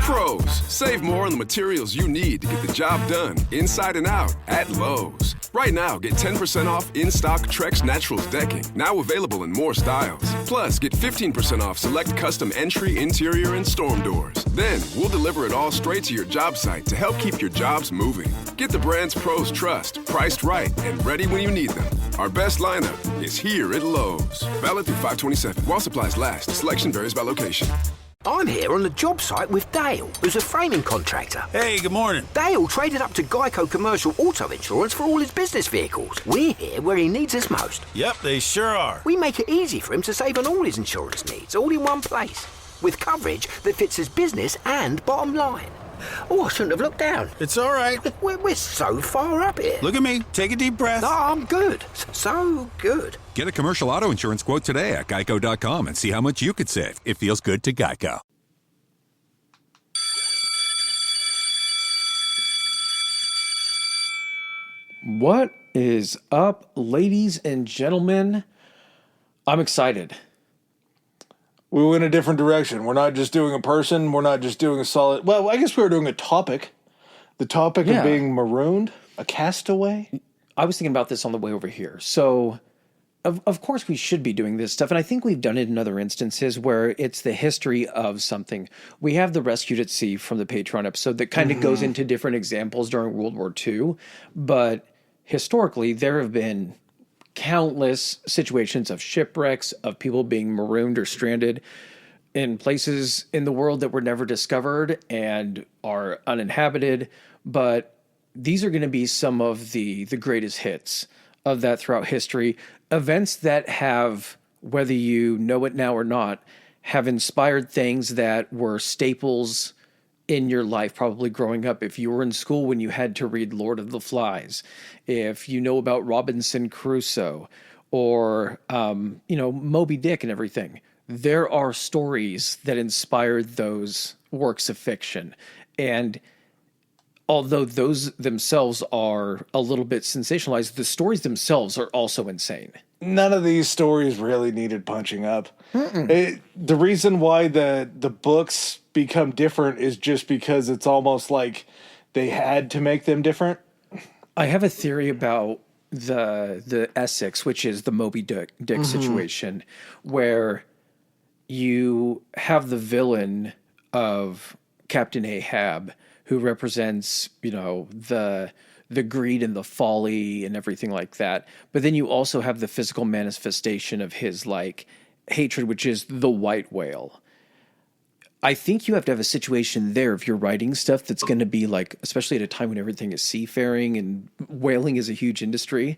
Pros, save more on the materials you need to get the job done inside and out at Lowe's. Right now, get 10% off in-stock Trex Naturals decking, now available in more styles. Plus, get 15% off select custom entry, interior, and storm doors. Then, we'll deliver it all straight to your job site to help keep your jobs moving. Get the brands pros trust, priced right, and ready when you need them. Our best lineup is here at Lowe's. Valid through 5/27. While supplies last. Selection varies by location. I'm here on the job site with Dale, who's a framing contractor. Hey, good morning. Dale traded up to Geico Commercial Auto Insurance for all his business vehicles. We're here where he needs us most. Yep, they sure are. We make it easy for him to save on all his insurance needs, all in one place, with coverage that fits his business and bottom line. Oh, I shouldn't have looked down. It's all right. We're so far up here. Look at me. Take a deep breath. No, I'm good. So good. Get a commercial auto insurance quote today at geico.com and see how much you could save. It feels good to Geico. What is up, ladies and gentlemen? I'm excited. We went a different direction. We're not just doing a person. We're not just doing a solid... Well, I guess we were doing a topic. The topic of being marooned, a castaway. I was thinking about this on the way over here. So, of course, we should be doing this stuff. And I think we've done it in other instances where it's the history of something. We have the Rescued at Sea from the Patreon episode that kind of goes into different examples during World War II. But historically, there have been countless situations of shipwrecks, of people being marooned or stranded in places in the world that were never discovered and are uninhabited. But these are going to be some of the greatest hits of that throughout history. Events that have, whether you know it now or not, have inspired things that were staples in your life, probably growing up. If you were in school when you had to read Lord of the Flies, if you know about Robinson Crusoe or, Moby Dick and everything, there are stories that inspired those works of fiction. And although those themselves are a little bit sensationalized, the stories themselves are also insane. None of these stories really needed punching up. The reason why the books become different is just because it's almost like they had to make them different. I have a theory about the Essex, which is the Moby Dick situation, where you have the villain of Captain Ahab, who represents, the greed and the folly and everything like that. But then you also have the physical manifestation of his hatred, which is the white whale. I think you have to have a situation there if you're writing stuff that's going to be especially at a time when everything is seafaring and whaling is a huge industry,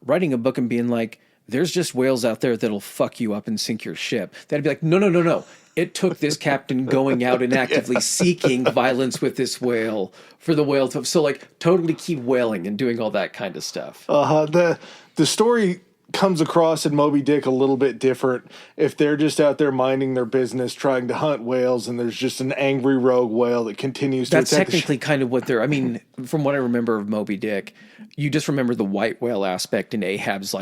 writing a book and being like, there's just whales out there that'll fuck you up and sink your ship. That'd be like, no. It took this captain going out and actively seeking violence with this whale for the whale to... So, totally keep whaling and doing all that kind of stuff. The story comes across in Moby Dick a little bit different if they're just out there minding their business, trying to hunt whales, and there's just an angry rogue whale that continues to attack. That's technically kind of what they're... I mean, from what I remember of Moby Dick, you just remember the white whale aspect in Ahab's,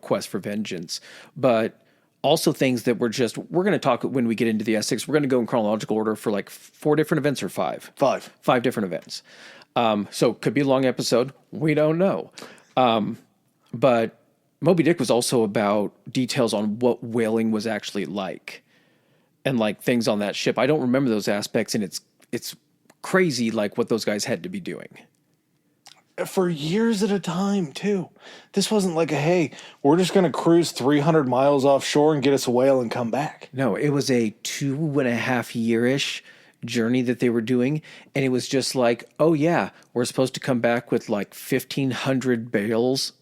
quest for vengeance. But... also things that we're going to talk when we get into the Essex. We're going to go in chronological order for 4 different events or 5? 5. 5 different events. So could be a long episode. We don't know. But Moby Dick was also about details on what whaling was actually like and things on that ship. I don't remember those aspects, and it's crazy what those guys had to be doing. For years at a time, too. This wasn't hey, we're just going to cruise 300 miles offshore and get us a whale and come back. No, it was a 2.5 year-ish journey that they were doing, and it was just oh yeah, we're supposed to come back with 1,500 barrels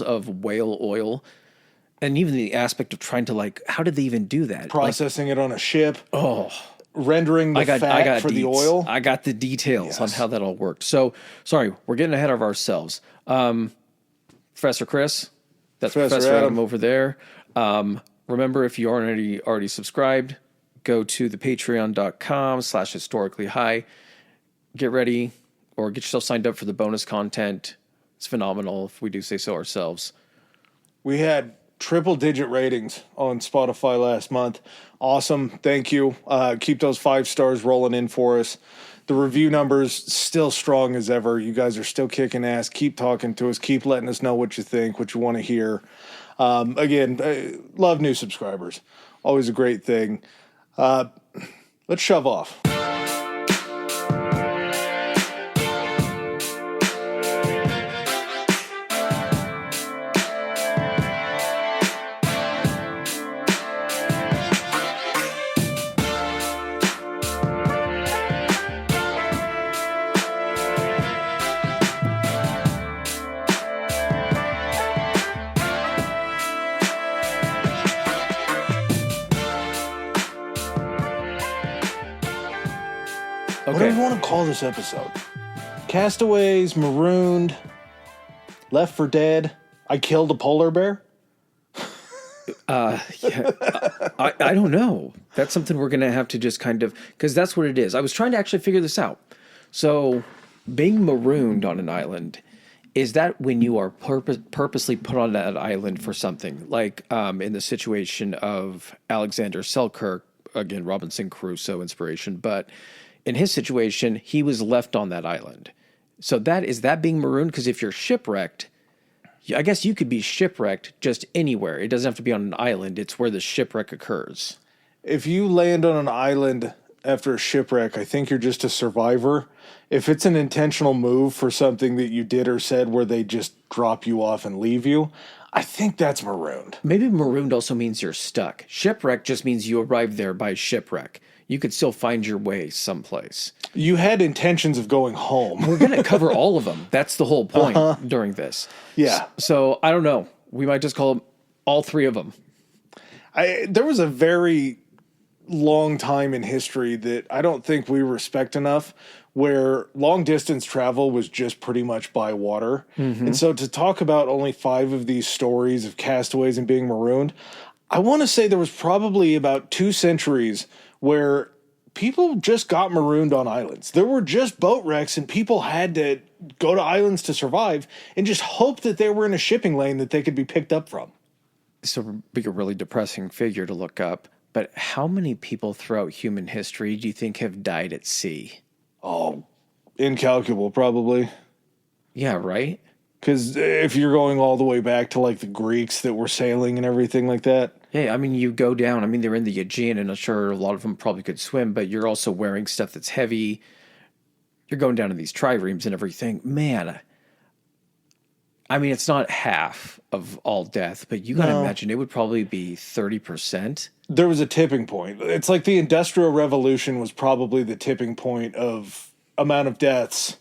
of whale oil. And even the aspect of trying to how did they even do that? Processing it on a ship. Oh, rendering the fat for the oil. I got the details on how that all worked. So, sorry, we're getting ahead of ourselves. Professor Chris, that's Professor Adam over there. Remember, if you aren't already subscribed, go to the patreon.com/historicallyhigh. Get ready or get yourself signed up for the bonus content. It's phenomenal, if we do say so ourselves. We had triple-digit ratings on Spotify last month. Awesome. Thank you. Keep those 5 stars rolling in for us. The review numbers still strong as ever. You guys are still kicking ass. Keep talking to us. Keep letting us know what you think, what you want to hear. Again, love new subscribers. Always a great thing. Let's shove off. What do we want to call this episode? Castaways, Marooned, Left for Dead, I Killed a Polar Bear? I don't know. That's something we're going to have to just kind of, because that's what it is. I was trying to actually figure this out. So being marooned on an island, is that when you are purposely put on that island for something? Like in the situation of Alexander Selkirk, again, Robinson Crusoe inspiration, but in his situation, he was left on that island. So is that being marooned? Because if you're shipwrecked, I guess you could be shipwrecked just anywhere. It doesn't have to be on an island. It's where the shipwreck occurs. If you land on an island after a shipwreck, I think you're just a survivor. If it's an intentional move for something that you did or said where they just drop you off and leave you, I think that's marooned. Maybe marooned also means you're stuck. Shipwreck just means you arrived there by shipwreck. You could still find your way someplace. You had intentions of going home. We're going to cover all of them. That's the whole point during this. Yeah. So I don't know. We might just call them all 3 of them. There was a very long time in history that I don't think we respect enough, where long distance travel was just pretty much by water. Mm-hmm. And so to talk about only 5 of these stories of castaways and being marooned, I want to say there was probably about 2 centuries where people just got marooned on islands. There were just boat wrecks and people had to go to islands to survive and just hope that they were in a shipping lane that they could be picked up from. This would be a really depressing figure to look up, but how many people throughout human history do you think have died at sea? Oh, incalculable, probably. Yeah, right? Because if you're going all the way back to like the Greeks that were sailing and everything like that. Yeah, I mean, you go down. I mean, they're in the Aegean, and I'm sure a lot of them probably could swim, but you're also wearing stuff that's heavy. You're going down in these triremes and everything. Man, I mean, it's not half of all death, but you got to imagine it would probably be 30%. There was a tipping point. It's like the Industrial Revolution was probably the tipping point of amount of deaths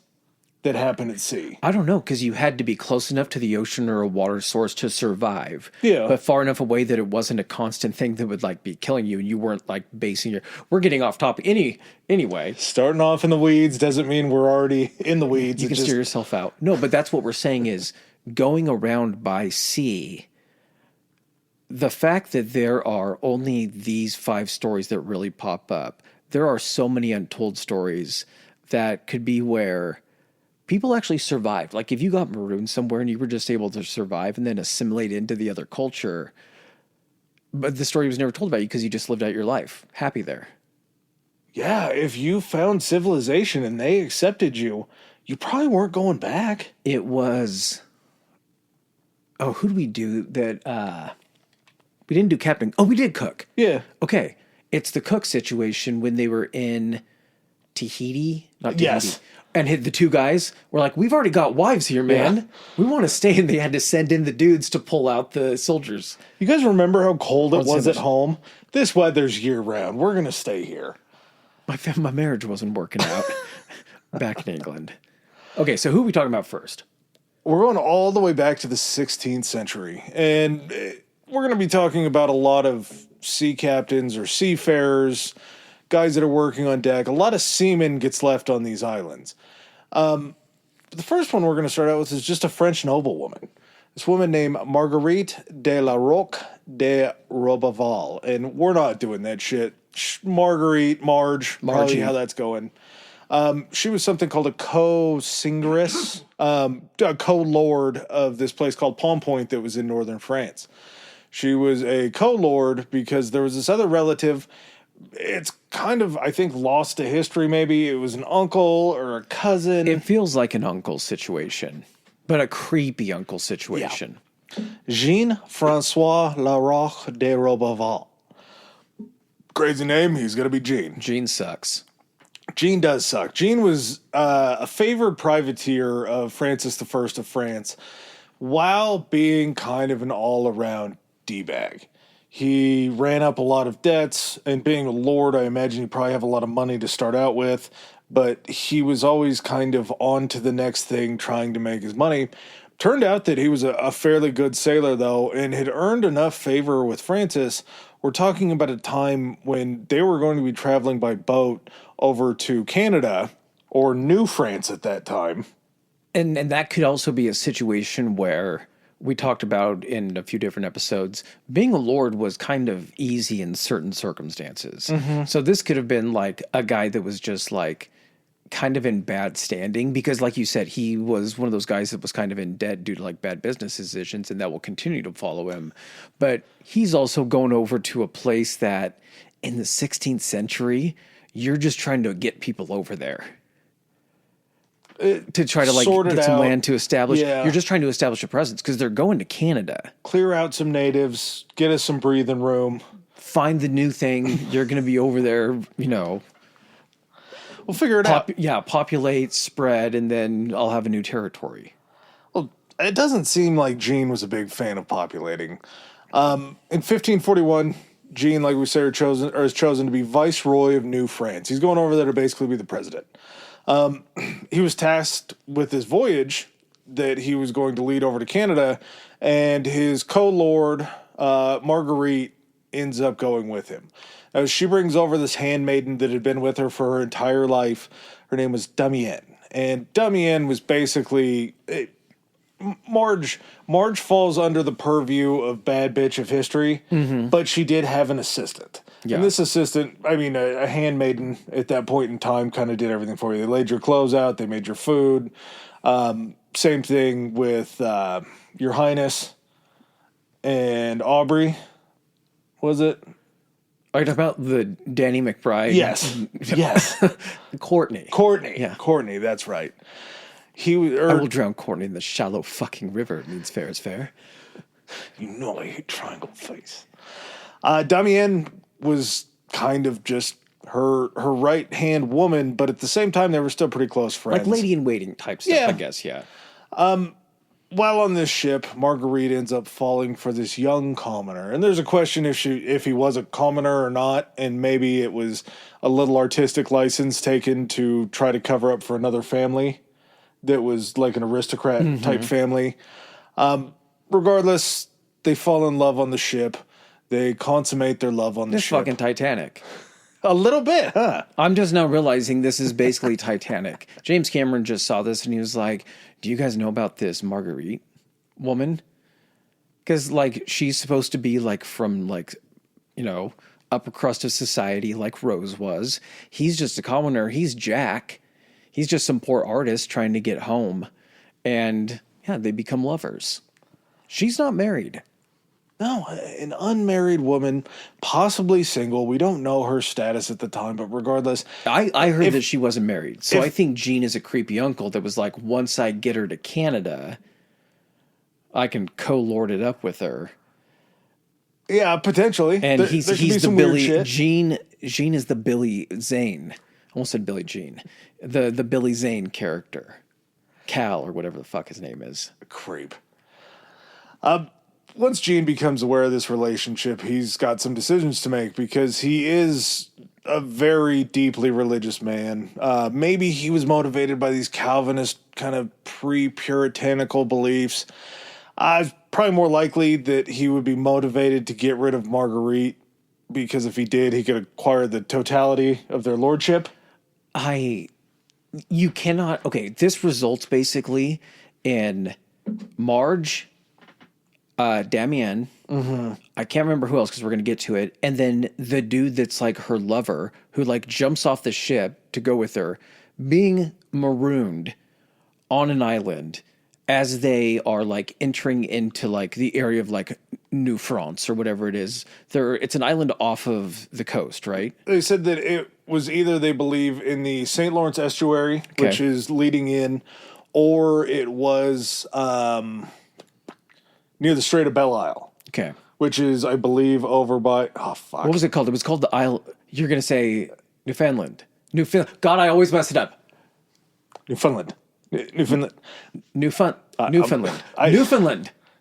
that happened at sea. I don't know, because you had to be close enough to the ocean or a water source to survive. Yeah. But far enough away that it wasn't a constant thing that would like be killing you, and you weren't like basing your... We're getting off topic anyway. Starting off in the weeds doesn't mean we're already in the weeds. You can steer yourself out. No, but that's what we're saying is going around by sea, the fact that there are only these 5 stories that really pop up, there are so many untold stories that could be where people actually survived. Like if you got marooned somewhere and you were just able to survive and then assimilate into the other culture, but the story was never told about you because you just lived out your life happy there. Yeah, if you found civilization and they accepted you, you probably weren't going back. It was... Oh, who did we do that? We didn't do Captain... Oh, we did Cook. Yeah. Okay. It's the Cook situation when they were in Tahiti. Not Tahiti. Yes. And the 2 guys were like, we've already got wives here, man. Yeah. We want to stay. And they had to send in the dudes to pull out the soldiers. You guys remember how cold it was at home? This weather's year-round. We're going to stay here. My marriage wasn't working out back in England. Okay, so who are we talking about first? We're going all the way back to the 16th century. And we're going to be talking about a lot of sea captains or seafarers, guys that are working on deck. A lot of seamen gets left on these islands. The first one we're going to start out with is just a French noblewoman. This woman named Marguerite de la Roque de Robaval. And we're not doing that shit. Marguerite, probably how that's going. She was something called a co-singress, a co-lord of this place called Pompoint that was in northern France. She was a co-lord because there was this other relative. It's kind of, I think, lost to history maybe. It was an uncle or a cousin. It feels like an uncle situation, but a creepy uncle situation. Jean-Francois Laroche de Robaval. Crazy name, he's going to be Jean. Jean sucks. Jean does suck. Jean was a favored privateer of Francis I of France while being kind of an all-around D-bag. He ran up a lot of debts, and being a lord, I imagine he'd probably have a lot of money to start out with, but he was always kind of on to the next thing, trying to make his money. Turned out that he was a fairly good sailor, though, and had earned enough favor with Francis. We're talking about a time when they were going to be traveling by boat over to Canada, or New France at that time. And that could also be a situation where we talked about in a few different episodes, being a lord was kind of easy in certain circumstances. So this could have been like a guy that was just like kind of in bad standing because, like you said, he was one of those guys that was kind of in debt due to like bad business decisions, and that will continue to follow him. But he's also going over to a place that in the 16th century, you're just trying to get people over there. To try to like get some land to establish. Yeah. You're just trying to establish a presence because they're going to Canada. Clear out some natives, get us some breathing room. Find the new thing. You're going to be over there, you know. We'll figure it out. Yeah, populate, spread, and then I'll have a new territory. Well, it doesn't seem like Jean was a big fan of populating. In 1541, Jean, like we said, is chosen to be Viceroy of New France. He's going over there to basically be the president. He was tasked with this voyage that he was going to lead over to Canada, and his co-lord, Marguerite, ends up going with him. She brings over this handmaiden that had been with her for her entire life. Her name was Damienne. And Damienne was basically... Marge falls under the purview of bad bitch of history, but she did have an assistant. Yeah. And this assistant, I mean, a handmaiden at that point in time kind of did everything for you. They laid your clothes out. They made your food. Same thing with Your Highness and Aubrey, was it? Are you talking about the Danny McBride? Yes. Yes. Courtney. Yeah. Courtney, that's right. I will drown Courtney in the shallow fucking river. It means fair is fair. You know I hate triangle face. Damienne was kind of just her right-hand woman, but at the same time, they were still pretty close friends. Like lady-in-waiting type stuff, I guess, yeah. While on this ship, Marguerite ends up falling for this young commoner. And there's a question if he was a commoner or not, and maybe it was a little artistic license taken to try to cover up for another family that was like an aristocrat-type family. Regardless, they fall in love on the ship. They consummate their love on the ship. This fucking Titanic. A little bit, huh? I'm just now realizing this is basically Titanic. James Cameron just saw this and he was like, do you guys know about this Marguerite woman? Because, like, she's supposed to be, like, from, like, you know, upper crust of society like Rose was. He's just a commoner. He's Jack. He's just some poor artist trying to get home. And, yeah, they become lovers. She's not married. No, an unmarried woman, possibly single. We don't know her status at the time, but regardless. I heard that she wasn't married. So I think Jean is a creepy uncle that was like, once I get her to Canada, I can co-lord it up with her. Yeah, potentially. And he's the Billy... Jean is the Billy Zane. I almost said Billy Jean. The Billy Zane character. Cal, or whatever the fuck his name is. Creep. Once Jean becomes aware of this relationship, he's got some decisions to make because he is a very deeply religious man. Maybe he was motivated by these Calvinist kind of pre-puritanical beliefs. Probably more likely that he would be motivated to get rid of Marguerite because if he did, he could acquire the totality of their lordship. You cannot... Okay, this results basically in Marge... Damienne. I can't remember who else because we're going to get to it. And then the dude that's like her lover who like jumps off the ship to go with her being marooned on an island as they are like entering into like the area of like New France or whatever it is. It's an island off of the coast, right? They said that it was either, they believe, in the St. Lawrence estuary, which is leading in, or it was near the Strait of Belle Isle. Okay. Which is, I believe, over by... Oh, fuck. What was it called? It was called the Isle... You're going to say Newfoundland. God, I always mess it up. Newfoundland. Newfoundland. Newfoundland.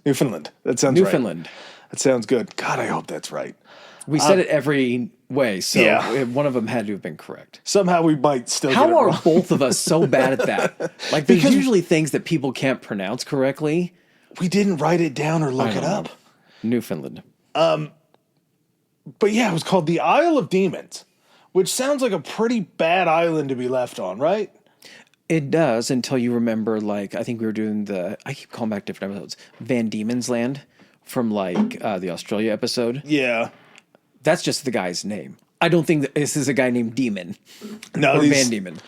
Newfoundland. That sounds Newfoundland. right. That sounds good. God, I hope that's right. We said it every way, so one of them had to have been correct. Somehow we might still How get it are wrong. both of us so bad at that? Like, there's usually things that people can't pronounce correctly. We didn't write it down or look it up. Newfoundland. But yeah, it was called the Isle of Demons, which sounds like a pretty bad island to be left on, right? It does, until you remember, like, I think we were doing I keep calling back different episodes, Van Diemen's Land from, like, the Australia episode. Yeah. That's just the guy's name. I don't think that this is a guy named Demon. No, or Van Diemen.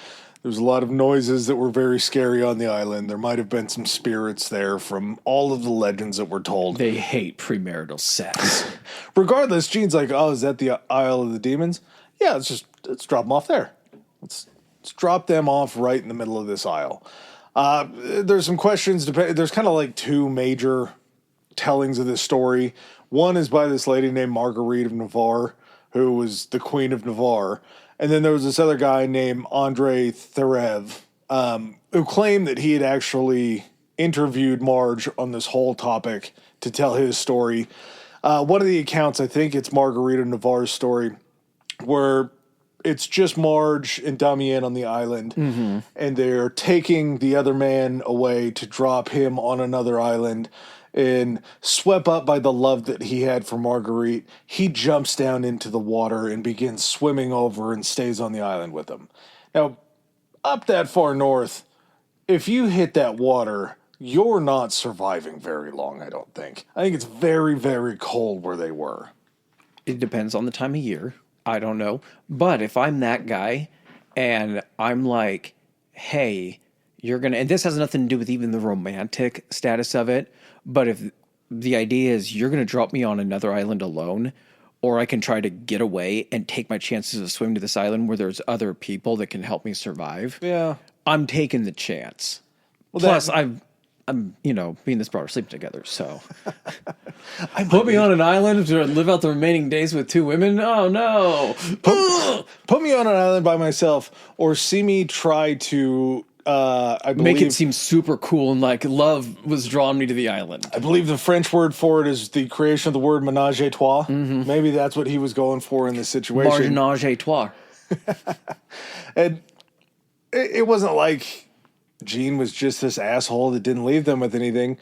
There's a lot of noises that were very scary on the island. There might have been some spirits there from all of the legends that were told. They hate premarital sex. Regardless, Gene's like, oh, is that the Isle of the Demons? Yeah, let's drop them off there. Let's drop them off right in the middle of this isle. There's some questions. There's kind of like two major tellings of this story. One is by this lady named Marguerite of Navarre, who was the Queen of Navarre. And then there was this other guy named Andre Therev, who claimed that he had actually interviewed Marge on this whole topic to tell his story. One of the accounts, I think it's Margarita Navarre's story, where it's just Marge and Damien on the island, and they're taking the other man away to drop him on another island. And swept up by the love that he had for Marguerite, he jumps down into the water and begins swimming over and stays on the island with them. Now, up that far north, if you hit that water, you're not surviving very long, I don't think. I think it's very, very cold where they were. It depends on the time of year. I don't know. But if I'm that guy and I'm like, hey, you're going to... And this has nothing to do with even the romantic status of it. But if the idea is you're going to drop me on another island alone, or I can try to get away and take my chances of swim to this island where there's other people that can help me survive. Yeah. I'm taking the chance. Well, Plus, I'm me and this brother sleeping together, so. Put me on an island to live out the remaining days with two women? Oh, no. Put me on an island by myself, or see me try to... I believe, make it seem super cool and like love was drawn me to the island. I believe the French word for it is the creation of the word ménage à trois. Maybe that's what he was going for in this situation. Ménage à trois. And it wasn't like Gene was just this asshole that didn't leave them with anything.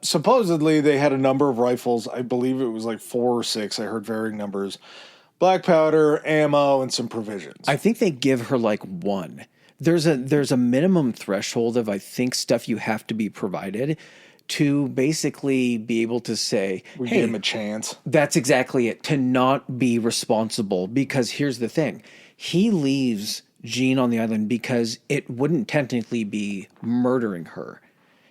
Supposedly they had a number of rifles. I believe it was like 4 or 6. I heard varying numbers. Black powder, ammo, and some provisions. I think they give her like 1. There's a minimum threshold of, I think, stuff you have to be provided to basically be able to say, we hey, gave him a chance. That's exactly it. To not be responsible. Because here's the thing. He leaves Jean on the island because it wouldn't technically be murdering her.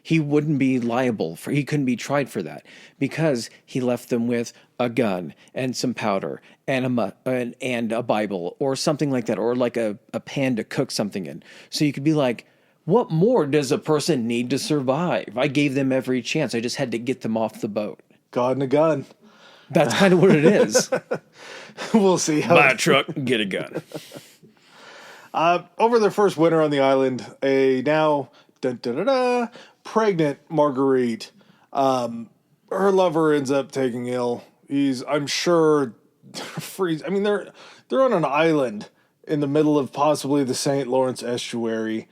He wouldn't be liable for, he couldn't be tried for that because he left them with a gun and some powder and a Bible or something like that, or like a pan to cook something in. So you could be like, what more does a person need to survive? I gave them every chance. I just had to get them off the boat. God and a gun. That's kind of what it is. We'll see how. Buy a truck, get a gun. Over their first winter on the island, a now pregnant Marguerite, her lover ends up taking ill. I'm sure, freeze. I mean, they're on an island in the middle of possibly the St. Lawrence estuary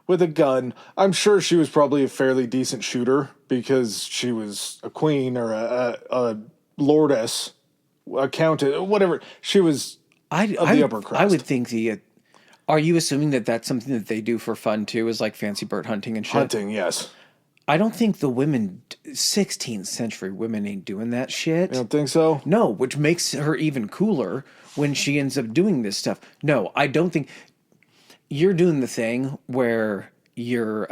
with a gun. I'm sure she was probably a fairly decent shooter because she was a queen or a lordess, a countess, whatever. She was of the upper crust. I would think are you assuming that that's something that they do for fun too, is like fancy bird hunting and shit? Hunting, yes. I don't think the women, 16th century women ain't doing that shit. You don't think so? No, which makes her even cooler when she ends up doing this stuff. No, I don't think... You're doing the thing where you're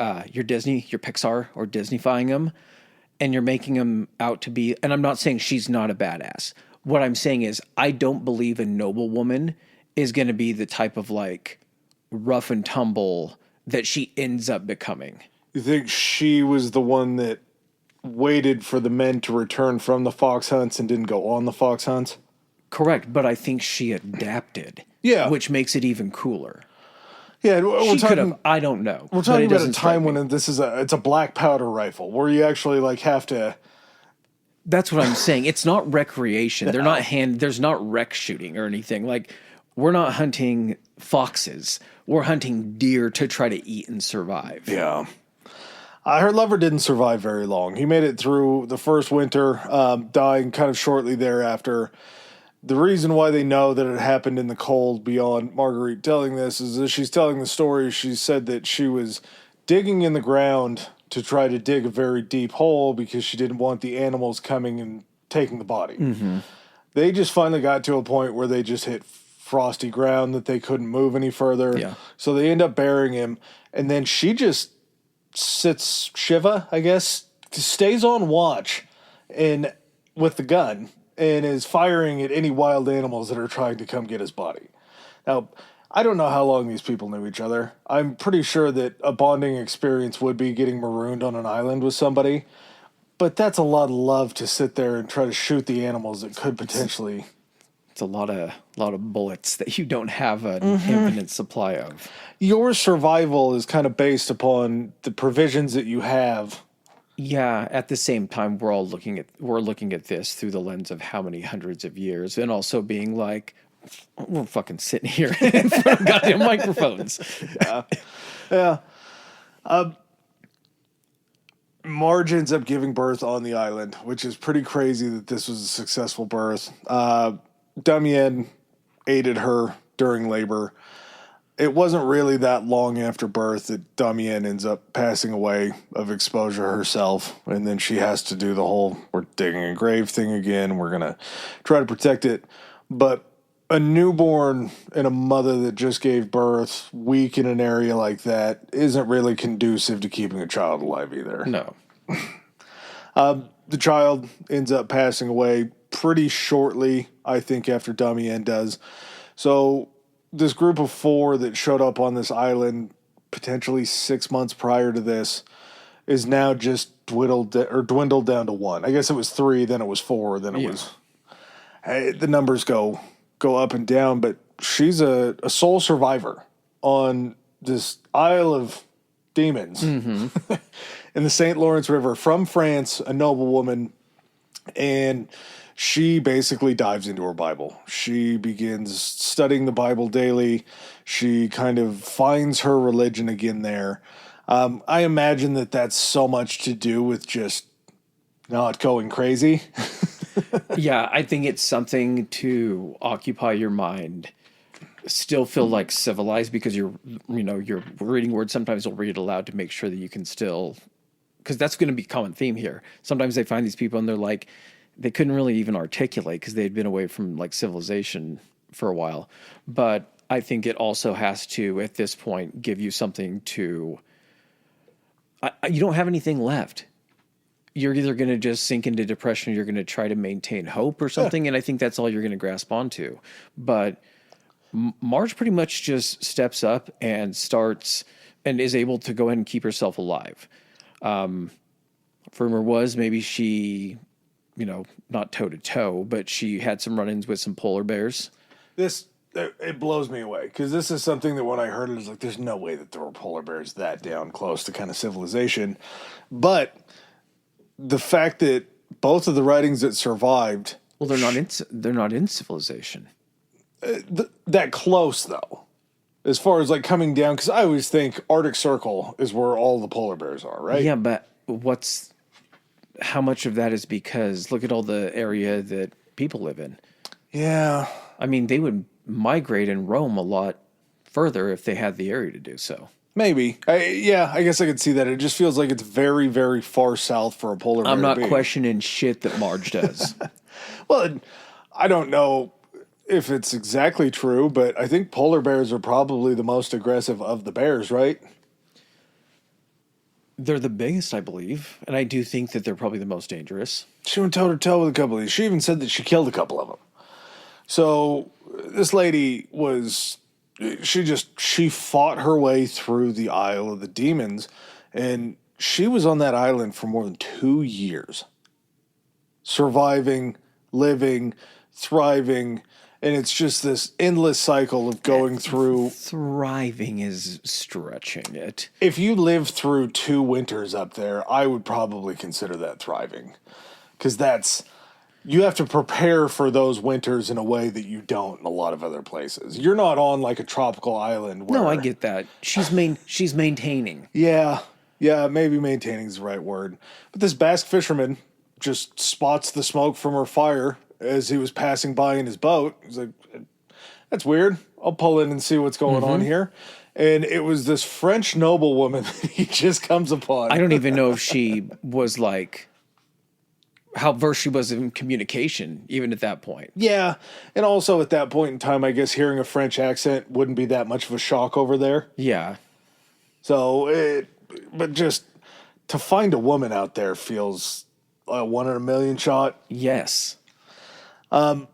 Disney, you're Pixar or Disneyfying them, and you're making them out to be. And I'm not saying she's not a badass. What I'm saying is I don't believe a noblewoman is going to be the type of like rough and tumble that she ends up becoming. You think she was the one that waited for the men to return from the fox hunts and didn't go on the fox hunts? Correct, but I think she adapted. Yeah. Which makes it even cooler. Yeah, we're She could have, talking. I don't know. We're but talking it about a doesn't strike time me. when it's a black powder rifle where you actually like have to. That's what I'm saying. It's not recreation. They're not there's not rec shooting or anything. Like, we're not hunting foxes. We're hunting deer to try to eat and survive. Yeah. Her lover didn't survive very long. He made it through the first winter, dying kind of shortly thereafter. The reason why they know that it happened in the cold, beyond Marguerite telling this, is as she's telling the story, she said that she was digging in the ground to try to dig a very deep hole because she didn't want the animals coming and taking the body. Mm-hmm. They just finally got to a point where they just hit frosty ground that they couldn't move any further. Yeah. So they end up burying him, and then she just sits Shiva, I guess, stays on watch and with the gun and is firing at any wild animals that are trying to come get his body. Now, I don't know how long these people knew each other. I'm pretty sure that a bonding experience would be getting marooned on an island with somebody, but that's a lot of love to sit there and try to shoot the animals that could potentially. It's a lot of bullets that you don't have an infinite supply of. Your survival is kind of based upon the provisions that you have. Yeah, at the same time, we're looking at this through the lens of how many hundreds of years, and also being like, we're fucking sitting here in front of goddamn microphones. Yeah. Marge ends up giving birth on the island, which is pretty crazy that this was a successful birth. Damien aided her during labor. It wasn't really that long after birth that Damien ends up passing away of exposure herself, and then she has to do the whole we're digging a grave thing again. We're going to try to protect it. But a newborn and a mother that just gave birth weak in an area like that isn't really conducive to keeping a child alive either. No. The child ends up passing away pretty shortly, I think, after Damien does. So this group of 4 that showed up on this island potentially 6 months prior to this is now just dwindled down to 1. I guess it was 3, then it was 4, then it was. The numbers go up and down, but she's a sole survivor on this Isle of Demons in the St. Lawrence River from France, a noblewoman, and she basically dives into her Bible. She begins studying the Bible daily. She kind of finds her religion again there. I imagine that that's so much to do with just not going crazy. Yeah, I think it's something to occupy your mind. Still feel like civilized because you're reading words. Sometimes you'll read it aloud to make sure that you can still, because that's going to be a common theme here. Sometimes they find these people and they're like, they couldn't really even articulate because they'd been away from like civilization for a while. But I think it also has to, at this point, give you something to, you don't have anything left. You're either going to just sink into depression or you're going to try to maintain hope or something. Yeah. And I think that's all you're going to grasp onto. But Marge pretty much just steps up and starts and is able to go ahead and keep herself alive. Rumor was maybe she, not toe to toe, but she had some run-ins with some polar bears. It blows me away because this is something that when I heard it, I was like, there's no way that there were polar bears that down close to kind of civilization. But the fact that both of the writings that survived, well, they're not in civilization. That close though, as far as like coming down, because I always think Arctic Circle is where all the polar bears are, right? Yeah, but how much of that is because look at all the area that people live in. Yeah, I mean, they would migrate and roam a lot further if they had the area to do so. Maybe. I guess I could see that. It just feels like it's very, very far south for a polar bear. I'm not questioning shit that Marge does. Well, I don't know if it's exactly true, but I think polar bears are probably the most aggressive of the bears, right? They're the biggest, I believe. And I do think that they're probably the most dangerous. She went toe-to-toe with a couple of these. She even said that she killed a couple of them. So this lady was... She fought her way through the Isle of the Demons, and she was on that island for more than 2 years. Surviving, living, thriving, and it's just this endless cycle of going through... Thriving is stretching it. If you live through 2 winters up there, I would probably consider that thriving. Because that's... You have to prepare for those winters in a way that you don't in a lot of other places. You're not on like a tropical island where... No, I get that. She's maintaining. Yeah, maybe maintaining is the right word. But this Basque fisherman just spots the smoke from her fire as he was passing by in his boat. He's like, that's weird. I'll pull in and see what's going on here. And it was this French noblewoman that he just comes upon. I don't even know if she was like... how versed she was in communication, even at that point. Yeah, and also at that point in time, I guess hearing a French accent wouldn't be that much of a shock over there. Yeah. So, but just to find a woman out there feels a 1 in a million shot. Yes. But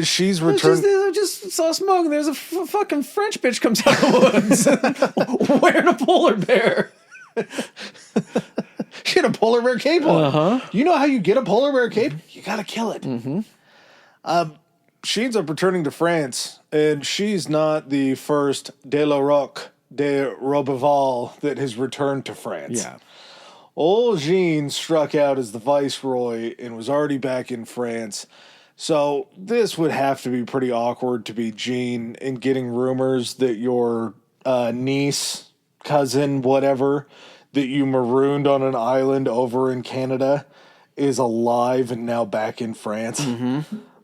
she's returned. I just saw smoke and there's a fucking French bitch comes out of the woods wearing a polar bear. She had a polar bear cape on. Uh-huh. You know how you get a polar bear cape? You got to kill it. She ends up returning to France, and she's not the first de la Robaval that has returned to France. Yeah. Old Jean struck out as the viceroy and was already back in France. So this would have to be pretty awkward to be Jean and getting rumors that your niece, cousin, whatever, that you marooned on an island over in Canada is alive and now back in France.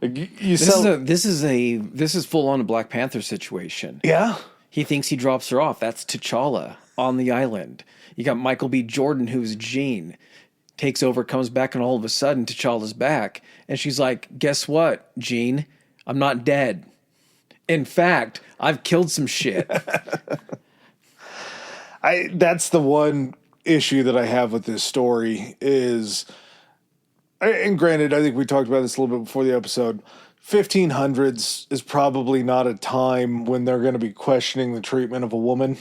Like This is full on a Black Panther situation. Yeah. He thinks he drops her off. That's T'Challa on the island. You got Michael B. Jordan, who's Jean, takes over, comes back, and all of a sudden T'Challa's back. And she's like, guess what, Jean? I'm not dead. In fact, I've killed some shit. That's the one issue that I have with this story is, and granted, I think we talked about this a little bit before the episode, 1500s is probably not a time when they're going to be questioning the treatment of a woman.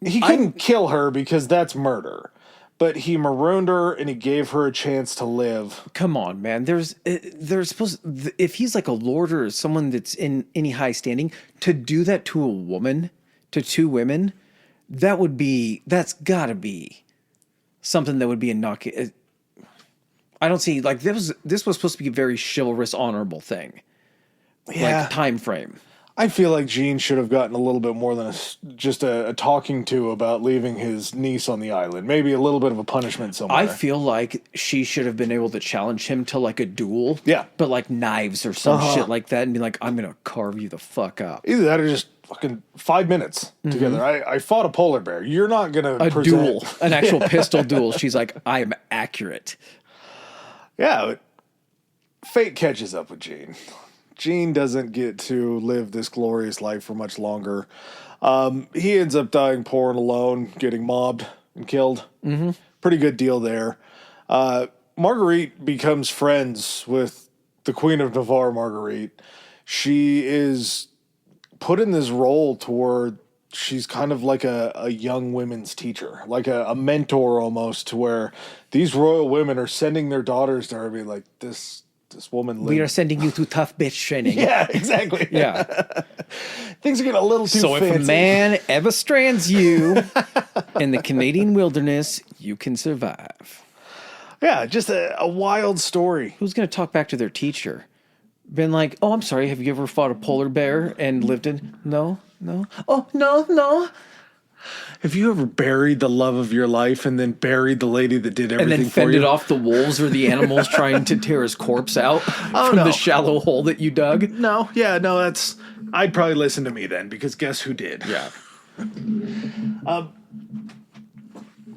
He couldn't kill her because that's murder, but he marooned her and he gave her a chance to live. Come on, man. There's supposed, if he's like a lord or someone that's in any high standing, to do that to a woman, to 2 women, that's gotta be something that would be a knock. I don't see, like, this was supposed to be a very chivalrous, honorable thing. Yeah. Like, time frame. I feel like Gene should have gotten a little bit more than just a talking to about leaving his niece on the island. Maybe a little bit of a punishment somewhere. I feel like she should have been able to challenge him to like a duel. Yeah. But like knives or some shit like that and be like, I'm going to carve you the fuck up. Either that or just fucking 5 minutes together. I fought a polar bear. You're not going to present... duel. An actual pistol duel. She's like, I am accurate. Yeah. Fate catches up with Gene. Gene doesn't get to live this glorious life for much longer. He ends up dying poor and alone, getting mobbed and killed. Pretty good deal there. Marguerite becomes friends with the Queen of Navarre, Marguerite. She is put in this role toward she's kind of like a young women's teacher, like a mentor almost, to where these royal women are sending their daughters to her, be like, this woman lived. We are sending you to tough bitch training. Yeah, exactly. Yeah. Things are getting a little too fancy. So if a man ever strands you in the Canadian wilderness, you can survive. Yeah, just a wild story. Who's going to talk back to their teacher? Been like, oh, I'm sorry, have you ever fought a polar bear and lived in? No. Oh, no. Have you ever buried the love of your life and then buried the lady that did everything for you? And then fended off the wolves or the animals trying to tear his corpse out from the shallow hole that you dug? No, that's... I'd probably listen to me then, because guess who did? Yeah.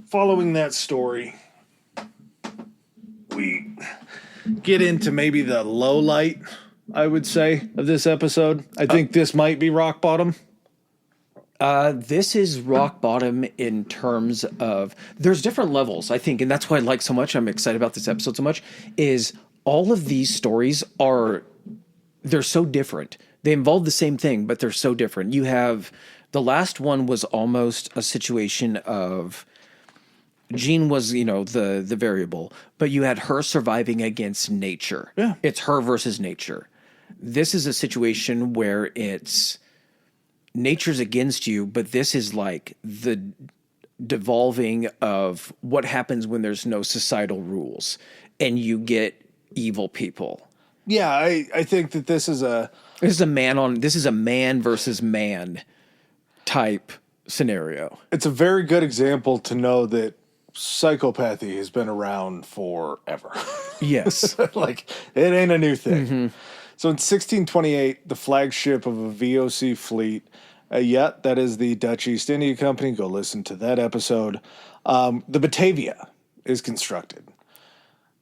Following that story, we get into maybe the low light, I would say, of this episode. I think this might be rock bottom. This is rock bottom in terms of there's different levels, I think, and that's why I like so much. I'm excited about this episode so much. Is all of these stories they're so different. They involve the same thing, but they're so different. You have the last one was almost a situation of Jean was, the variable, but you had her surviving against nature. Yeah. It's her versus nature. This is a situation where it's nature's against you, but this is like the devolving of what happens when there's no societal rules and you get evil people. Yeah, I think that this is a man versus man type scenario. it's a very good example to know that psychopathy has been around forever. Yes. Like, it ain't a new thing. So in 1628, the flagship of a VOC fleet, that is the Dutch East India Company. Go listen to that episode. The Batavia is constructed.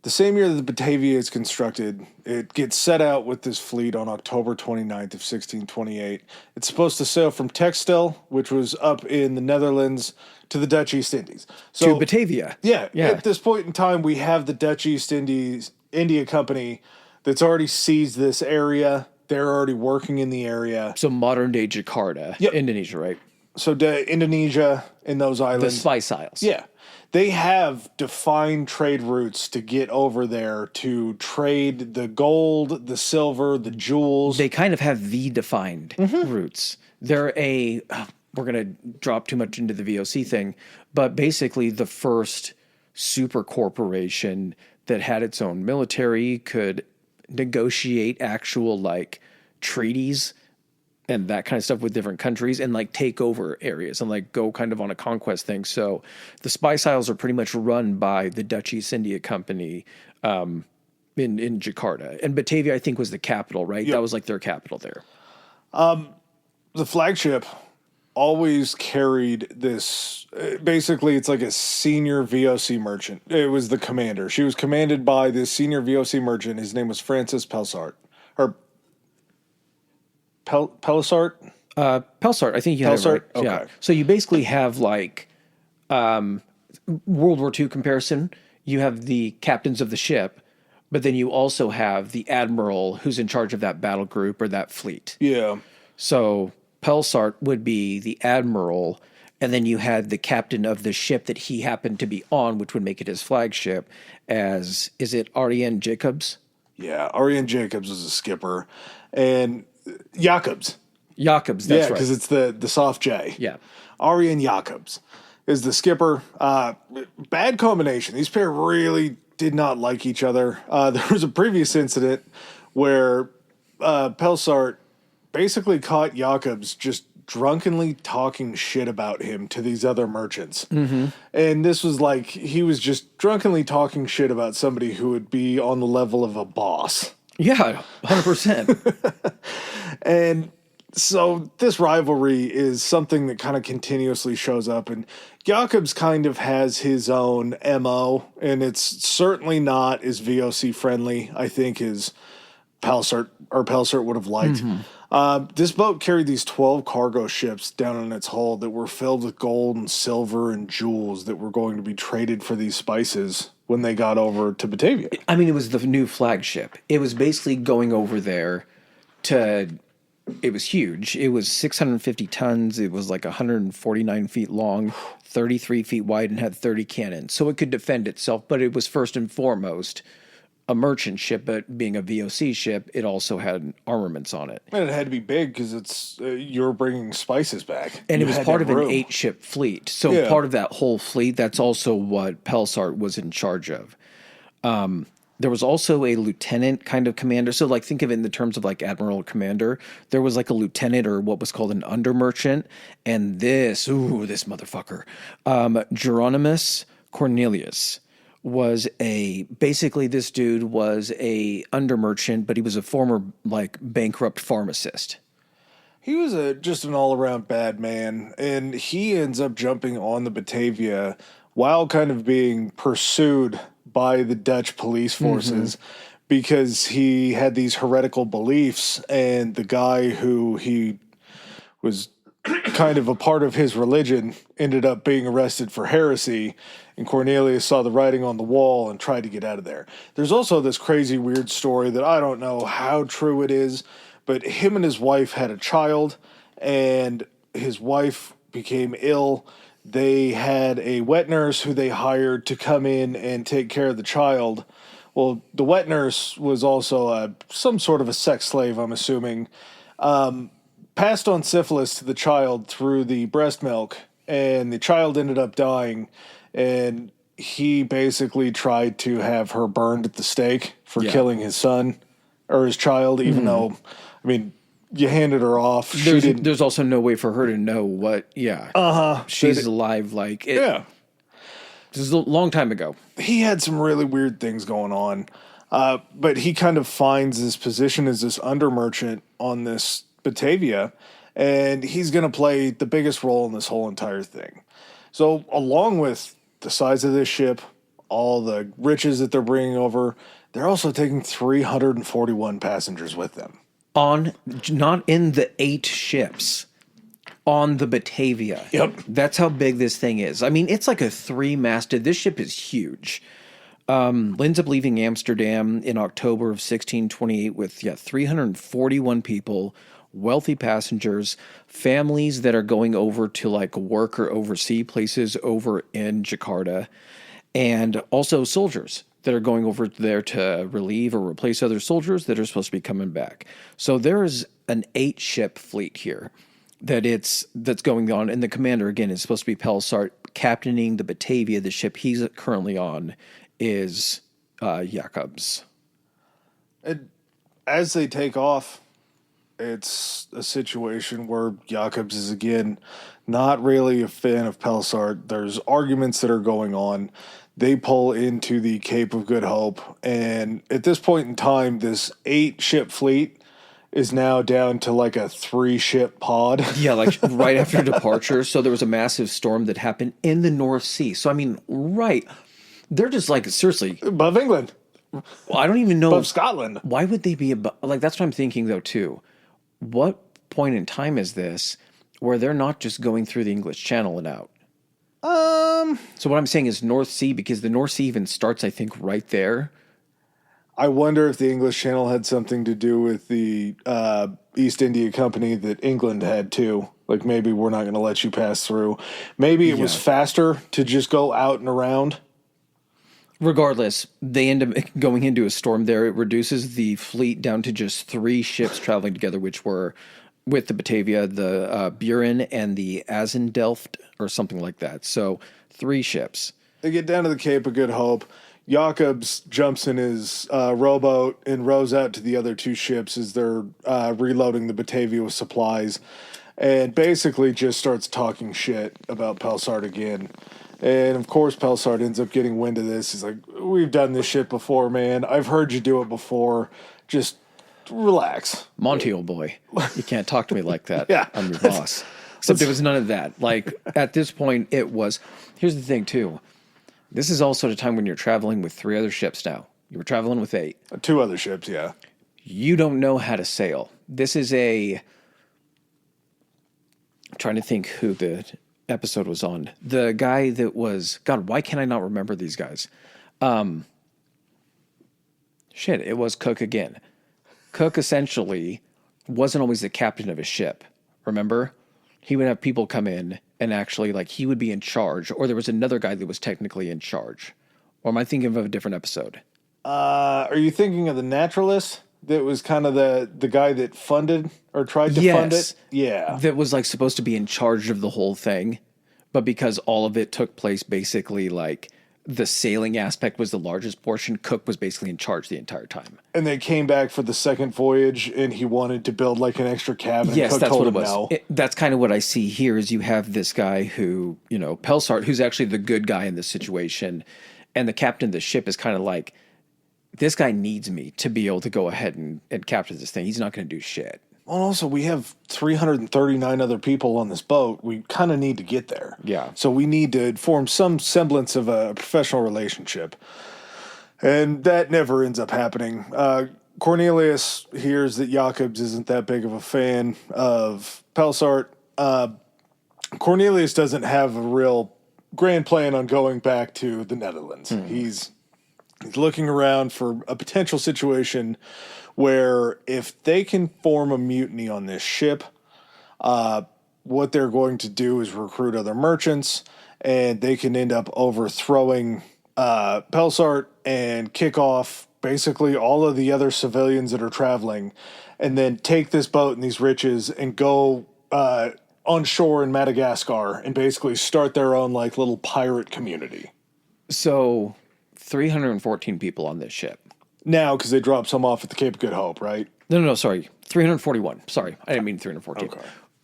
The same year that the Batavia is constructed, it gets set out with this fleet on October 29th of 1628. It's supposed to sail from Texel, which was up in the Netherlands, to the Dutch East Indies. So To Batavia. Yeah, Yeah. at this point in time, we have the Dutch East India Company that's already seized this area. They're already working in the area. So modern day Jakarta, Yep. Indonesia, right? So Indonesia and those The islands. Spice Isles. Yeah. They have defined trade routes to get over there to trade the gold, the silver, the jewels. They kind of have the defined routes. They're we're going to drop too much into the VOC thing, but basically the first super corporation that had its own military could negotiate actual like treaties and that kind of stuff with different countries and like take over areas and like go kind of on a conquest thing. So the Spice Isles are pretty much run by the Dutch East India Company in Jakarta. And Batavia, I think, was the capital, right? Yep. That was like their capital there. The flagship always carried this. Basically, it's like a senior VOC merchant. It was the commander. She was commanded by this senior VOC merchant. His name was Francis Pelsart. Or Pelsart? Pelsart, I think you had it right. Pelsart? Okay. Yeah. So you basically have like World War II comparison. You have the captains of the ship, but then you also have the admiral who's in charge of that battle group or that fleet. Yeah. So Pelsart would be the admiral, and then you had the captain of the ship that he happened to be on, which would make it his flagship, is it Ariane Jacobs? Yeah. Ariane Jacobs was a skipper. And Jacobs. Jacobs, Yeah, that's right. because it's the soft J. Yeah. Ariane Jacobs is the skipper. Bad combination. These pair really did not like each other. There was a previous incident where Pelsart basically caught Jacobs just drunkenly talking shit about him to these other merchants. Mm-hmm. And this was like, he was just drunkenly talking shit about somebody who would be on the level of a boss. Yeah, 100%. And so this rivalry is something that kind of continuously shows up, and Jacobs kind of has his own MO, and it's certainly not as VOC friendly, I think, as Pelsart would have liked. This boat carried these 12 cargo ships down in its hull that were filled with gold and silver and jewels that were going to be traded for these spices when they got over to Batavia. I mean, it was the new flagship. It was basically going over there it was huge. It was 650 tons. It was like 149 feet long, 33 feet wide, and had 30 cannons. So it could defend itself, but it was first and foremost a merchant ship, but being a VOC ship, it also had armaments on it. And it had to be big because it's you're bringing spices back. And You it was had part to of have an room. 8-ship fleet. So Yeah. part of that whole fleet, that's also what Pelsart was in charge of. There was also a lieutenant kind of commander. So like think of it in the terms of like admiral commander. There was like a lieutenant or what was called an under merchant. And this motherfucker, Jeronimus Cornelisz was basically this dude was a under merchant, but he was a former like bankrupt pharmacist. He was just an all-around bad man, and he ends up jumping on the Batavia while kind of being pursued by the Dutch police forces because he had these heretical beliefs, and the guy who he was kind of a part of his religion, ended up being arrested for heresy, and Cornelius saw the writing on the wall and tried to get out of there. There's also this crazy, weird story that I don't know how true it is, but him and his wife had a child, and his wife became ill. They had a wet nurse who they hired to come in and take care of the child. Well, the wet nurse was also some sort of a sex slave, I'm assuming. Passed on syphilis to the child through the breast milk, and the child ended up dying, and he basically tried to have her burned at the stake for killing his son or his child, even though, I mean, you handed her off. There's also no way for her to know what, she's alive, like, this is a long time ago. He had some really weird things going on, but he kind of finds his position as this under merchant on this Batavia, and he's going to play the biggest role in this whole entire thing. So along with the size of this ship, all the riches that they're bringing over, they're also taking 341 passengers with them. Not in the 8 ships, on the Batavia. Yep. That's how big this thing is. I mean, it's like a 3-masted, this ship is huge. Ends up leaving Amsterdam in October of 1628 with 341 people, wealthy passengers, families that are going over to like work or oversee places over in Jakarta, and also soldiers that are going over there to relieve or replace other soldiers that are supposed to be coming back. So there is an 8-ship fleet here that's going on, and the commander again is supposed to be Pelsart, captaining the Batavia. The ship he's currently on is Jacobs. And as they take off, it's a situation where Jacobs is, again, not really a fan of Pelsart. There's arguments that are going on. They pull into the Cape of Good Hope, and at this point in time, this 8-ship fleet is now down to like a 3-ship pod. Yeah, like right after departure. So there was a massive storm that happened in the North Sea. So, I mean, they're just like, seriously. Above England. Well, I don't even know. Above Scotland. Why would they be above? Like, that's what I'm thinking, though, too. What point in time is this where they're not just going through the English Channel and out? So what I'm saying is North Sea, because the North Sea even starts, I think, right there. I wonder if the English Channel had something to do with the East India Company that England had too. Like, maybe we're not going to let you pass through. Maybe it was faster to just go out and around. Regardless, they end up going into a storm there. It reduces the fleet down to just 3 ships traveling together, which were with the Batavia, the Buren, and the Azendelft, or something like that. So 3 ships. They get down to the Cape of Good Hope. Jacobs jumps in his rowboat and rows out to the other 2 ships as they're reloading the Batavia with supplies, and basically just starts talking shit about Pelsart again. And of course, Pelsart ends up getting wind of this. He's like, "We've done this shit before, man. I've heard you do it before. Just relax. Monty, old boy, you can't talk to me like that. Yeah. I'm your boss." Except there was none of that. Like, at this point, it was... Here's the thing, too. This is also a time when you're traveling with 3 other ships now. You were traveling with 8. 2 other ships, yeah. You don't know how to sail. This is I'm trying to think who the episode was on. The guy that was... God, why can I not remember these guys? It was Cook again. Cook essentially wasn't always the captain of his ship. Remember? He would have people come in and actually, like, he would be in charge, or there was another guy that was technically in charge. Or am I thinking of a different episode? Are you thinking of the naturalist that was kind of the guy that funded or tried to fund it? Yeah. That was, like, supposed to be in charge of the whole thing, but because all of it took place basically, like, the sailing aspect was the largest portion, Cook was basically in charge the entire time. And they came back for the second voyage, and he wanted to build like an extra cabin. Yes, Cook that's told what it him was. no. That's kind of what I see here is you have this guy who, Pelsart, who's actually the good guy in this situation, and the captain of the ship is kind of like, this guy needs me to be able to go ahead and capture this thing. He's not going to do shit. Well, also, we have 339 other people on this boat. We kind of need to get there. Yeah. So we need to form some semblance of a professional relationship. And that never ends up happening. Cornelius hears that Jacobs isn't that big of a fan of Pelsart, Cornelius doesn't have a real grand plan on going back to the Netherlands. He's looking around for a potential situation where if they can form a mutiny on this ship, what they're going to do is recruit other merchants, and they can end up overthrowing Pelsart and kick off basically all of the other civilians that are traveling, and then take this boat and these riches and go on shore in Madagascar and basically start their own like little pirate community. So 314 people on this ship. Now, because they dropped some off at the Cape of Good Hope, right? No, sorry. 341. Sorry, I didn't mean 314. Okay.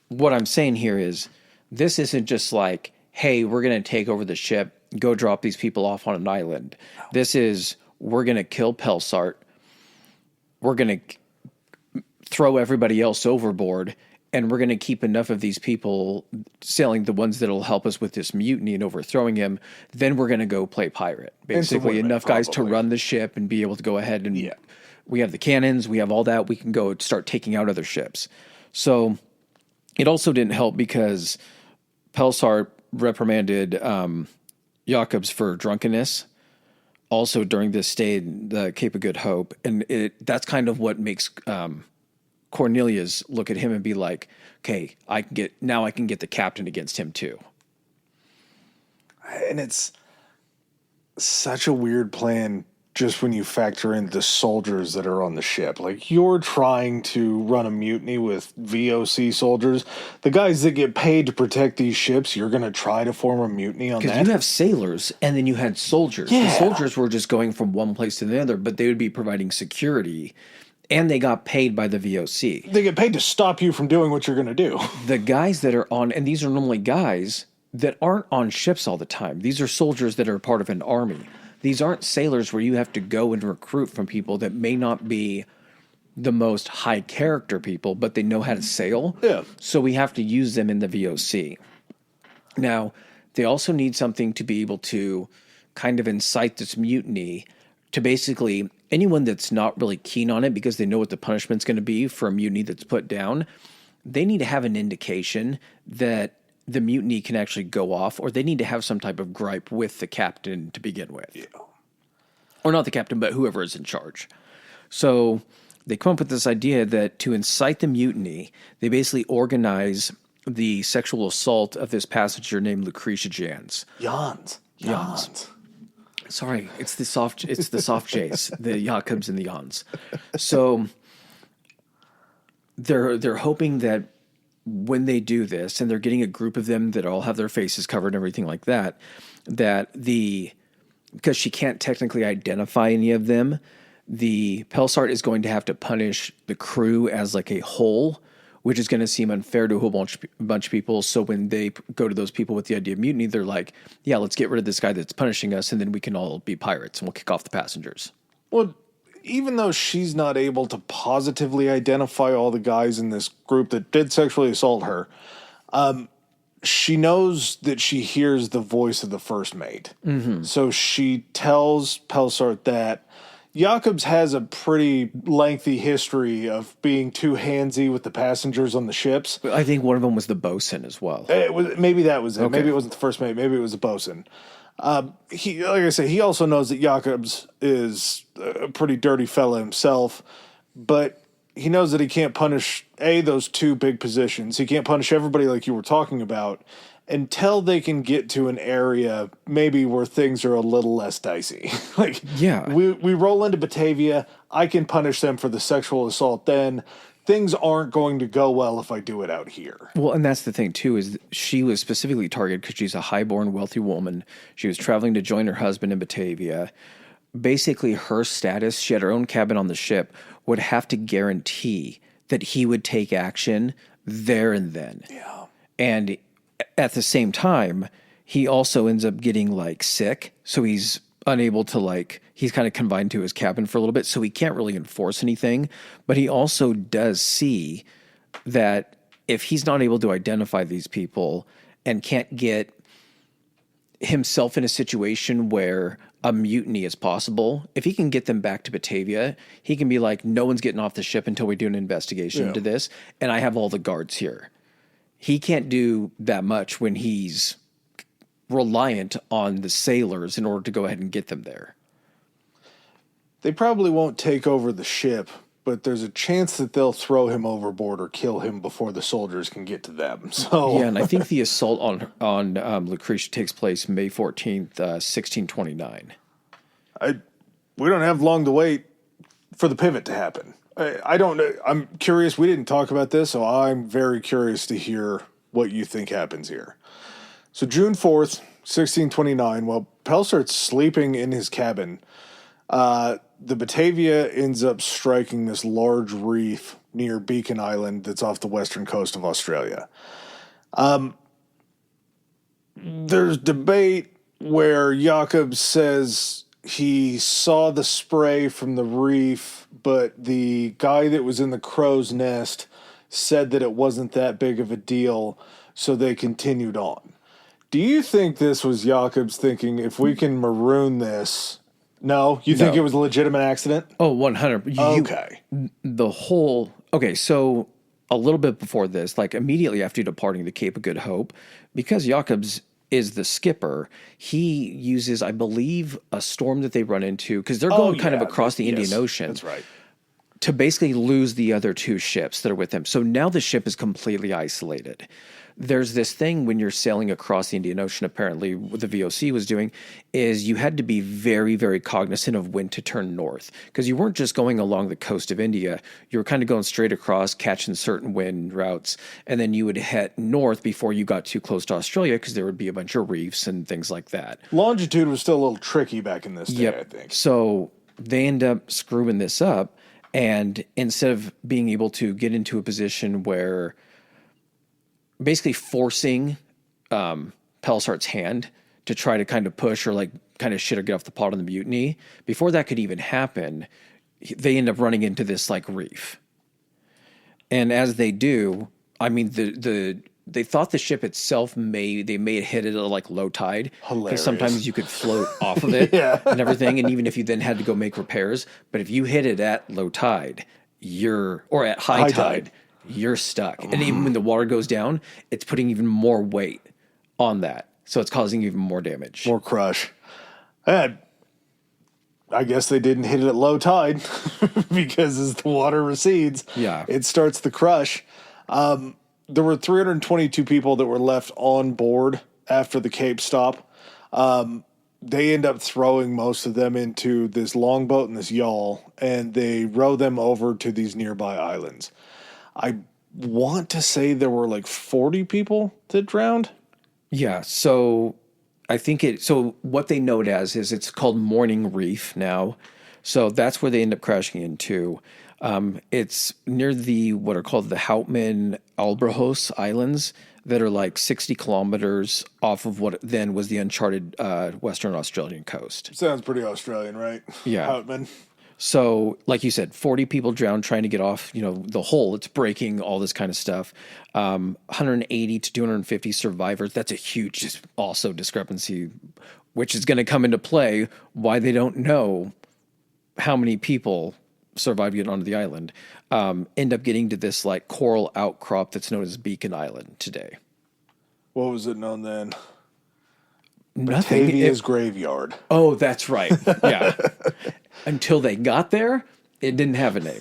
What I'm saying here is this isn't just like, hey, we're going to take over the ship, go drop these people off on an island. This is, we're going to kill Pelsart. We're going to throw everybody else overboard, and we're going to keep enough of these people sailing, the ones that'll help us with this mutiny and overthrowing him. Then we're going to go play pirate. Basically, enough guys to run the ship and be able to go ahead and we have the cannons, we have all that. We can go start taking out other ships. So it also didn't help because Pelsart reprimanded Jacobs for drunkenness also during this stay in the Cape of Good Hope. And that's kind of what makes Cornelius look at him and be like, okay, I can get the captain against him too. And it's such a weird plan just when you factor in the soldiers that are on the ship. Like, you're trying to run a mutiny with VOC soldiers. The guys that get paid to protect these ships, you're going to try to form a mutiny on that? Because you have sailors and then you had soldiers. Yeah. The soldiers were just going from one place to the other, but they would be providing security. And they got paid by the VOC. They get paid to stop you from doing what you're going to do. The guys that are on, and these are normally guys that aren't on ships all the time. These are soldiers that are part of an army. These aren't sailors where you have to go and recruit from people that may not be the most high character people, but they know how to sail. Yeah. So we have to use them in the VOC. Now, they also need something to be able to kind of incite this mutiny to basically anyone that's not really keen on it because they know what the punishment's going to be for a mutiny that's put down, they need to have an indication that the mutiny can actually go off, or they need to have some type of gripe with the captain to begin with. Yeah. Or not the captain, but whoever is in charge. So they come up with this idea that to incite the mutiny, they basically organize the sexual assault of this passenger named Lucretia Jans. Jans. Sorry, it's the soft J's, the Jacobs and the Jans. So they're hoping that when they do this, and they're getting a group of them that all have their faces covered and everything like that, because she can't technically identify any of them, the Pelsart is going to have to punish the crew as like a whole, which is going to seem unfair to a whole bunch of people. So when they go to those people with the idea of mutiny, they're like, yeah, let's get rid of this guy that's punishing us, and then we can all be pirates, and we'll kick off the passengers. Well, even though she's not able to positively identify all the guys in this group that did sexually assault her, she knows that she hears the voice of the first mate. Mm-hmm. So she tells Pelsart that Jacobs has a pretty lengthy history of being too handsy with the passengers on the ships. I think one of them was the bosun as well. Maybe that was it. Okay. Maybe it wasn't the first mate. Maybe it was the bosun. He, like I say, he also knows that Jacobs is a pretty dirty fella himself, but he knows that he can't punish those two big positions. He can't punish everybody like you were talking about until they can get to an area maybe where things are a little less dicey. We roll into Batavia. I can punish them for the sexual assault then. Things aren't going to go well if I do it out here. Well, and that's the thing, too, is she was specifically targeted because she's a high-born, wealthy woman. She was traveling to join her husband in Batavia. Basically, her status, she had her own cabin on the ship, would have to guarantee that he would take action there and then. Yeah. And at the same time, he also ends up getting, sick, so he's unable to, he's kind of confined to his cabin for a little bit, so he can't really enforce anything. But he also does see that if he's not able to identify these people and can't get himself in a situation where a mutiny is possible, if he can get them back to Batavia, he can be like, no one's getting off the ship until we do an investigation into this, and I have all the guards here. he can't do that much when he's reliant on the sailors in order to go ahead and get them there. They probably won't take over the ship, but there's a chance that they'll throw him overboard or kill him before the soldiers can get to them. So Yeah, and I think the assault on Lucretia takes place May 14th, 1629. We don't have long to wait for the pivot to happen. I don't know. I'm curious. We didn't talk about this, so I'm very curious to hear what you think happens here. So June 4th, 1629, while Pelsart's sleeping in his cabin, the Batavia ends up striking this large reef near Beacon Island that's off the western coast of Australia. There's debate where Jakob says he saw the spray from the reef, but the guy that was in the crow's nest said that it wasn't that big of a deal, so they continued on. Do you think this was Jakob's thinking, if we can maroon this? No? You think it was a legitimate accident? Oh, 100. Okay. Okay, so a little bit before this, like immediately after departing the Cape of Good Hope, because Jakob's is the skipper, he uses, I believe, a storm that they run into, because they're going kind of across the Indian Ocean. That's right. To basically lose the other two ships that are with him. So now the ship is completely isolated. There's this thing when you're sailing across the Indian Ocean, apparently what the VOC was doing, is you had to be very, very cognizant of when to turn north, because you weren't just going along the coast of India. You were kind of going straight across, catching certain wind routes, and then you would head north before you got too close to Australia, because there would be a bunch of reefs and things like that. Longitude was still a little tricky back in this day, I think. So they end up screwing this up, and instead of being able to get into a position where basically forcing Pelsart's hand to try to kind of push or like kind of shit or get off the pot on the mutiny, before that could even happen, they end up running into this like reef. And as they do, I mean, they thought the ship itself may have hit it at like low tide. Hilarious. Because sometimes you could float off of it and everything. And even if you then had to go make repairs, but if you hit it at low tide, or at high tide, you're stuck. And even when the water goes down, it's putting even more weight on that. So it's causing even more damage. More crush. I guess they didn't hit it at low tide because as the water recedes, it starts to crush. There were 322 people that were left on board after the Cape stop. They end up throwing most of them into this longboat and this yawl, and they row them over to these nearby islands. I want to say there were like 40 people that drowned. Yeah, so I think so what they know it as is it's called Morning Reef now. So that's where they end up crashing into. It's near what are called the Houtman Albrejos Islands that are like 60 kilometers off of what then was the uncharted Western Australian coast. Sounds pretty Australian, right? Yeah. Houtman. So, like you said, 40 people drowned trying to get off, the hull. It's breaking, all this kind of stuff. 180 to 250 survivors. That's a huge, also discrepancy, which is going to come into play why they don't know how many people survived getting onto the island. End up getting to this like coral outcrop that's known as Beacon Island today. What was it known then? Nothing. Batavia's graveyard. Oh, that's right. Yeah. Until they got there, it didn't have a name.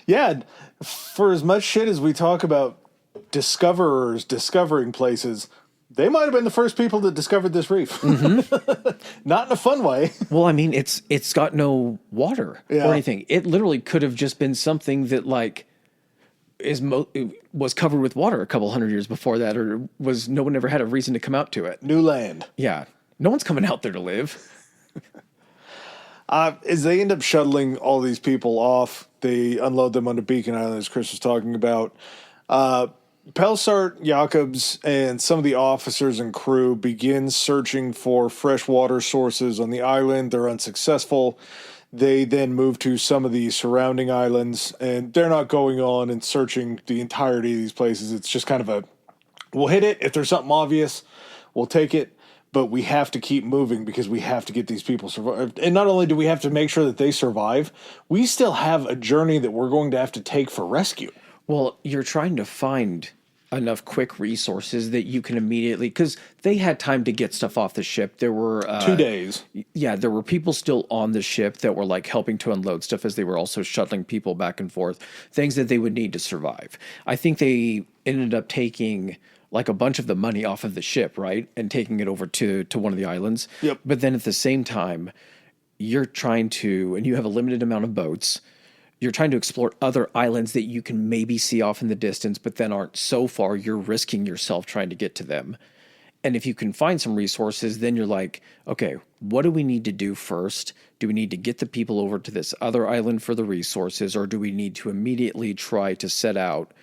Yeah. For as much shit as we talk about discoverers discovering places, they might have been the first people that discovered this reef. Not in a fun way. Well, I mean, it's got no water or anything. It literally could have just been something that like was covered with water a couple hundred years before that, or no one ever had a reason to come out to it. New land. Yeah. No one's coming out there to live. As they end up shuttling all these people off, they unload them onto Beacon Island, as Chris was talking about. Pelsart, Jakobs, and some of the officers and crew begin searching for fresh water sources on the island. They're unsuccessful. They then move to some of the surrounding islands, and they're not going on and searching the entirety of these places. It's just kind of we'll hit it. If there's something obvious, we'll take it. But we have to keep moving because we have to get these people survived. And not only do we have to make sure that they survive, we still have a journey that we're going to have to take for rescue. Well, you're trying to find enough quick resources that you can immediately, because they had time to get stuff off the ship. There were 2 days. Yeah, there were people still on the ship that were like helping to unload stuff as they were also shuttling people back and forth, things that they would need to survive. I think they ended up taking like a bunch of the money off of the ship, right? And taking it over to one of the islands. Yep. But then at the same time, you're trying to, and you have a limited amount of boats. You're trying to explore other islands that you can maybe see off in the distance, but then aren't so far. You're risking yourself trying to get to them. And if you can find some resources, then you're like, okay, what do we need to do first? Do we need to get the people over to this other island for the resources, or do we need to immediately try to set out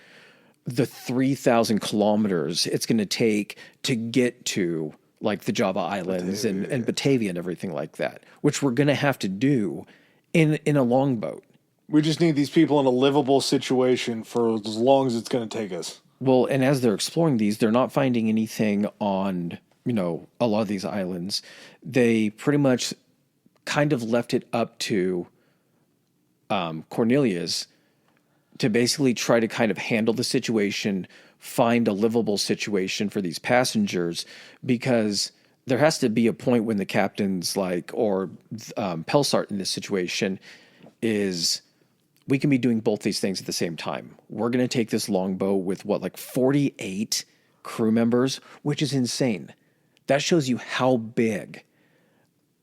the 3,000 kilometers it's going to take to get to like the Java Islands and Batavia and everything like that, which we're going to have to do in a longboat. We just need these people in a livable situation for as long as it's going to take us. Well, and as they're exploring these, they're not finding anything on, a lot of these islands. They pretty much kind of left it up to Cornelius to basically try to kind of handle the situation, find a livable situation for these passengers, because there has to be a point when the captain's like, or Pelsart in this situation is, we can be doing both these things at the same time. We're going to take this longboat with 48 crew members, which is insane. That shows you how big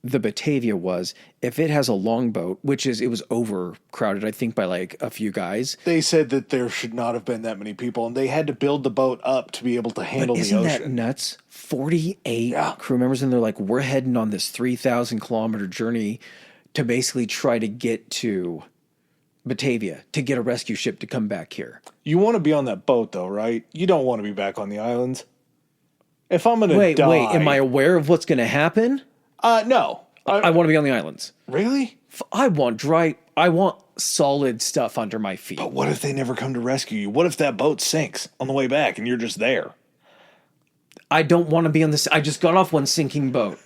the Batavia was. If it has a longboat, it was overcrowded, I think, by like a few guys. They said that there should not have been that many people, and they had to build the boat up to be able to handle the ocean. Isn't that nuts? 48 crew members, and they're like, we're heading on this 3,000 kilometer journey to basically try to get to Batavia, to get a rescue ship to come back here. You want to be on that boat, though, right? You don't want to be back on the islands. If I'm going to die... Wait, am I aware of what's going to happen? No. I want to be on the islands. Really? I want solid stuff under my feet. But what if they never come to rescue you? What if that boat sinks on the way back and you're just there? I don't want to be on this. I just got off one sinking boat.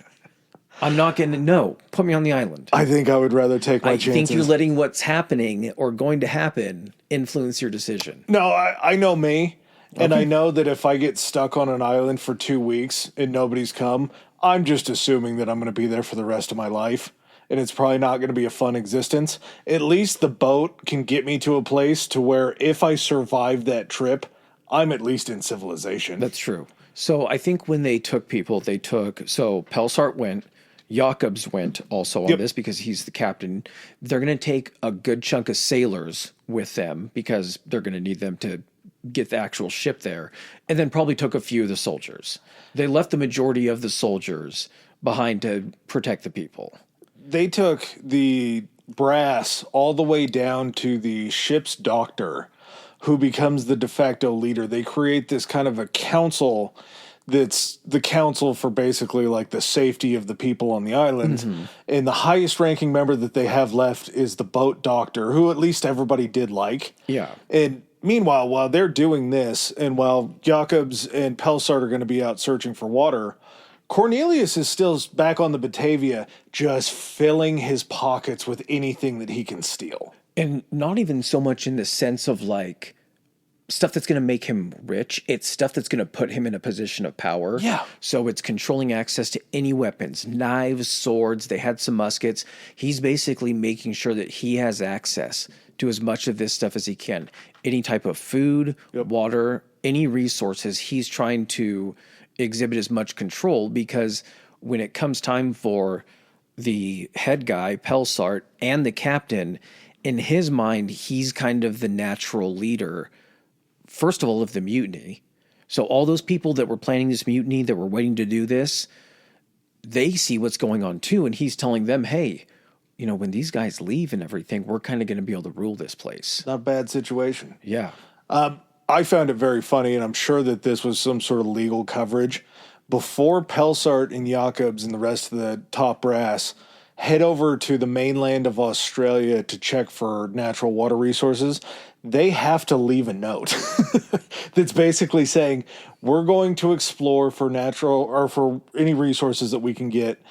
I'm not going to... No, put me on the island. I think I would rather take my chances. I think you're letting what's happening or going to happen influence your decision. No, I know me. And I know that if I get stuck on an island for 2 weeks and nobody's come, I'm just assuming that I'm going to be there for the rest of my life. And it's probably not going to be a fun existence. At least the boat can get me to a place to where if I survive that trip, I'm at least in civilization. That's true. So I think when they took people, so Pelsart went, Jacobs went also on this because he's the captain. They're going to take a good chunk of sailors with them because they're going to need them to get the actual ship there, and then probably took a few of the soldiers. They left the majority of the soldiers behind to protect the people. They took the brass all the way down to the ship's doctor, who becomes the de facto leader. They create this kind of a council that's the council for basically like the safety of the people on the island. Mm-hmm. And the highest ranking member that they have left is the boat doctor, who at least everybody did like. Yeah. And meanwhile, while they're doing this, and while Jacobs and Pelsart are going to be out searching for water, Cornelius is still back on the Batavia, just filling his pockets with anything that he can steal. And not even so much in the sense of like stuff that's going to make him rich. It's stuff that's going to put him in a position of power. Yeah. So it's controlling access to any weapons, knives, swords. They had some muskets. He's basically making sure that he has access to as much of this stuff as he can. Any type of food, water, any resources. He's trying to exhibit as much control, because when it comes time for the head guy, Pelsart, and the captain, in his mind, he's kind of the natural leader, first of all, of the mutiny. So all those people that were planning this mutiny, that were waiting to do this, they see what's going on too. And he's telling them, hey, when these guys leave and everything, we're kind of going to be able to rule this place. Not a bad situation. Yeah. I found it very funny, and I'm sure that this was some sort of legal coverage. Before Pelsart and Jacobs and the rest of the top brass head over to the mainland of Australia to check for natural water resources, they have to leave a note that's basically saying, we're going to explore for natural or for any resources that we can get,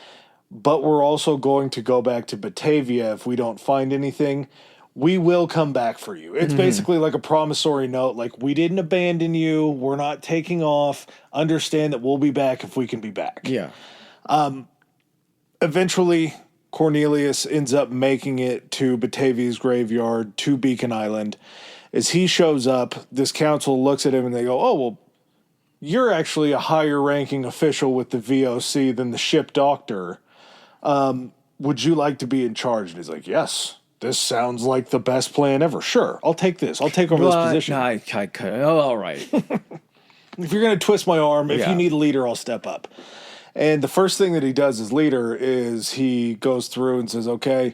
but we're also going to go back to Batavia if we don't find anything. we will come back for you. It's basically like a promissory note. Like, we didn't abandon you. We're not taking off. Understand that we'll be back if we can be back. Yeah. Eventually, Cornelius ends up making it to Batavia's graveyard, to Beacon Island. As he shows up, this council looks at him and they go, oh, well, you're actually a higher ranking official with the VOC than the ship doctor. Would you like to be in charge? And he's like, yes. This sounds like the best plan ever. Sure, I'll take this. I'll take over this position. All right. If you're going to twist my arm, if Yeah. you need a leader, I'll step up. And the first thing that he does as leader is he goes through and says, okay,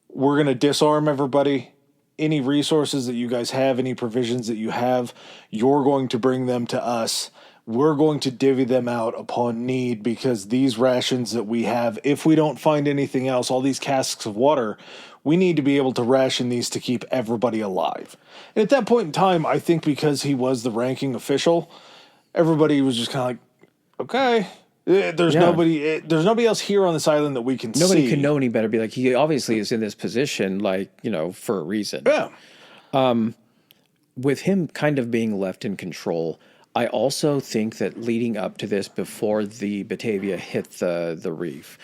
we're going to disarm everybody. Any resources that you guys have, any provisions that you have, you're going to bring them to us. We're going to divvy them out upon need, because these rations that we have, if we don't find anything else, all these casks of water, we need to be able to ration these to keep everybody alive. And at that point in time, I think because he was the ranking official, everybody was just kind of like, okay, there's nobody else here on this island that we can see. Nobody can know any better. Be like, he obviously is in this position, like, for a reason. Yeah. With him kind of being left in control, I also think that leading up to this, before the Batavia hit the reef,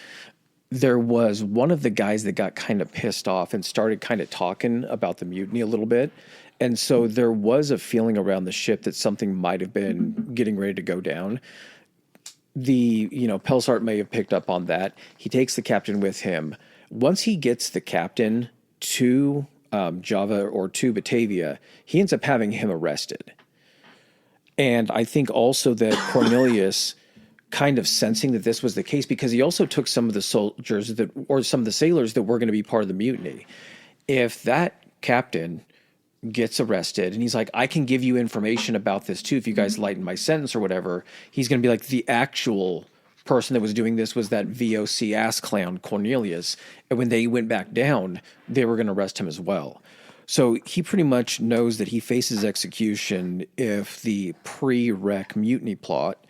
there was one of the guys that got kind of pissed off and started kind of talking about the mutiny a little bit. And so there was a feeling around the ship that something might have been getting ready to go down. Pelsart may have picked up on that. He takes the captain with him. Once he gets the captain to Java or to Batavia, he ends up having him arrested. And I think also that Cornelius, kind of sensing that this was the case, because he also took some of the soldiers or some of the sailors that were going to be part of the mutiny. If that captain gets arrested and he's like, I can give you information about this too, if you guys lighten my sentence or whatever, he's going to be like, the actual person that was doing this was that VOC ass clown Cornelius. And when they went back down, they were going to arrest him as well. So he pretty much knows that he faces execution if the pre-wreck mutiny plot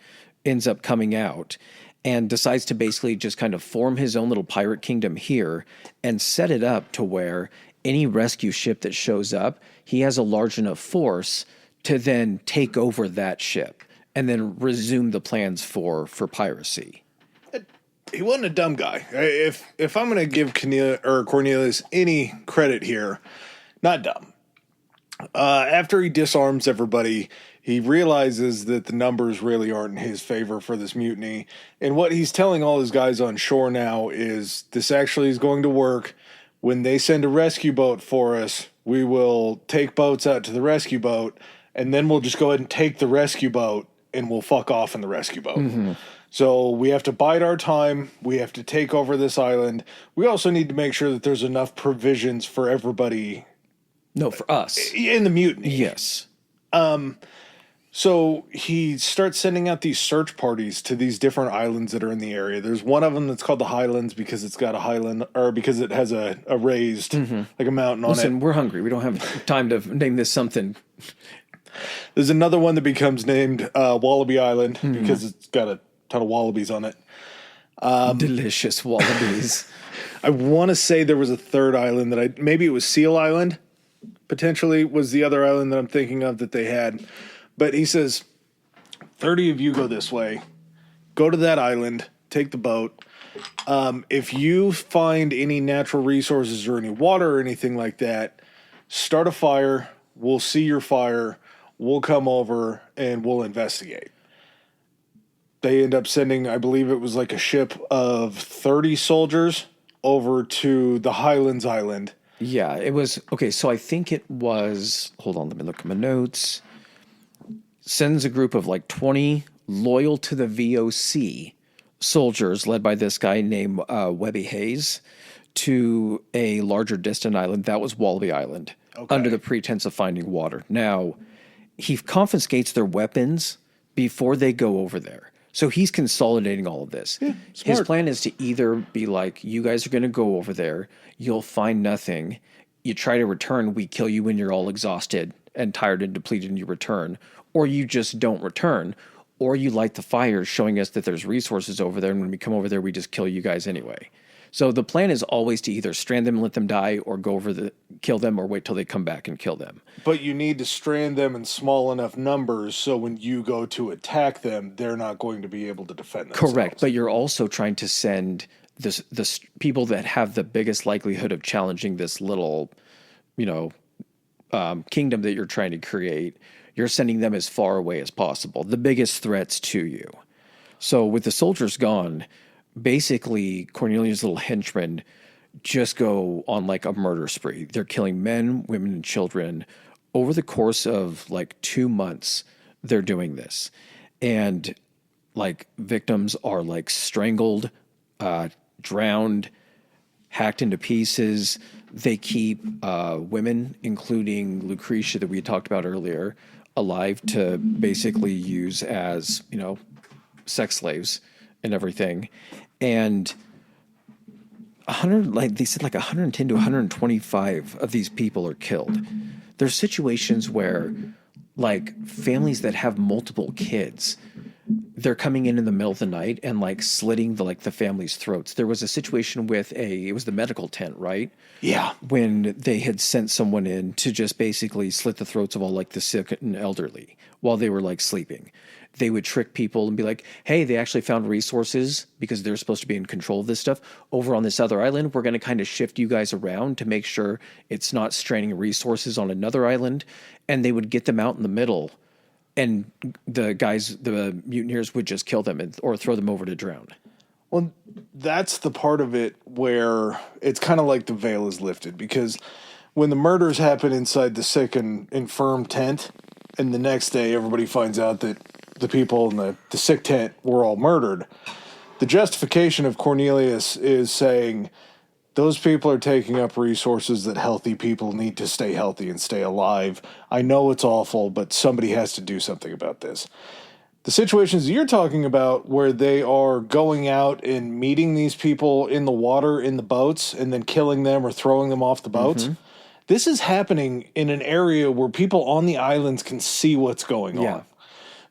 ends up coming out, and decides to basically just kind of form his own little pirate kingdom here and set it up to where any rescue ship that shows up, he has a large enough force to then take over that ship and then resume the plans for piracy. He wasn't a dumb guy. If I'm going to give Cornelius any credit here, not dumb. After he disarms everybody, he realizes that the numbers really aren't in his favor for this mutiny. And what he's telling all his guys on shore now is, this actually is going to work. When they send a rescue boat for us, we will take boats out to the rescue boat, and then we'll just go ahead and take the rescue boat, and we'll fuck off in the rescue boat. Mm-hmm. So we have to bide our time. We have to take over this island. We also need to make sure that there's enough provisions for everybody. No, for us. In the mutiny. Yes. So he starts sending out these search parties to these different islands that are in the area. There's one of them that's called the Highlands because it's got a highland, or because it has a raised, like a mountain on it. Listen, we're hungry. We don't have time to name this something. There's another one that becomes named Wallaby Island because it's got a ton of wallabies on it. Delicious wallabies. I want to say there was a third island that maybe it was Seal Island, potentially was the other island that I'm thinking of that they had. But he says, 30 of you go this way, go to that island, take the boat. If you find any natural resources or any water or anything like that, start a fire. We'll see your fire. We'll come over and we'll investigate. They end up sending, I believe it was like a ship of 30 soldiers over to the Highlands Island. Yeah, it was. Okay, so I think it was, hold on, let me look at my notes. Sends a group of like 20 loyal to the VOC soldiers led by this guy named Webby Hayes to a larger distant island. That was Wallaby Island, under the pretense of finding water. Now, he confiscates their weapons before they go over there. So he's consolidating all of this. Yeah, his plan is to either be like, you guys are going to go over there, you'll find nothing, you try to return, we kill you when you're all exhausted and tired and depleted and you return, or you just don't return, or you light the fires showing us that there's resources over there, and when we come over there, we just kill you guys anyway. So the plan is always to either strand them and let them die, or kill them, or wait till they come back and kill them. But you need to strand them in small enough numbers so when you go to attack them, they're not going to be able to defend themselves. Correct, but you're also trying to send the people that have the biggest likelihood of challenging this little, kingdom that you're trying to create. You're sending them as far away as possible, the biggest threats to you. So with the soldiers gone, basically Cornelius' little henchmen just go on like a murder spree. They're killing men, women, and children. Over the course of like 2 months, they're doing this. And like victims are like strangled, drowned, hacked into pieces. They keep women, including Lucretia that we had talked about earlier, alive to basically use as, sex slaves and everything. And 110 to 125 of these people are killed. There's situations where like families that have multiple kids, they're coming in the middle of the night and like slitting the family's throats. There was a situation with it was the medical tent, right? Yeah. When they had sent someone in to just basically slit the throats of all like the sick and elderly while they were like sleeping. They would trick people and be like, hey, they actually found resources because they're supposed to be in control of this stuff over on this other island. We're going to kind of shift you guys around to make sure it's not straining resources on another island. And they would get them out in the middle, and the mutineers would just kill them or throw them over to drown. Well, that's the part of it where it's kind of like the veil is lifted, because when the murders happen inside the sick and infirm tent, and the next day everybody finds out that the people in the sick tent were all murdered, the justification of Cornelius is saying those people are taking up resources that healthy people need to stay healthy and stay alive. I know it's awful, but somebody has to do something about this. The situations you're talking about where they are going out and meeting these people in the water, in the boats, and then killing them or throwing them off the boats, this is happening in an area where people on the islands can see what's going on.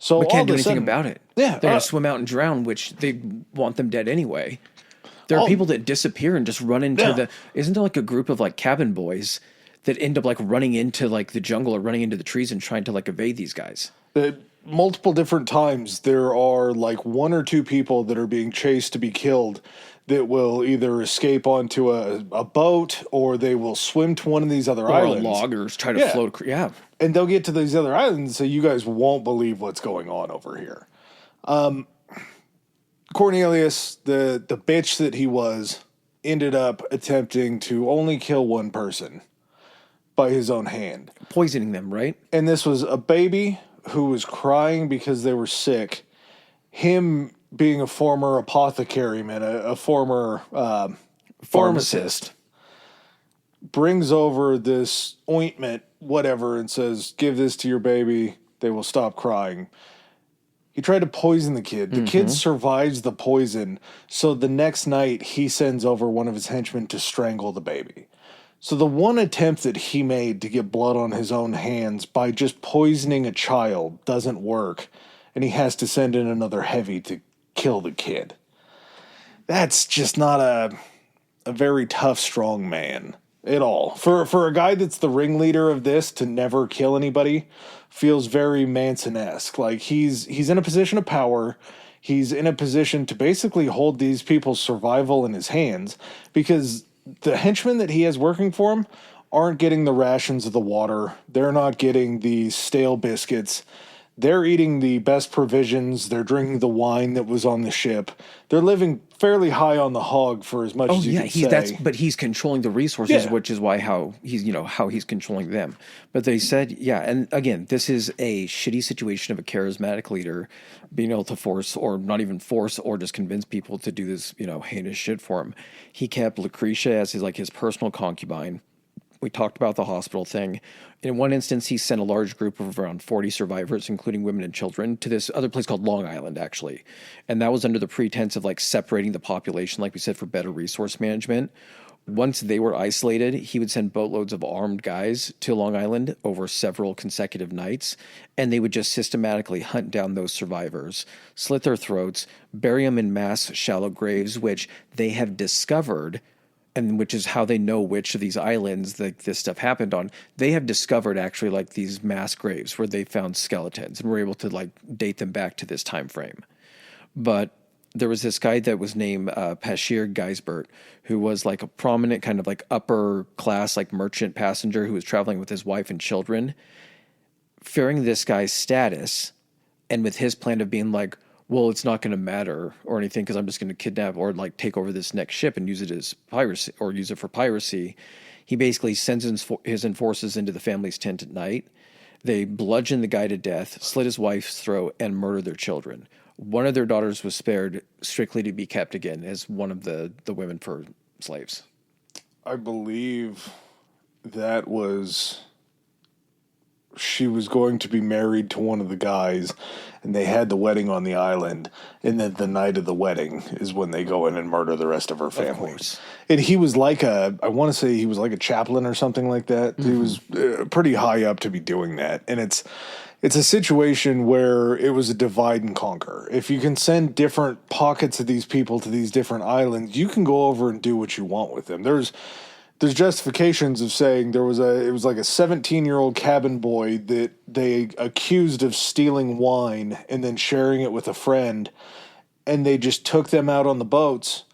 So but can't do anything about it. Yeah, they're going to swim out and drown, which they want them dead anyway. There are people that disappear and just run into isn't there like a group of like cabin boys that end up like running into like the jungle or running into the trees and trying to like evade these guys? Multiple different times there are like one or two people that are being chased to be killed that will either escape onto a boat, or they will swim to one of these other islands. Or loggers try to float. Yeah. And they'll get to these other islands and say, you guys won't believe what's going on over here. Cornelius, the bitch that he was, ended up attempting to only kill one person by his own hand. Poisoning them, right? And this was a baby who was crying because they were sick. Him being a former apothecary man, a former pharmacist, brings over this ointment, whatever, and says, give this to your baby. They will stop crying. He tried to poison the kid. The kid survives the poison. So the next night, he sends over one of his henchmen to strangle the baby. So the one attempt that he made to get blood on his own hands by just poisoning a child doesn't work. And he has to send in another heavy to kill the kid. That's just not a very tough, strong man at all. For a guy that's the ringleader of this to never kill anybody feels very Manson-esque. Like he's in a position of power. He's in a position to basically hold these people's survival in his hands, because the henchmen that he has working for him aren't getting the rations of the water. They're not getting the stale biscuits. They're eating the best provisions. They're drinking the wine that was on the ship. They're living fairly high on the hog for as much as you can say. But he's controlling the resources, which is why how he's controlling them. But they said, and again, this is a shitty situation of a charismatic leader being able to force, or not even force, or just convince people to do this, heinous shit for him. He kept Lucretia as his personal concubine. We talked about the hospital thing. In one instance, he sent a large group of around 40 survivors, including women and children, to this other place called Long Island, actually. And that was under the pretense of like separating the population, like we said, for better resource management. Once they were isolated, he would send boatloads of armed guys to Long Island over several consecutive nights, and they would just systematically hunt down those survivors, slit their throats, bury them in mass shallow graves, which they have discovered, and which is how they know which of these islands this stuff happened on. They have discovered actually like these mass graves where they found skeletons and were able to like date them back to this time frame. But there was this guy that was named Pashir Geisbert, who was like a prominent kind of like upper class, like merchant passenger who was traveling with his wife and children. Fearing this guy's status, and with his plan of being like, well, it's not going to matter or anything because I'm just going to kidnap or like take over this next ship and use it as piracy or use it for piracy. He basically sends his enforcers into the family's tent at night. They bludgeon the guy to death, slit his wife's throat, and murder their children. One of their daughters was spared strictly to be kept again as one of the women for slaves. I believe that was... She was going to be married to one of the guys, and they had the wedding on the island, and then the night of the wedding is when they go in and murder the rest of her family. Of course. And he was like I want to say he was like a chaplain or something like that. Mm-hmm. He was pretty high up to be doing that. And it's a situation where it was a divide and conquer. If you can send different pockets of these people to these different islands, you can go over and do what you want with them. There's justifications of saying it was like a 17-year-old cabin boy that they accused of stealing wine and then sharing it with a friend, and they just took them out on the boats,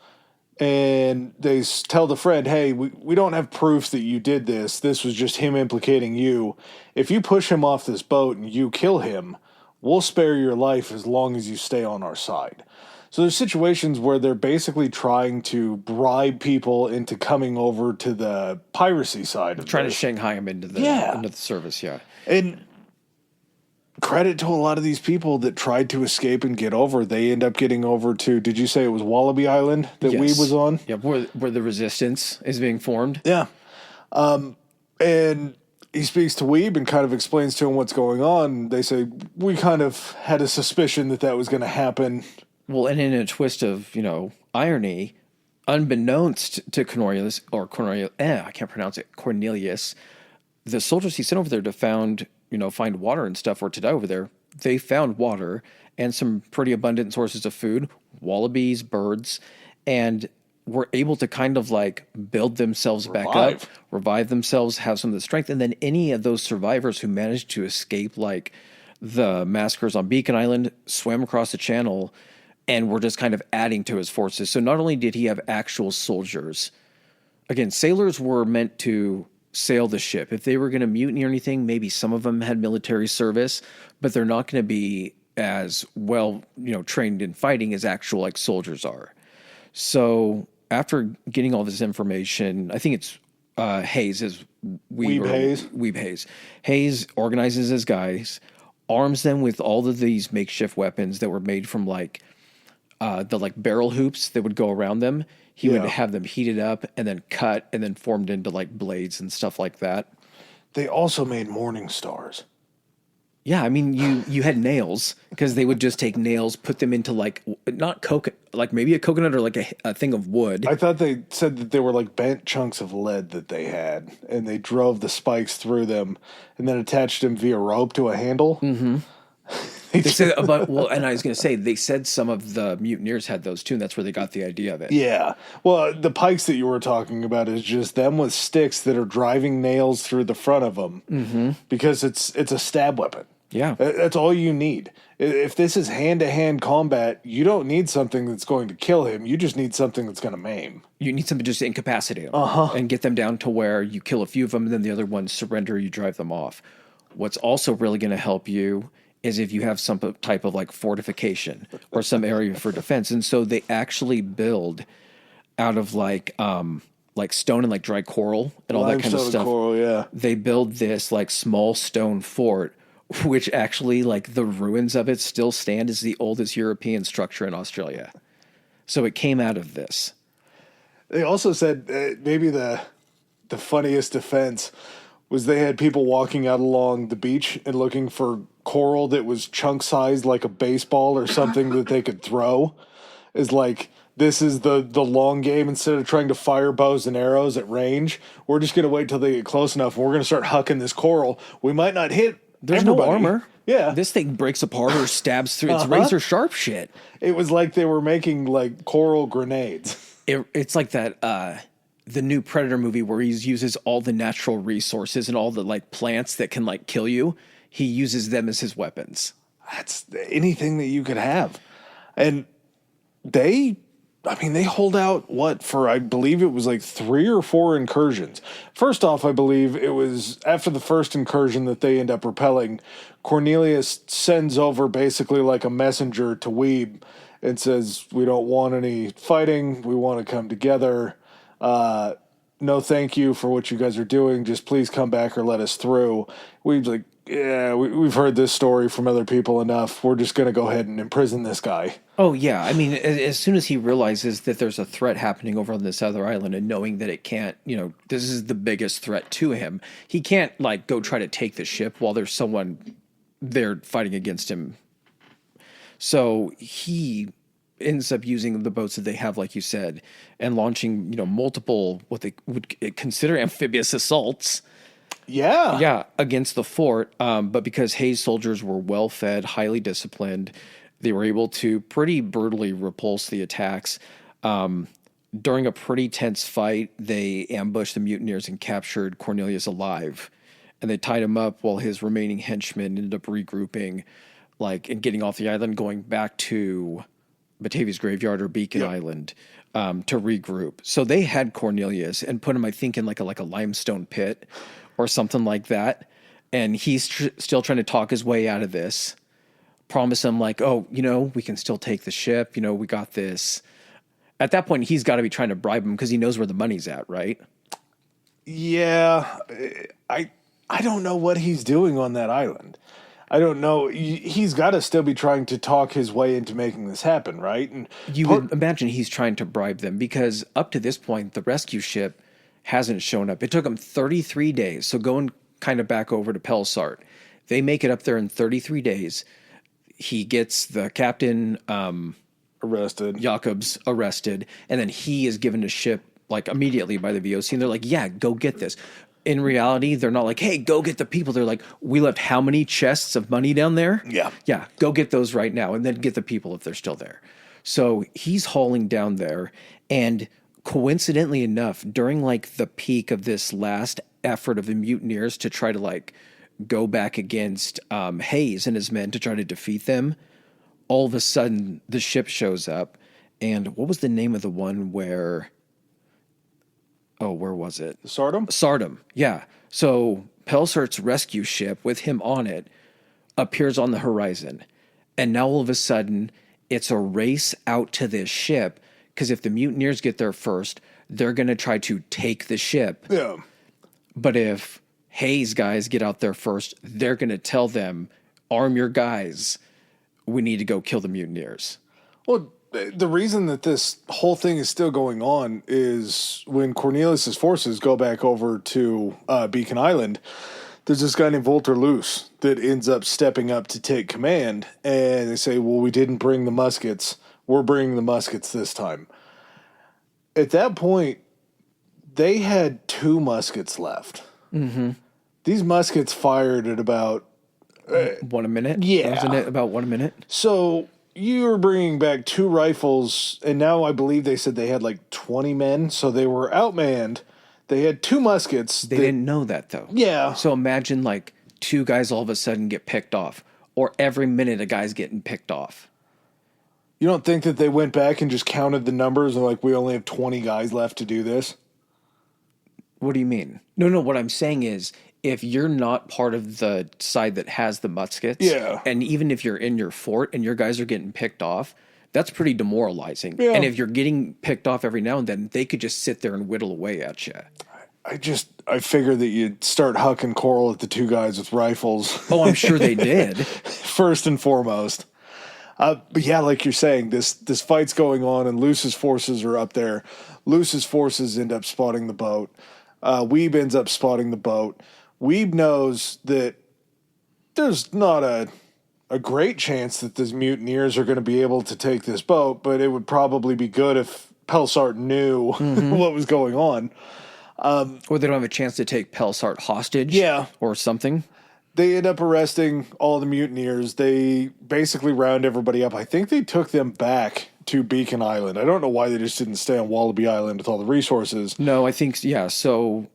and they tell the friend, hey, we don't have proof that you did this. This was just him implicating you. If you push him off this boat and you kill him, we'll spare your life as long as you stay on our side. So there's situations where they're basically trying to bribe people into coming over to the piracy side of trying to Shanghai them into the service, yeah. And credit to a lot of these people that tried to escape and get over. They end up getting over to, did you say it was Wallaby Island that Weeb was on? Yeah, where the resistance is being formed. Yeah. And he speaks to Weeb and kind of explains to him what's going on. They say, we kind of had a suspicion that was going to happen. Well, and in a twist of, irony, unbeknownst to Cornelius, the soldiers he sent over there to find water and stuff or to die over there, they found water and some pretty abundant sources of food, wallabies, birds, and were able to kind of like build themselves back up, revive themselves, have some of the strength. And then any of those survivors who managed to escape like the massacres on Beacon Island swam across the channel and were just kind of adding to his forces. So not only did he have actual soldiers, again, sailors were meant to sail the ship. If they were going to mutiny or anything, maybe some of them had military service, but they're not going to be as well, trained in fighting as actual like soldiers are. So after getting all this information, I think it's Hayes is Weeb Hayes. Hayes organizes his guys, arms them with all of these makeshift weapons that were made from the like barrel hoops that would go around them. He would have them heated up and then cut and then formed into like blades and stuff like that. They also made morning stars. Yeah, I mean, you had nails because they would just take nails, put them into like not coconut, like maybe a coconut or like a thing of wood. I thought they said that they were like bent chunks of lead that they had, and they drove the spikes through them and then attached them via rope to a handle. Mm-hmm. They said about and I was going to say they said some of the mutineers had those too, and that's where they got the idea of it. Yeah, well, the pikes that you were talking about is just them with sticks that are driving nails through the front of them because it's a stab weapon. Yeah, that's all you need. If this is hand-to-hand combat, you don't need something that's going to kill him. You just need something that's going to maim. You need something just to incapacitate them and get them down to where you kill a few of them, and then the other ones surrender. You drive them off. What's also really going to help you is if you have some type of like fortification or some area for defense. And so they actually build out of like stone and like dry coral and all that kind of stuff. Coral, yeah. They build this like small stone fort, which actually like the ruins of it still stand as the oldest European structure in Australia. So it came out of this. They also said maybe the funniest defense was they had people walking out along the beach and looking for coral that was chunk-sized like a baseball or something that they could throw. Is like this is the long game. Instead of trying to fire bows and arrows at range, we're just going to wait till they get close enough. And we're going to start hucking this coral. We might not hit There's everybody. no armor. Yeah. This thing breaks apart or stabs through. It's razor sharp shit. It was like they were making like coral grenades. It's like that the new Predator movie where he uses all the natural resources and all the like plants that can like kill you. He uses them as his weapons. That's anything that you could have. And they hold out for, I believe it was like 3 or 4 incursions. First off, I believe it was after the first incursion that they end up repelling. Cornelius sends over basically like a messenger to Weeb and says, we don't want any fighting. We want to come together. No thank you for what you guys are doing. Just please come back or let us through. Weeb's like, yeah, we've heard this story from other people enough. We're just going to go ahead and imprison this guy. Oh, yeah. I mean, as soon as he realizes that there's a threat happening over on this other island and knowing that it can't, this is the biggest threat to him, he can't, like, go try to take the ship while there's someone there fighting against him. So he ends up using the boats that they have, like you said, and launching, multiple what they would consider amphibious assaults. Yeah. Yeah, against the fort. But because Hayes' soldiers were well-fed, highly disciplined, they were able to pretty brutally repulse the attacks. During a pretty tense fight, they ambushed the mutineers and captured Cornelius alive. And they tied him up while his remaining henchmen ended up regrouping, and getting off the island, going back to Batavia's graveyard or Beacon Island to regroup. So they had Cornelius and put him, I think, in like a limestone pit or something like that. And he's still trying to talk his way out of this. Promise him we can still take the ship. We got this. At that point, he's got to be trying to bribe him because he knows where the money's at, right? Yeah. I don't know what he's doing on that island. I don't know. He's got to still be trying to talk his way into making this happen, right? And you would imagine he's trying to bribe them because up to this point, the rescue ship hasn't shown up. It took them 33 days. So going kind of back over to Pelsart, they make it up there in 33 days. He gets the captain arrested, Jacobs arrested, and then he is given a ship immediately by the VOC. And they're like, yeah, go get this. In reality, they're not like, hey, go get the people. They're like, we left how many chests of money down there? Yeah. Yeah, go get those right now and then get the people if they're still there. So he's hauling down there, and coincidentally enough, during the peak of this last effort of the mutineers to try to go back against Hayes and his men to try to defeat them, all of a sudden the ship shows up. And what was the name of the one where... Oh, where was it? Sardom? Sardom, yeah. So Pelsart's rescue ship with him on it appears on the horizon. And now all of a sudden, it's a race out to this ship, because if the mutineers get there first, they're going to try to take the ship. Yeah. But if Hayes guys get out there first, they're going to tell them, arm your guys. We need to go kill the mutineers. Well, the reason that this whole thing is still going on is when Cornelius's forces go back over to Beacon Island, there's this guy named Volter Luce that ends up stepping up to take command, and they say, well, we didn't bring the muskets. We're bringing the muskets this time. At that point, they had 2 muskets left. Mm-hmm. These muskets fired at about... 1 a minute? Yeah. Wasn't it about 1 a minute? So... you're bringing back 2 rifles, and now I believe they said they had 20 men, so they were outmanned. They had 2 muskets. They didn't know that, though. Yeah. So imagine 2 guys all of a sudden get picked off, or every minute a guy's getting picked off. You don't think that they went back and just counted the numbers and we only have 20 guys left to do this? What do you mean? No, what I'm saying is, if you're not part of the side that has the muskets, and even if you're in your fort and your guys are getting picked off, that's pretty demoralizing. Yeah. And if you're getting picked off every now and then, they could just sit there and whittle away at you. I figure that you'd start hucking coral at the 2 guys with rifles. Oh, I'm sure they did. First and foremost. But yeah, like you're saying, this fight's going on and Luce's forces are up there. Luce's forces end up spotting the boat. Weeb ends up spotting the boat. Weeb knows that there's not a a great chance that these mutineers are going to be able to take this boat, but it would probably be good if Pelsart knew what was going on. Or they don't have a chance to take Pelsart hostage. Yeah. Or something. They end up arresting all the mutineers. They basically round everybody up. I think they took them back to Beacon Island. I don't know why they just didn't stay on Wallaby Island with all the resources. No, I think, yeah, so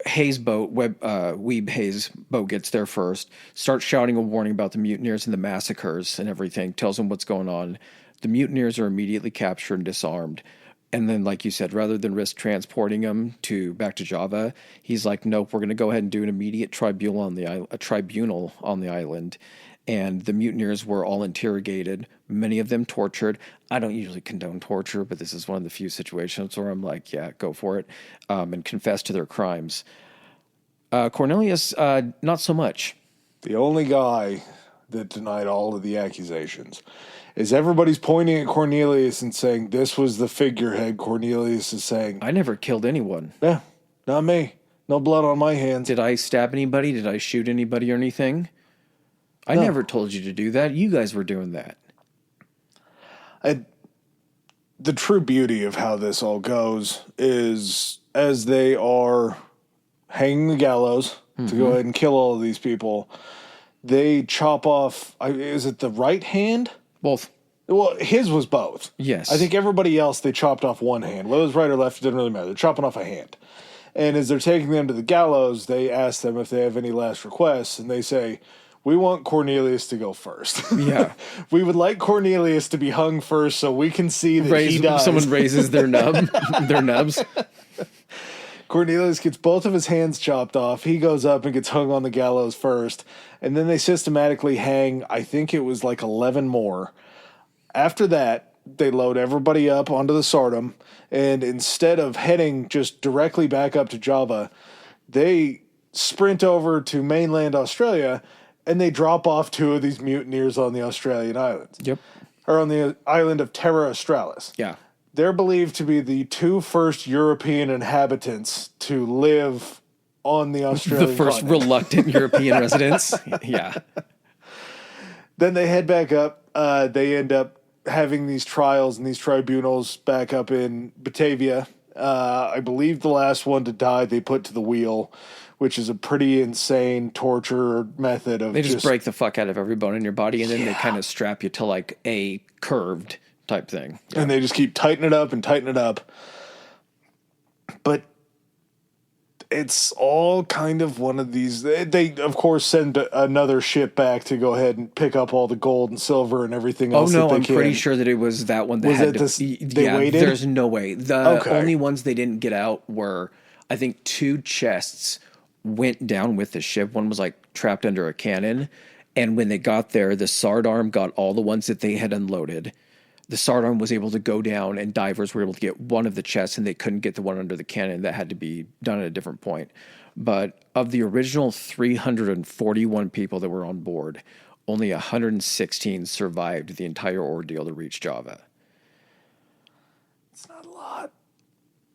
Hayes' boat, Weeb Hayes' boat gets there first, starts shouting a warning about the mutineers and the massacres and everything, tells them what's going on. The mutineers are immediately captured and disarmed. And then, like you said, rather than risk transporting them back to Java, he's like, nope, we're going to go ahead and do an immediate tribunal on the island. And the mutineers were all interrogated, many of them tortured. I don't usually condone torture, but this is one of the few situations where I'm like, yeah, go for it, and confess to their crimes. Cornelius, not so much. The only guy that denied all of the accusations is everybody's pointing at Cornelius and saying, this was the figurehead. Cornelius is saying, I never killed anyone. Yeah, not me. No blood on my hands. Did I stab anybody? Did I shoot anybody or anything? I never told you to do that. You guys were doing that. The true beauty of how this all goes is as they are hanging the gallows to go ahead and kill all of these people, they chop off, is it the right hand? Both. Well, his was both. Yes. I think everybody else, they chopped off one hand. Whether it was right or left, it didn't really matter. They're chopping off a hand. And as they're taking them to the gallows, they ask them if they have any last requests, and they say, we want Cornelius to go first. Yeah. We would like Cornelius to be hung first so we can see that he dies. Someone raises their nubs. Cornelius gets both of his hands chopped off. He goes up and gets hung on the gallows first. And then they systematically hang, I think it was like 11 more. After that, they load everybody up onto the Sardom. And instead of heading just directly back up to Java, they sprint over to mainland Australia and they drop off 2 of these mutineers on the Australian islands. Yep. Or on the island of Terra Australis. Yeah. They're believed to be the 2 first European inhabitants to live on the Australian The first continent. reluctant European residents. Yeah. Then they head back up. They end up having these trials and these tribunals back up in Batavia. I believe the last one to die they put to the wheel, which is a pretty insane torture method of They just break the fuck out of every bone in your body, and then they kind of strap you to like a curved type thing. And they just keep tightening it up. But it's all kind of one of these. They of course, send another ship back to go ahead and pick up all the gold and silver and everything else. Oh, no, I'm pretty sure that it was that one that Was had it to... they waited? There's no way. The only ones they didn't get out were, I think, 2 chests went down with the ship. One was like trapped under a cannon. And when they got there, the Sardarm got all the ones that they had unloaded. The Sardarm was able to go down, and divers were able to get one of the chests, and they couldn't get the one under the cannon. That had to be done at a different point. But of the original 341 people that were on board, only 116 survived the entire ordeal to reach Java. It's not a lot.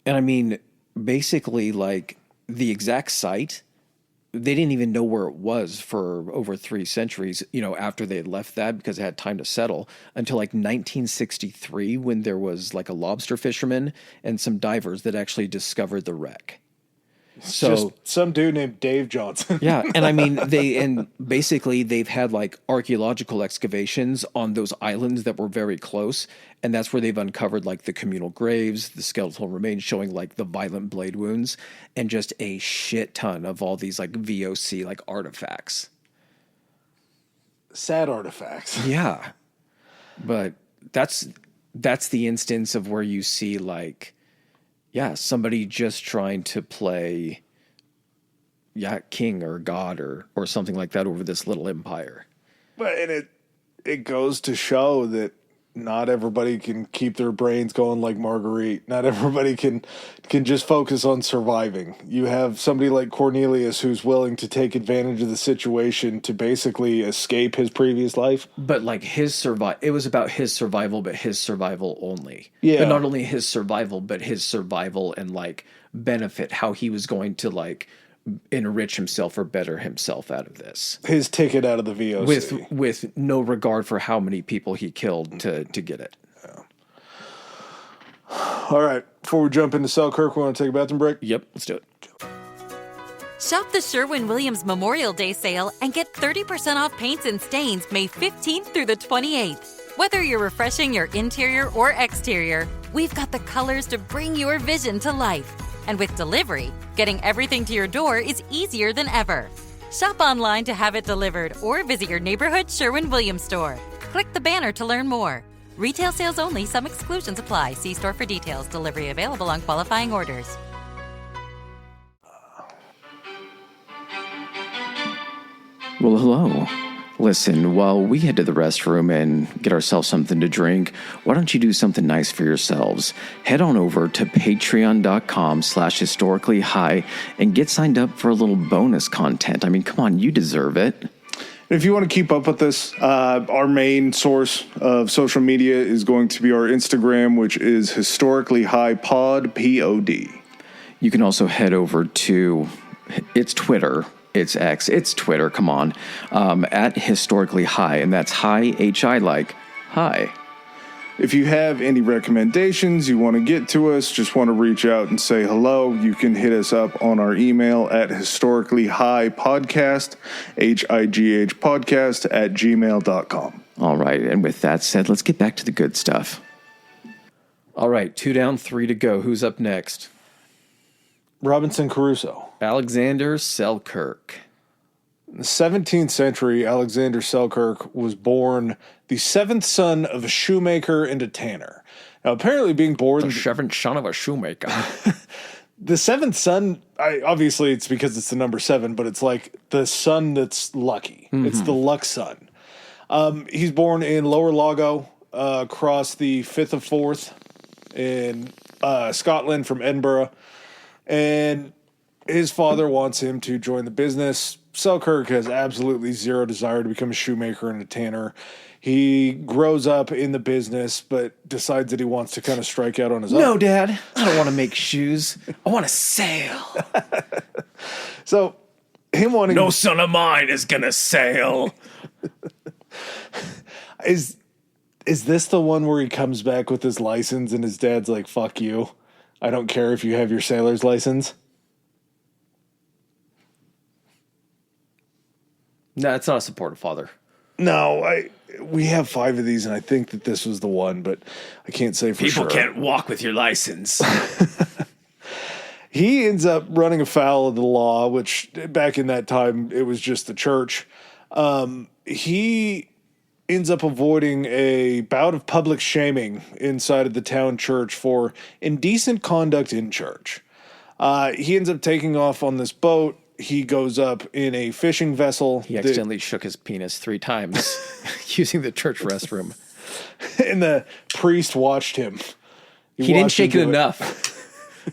And I mean, basically, like, the exact site, they didn't even know where it was for over 3 centuries, after they had left that, because it had time to settle, until like 1963, when there was like a lobster fisherman and some divers that actually discovered the wreck. So just some dude named Dave Johnson. yeah, and I mean, basically they've had like archaeological excavations on those islands that were very close, and that's where they've uncovered like the communal graves, the skeletal remains showing like the violent blade wounds, and just a shit ton of all these like VOC like artifacts. Sad artifacts. Yeah, but that's the instance of where you see like, yeah, somebody just trying to play, king or god or something like that over this little empire. But and it goes to show that not everybody can keep their brains going like Marguerite. Not everybody can just focus on surviving. You have somebody like Cornelius who's willing to take advantage of the situation to basically escape his previous life. But like it was about his survival, but his survival only. Yeah. But not only his survival, but his survival and like benefit, how he was going to like enrich himself or better himself out of this. His ticket out of the VOC. With no regard for how many people he killed to get it. All right. Before we jump into Selkirk, we want to take a bathroom break? Yep, let's do it. Shop the Sherwin-Williams Memorial Day sale and get 30% off paints and stains May 15th through the 28th. Whether you're refreshing your interior or exterior, we've got the colors to bring your vision to life. And with delivery, getting everything to your door is easier than ever. Shop online to have it delivered or visit your neighborhood Sherwin-Williams store. Click the banner to learn more. Retail sales only. Some exclusions apply. See store for details. Delivery available on qualifying orders. Well, hello. Listen, while we head to the restroom and get ourselves something to drink, why don't you do something nice for yourselves? Head on over to patreon.com/historicallyhigh and get signed up for a little bonus content. I mean, come on, you deserve it. If you want to keep up with this, our main source of social media is going to be our Instagram, which is historically high pod, POD. You can also head over to, it's Twitter, it's X, it's Twitter, come on, at historically high, and that's high, H-I like, high. If you have any recommendations you want to get to us, just want to reach out and say hello, you can hit us up on our email at historicallyhighpodcast, HIGH podcast at gmail.com. All right, and with that said, let's get back to the good stuff. All right, 2 down, 3 to go. Who's up next? Robinson Crusoe. Alexander Selkirk. In the 17th century, Alexander Selkirk was born the 7th son of a shoemaker and a tanner. Now, apparently being born... The 7th son of a shoemaker. The 7th son, obviously it's because it's the number 7, but it's like the son that's lucky. Mm-hmm. It's the luck son. He's born in Lower Lago, across the Firth of Forth in Scotland from Edinburgh. And his father wants him to join the business. Selkirk has absolutely zero desire to become a shoemaker and a tanner. He grows up in the business, but decides that he wants to kind of strike out on his own. No, Dad, I don't want to make shoes. I want to sail. So, him wanting... No son of mine is going to sail. Is this the one where he comes back with his license and his dad's like, fuck you. I don't care if you have your sailor's license? No, it's not a supportive father. No, we have 5 of these, and I think that this was the one, but I can't say for sure. People can't walk with your license. He ends up running afoul of the law, which back in that time, it was just the church. He ends up avoiding a bout of public shaming inside of the town church for indecent conduct in church. He ends up taking off on this boat. He goes up in a fishing vessel. He accidentally shook his penis 3 times using the church restroom. And the priest watched him. He didn't shake it enough.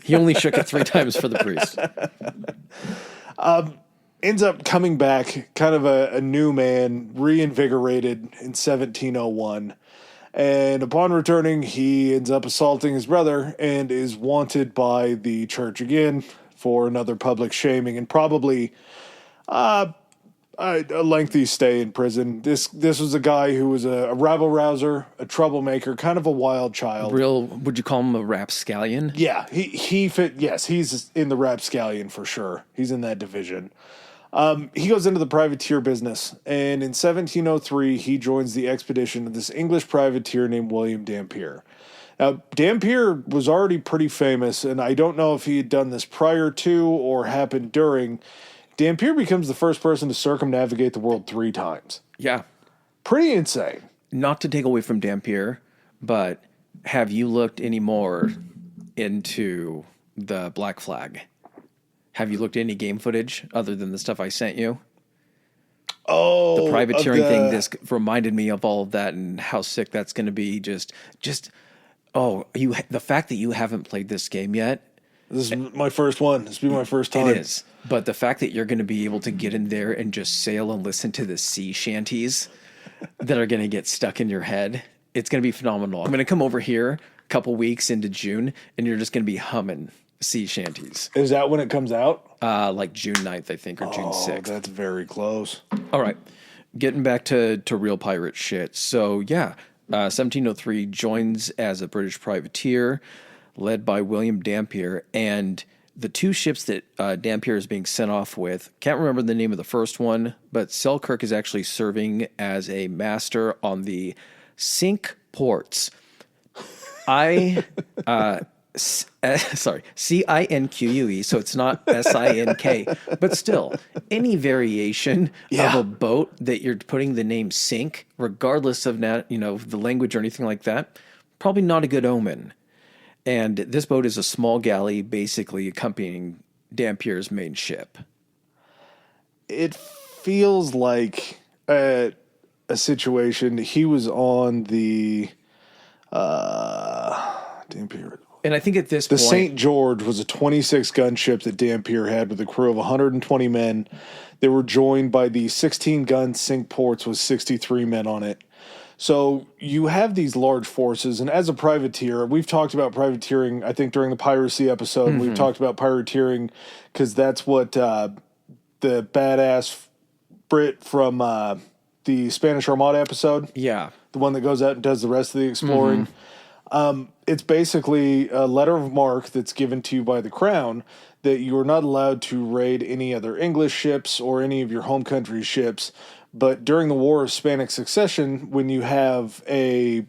He only shook it 3 times for the priest. Ends up coming back, kind of a new man, reinvigorated in 1701. And upon returning, he ends up assaulting his brother and is wanted by the church again for another public shaming and probably a lengthy stay in prison. This was a guy who was a rabble-rouser, a troublemaker, kind of a wild child. Would you call him a rapscallion? Yeah, he fit. Yes, he's in the rapscallion for sure. He's in that division. He goes into the privateer business, and in 1703, he joins the expedition of this English privateer named William Dampier. Now, Dampier was already pretty famous, and I don't know if he had done this prior to or happened during. Dampier becomes the first person to circumnavigate the world 3 times. Yeah. Pretty insane. Not to take away from Dampier, but have you looked any more into the Black Flag? Have you looked at any game footage other than the stuff I sent you? Oh, the privateering thing. This reminded me of all of that and how sick that's going to be. The fact that you haven't played this game yet. This is my first one. This will be my first time. It is. But the fact that you're going to be able to get in there and just sail and listen to the sea shanties that are going to get stuck in your head, it's going to be phenomenal. I'm going to come over here a couple weeks into June, and you're just going to be humming sea shanties. Is that when it comes out? Like June 9th, I think, or June 6th. That's very close. All right. Getting back to real pirate shit. So, yeah, 1703 joins as a British privateer led by William Dampier. And the two ships that Dampier is being sent off with, can't remember the name of the first one, but Selkirk is actually serving as a master on the Cinque Ports. Sorry, Cinque, so it's not Sink, but still, any variation of a boat that you're putting the name Sink, regardless of the language or anything like that, probably not a good omen. And this boat is a small galley, basically accompanying Dampier's main ship. It feels like a situation. He was on the Dampier. And I think at this point... The St. George was a 26-gun ship that Dampier had with a crew of 120 men. They were joined by the 16-gun Cinque Ports with 63 men on it. So you have these large forces, and as a privateer, we've talked about privateering, I think, during the piracy episode. Mm-hmm. We've talked about privateering because that's what the badass Brit from the Spanish Armada episode, the one that goes out and does the rest of the exploring, it's basically a letter of marque that's given to you by the Crown that you are not allowed to raid any other English ships or any of your home country ships. But during the War of Spanish Succession, when you have a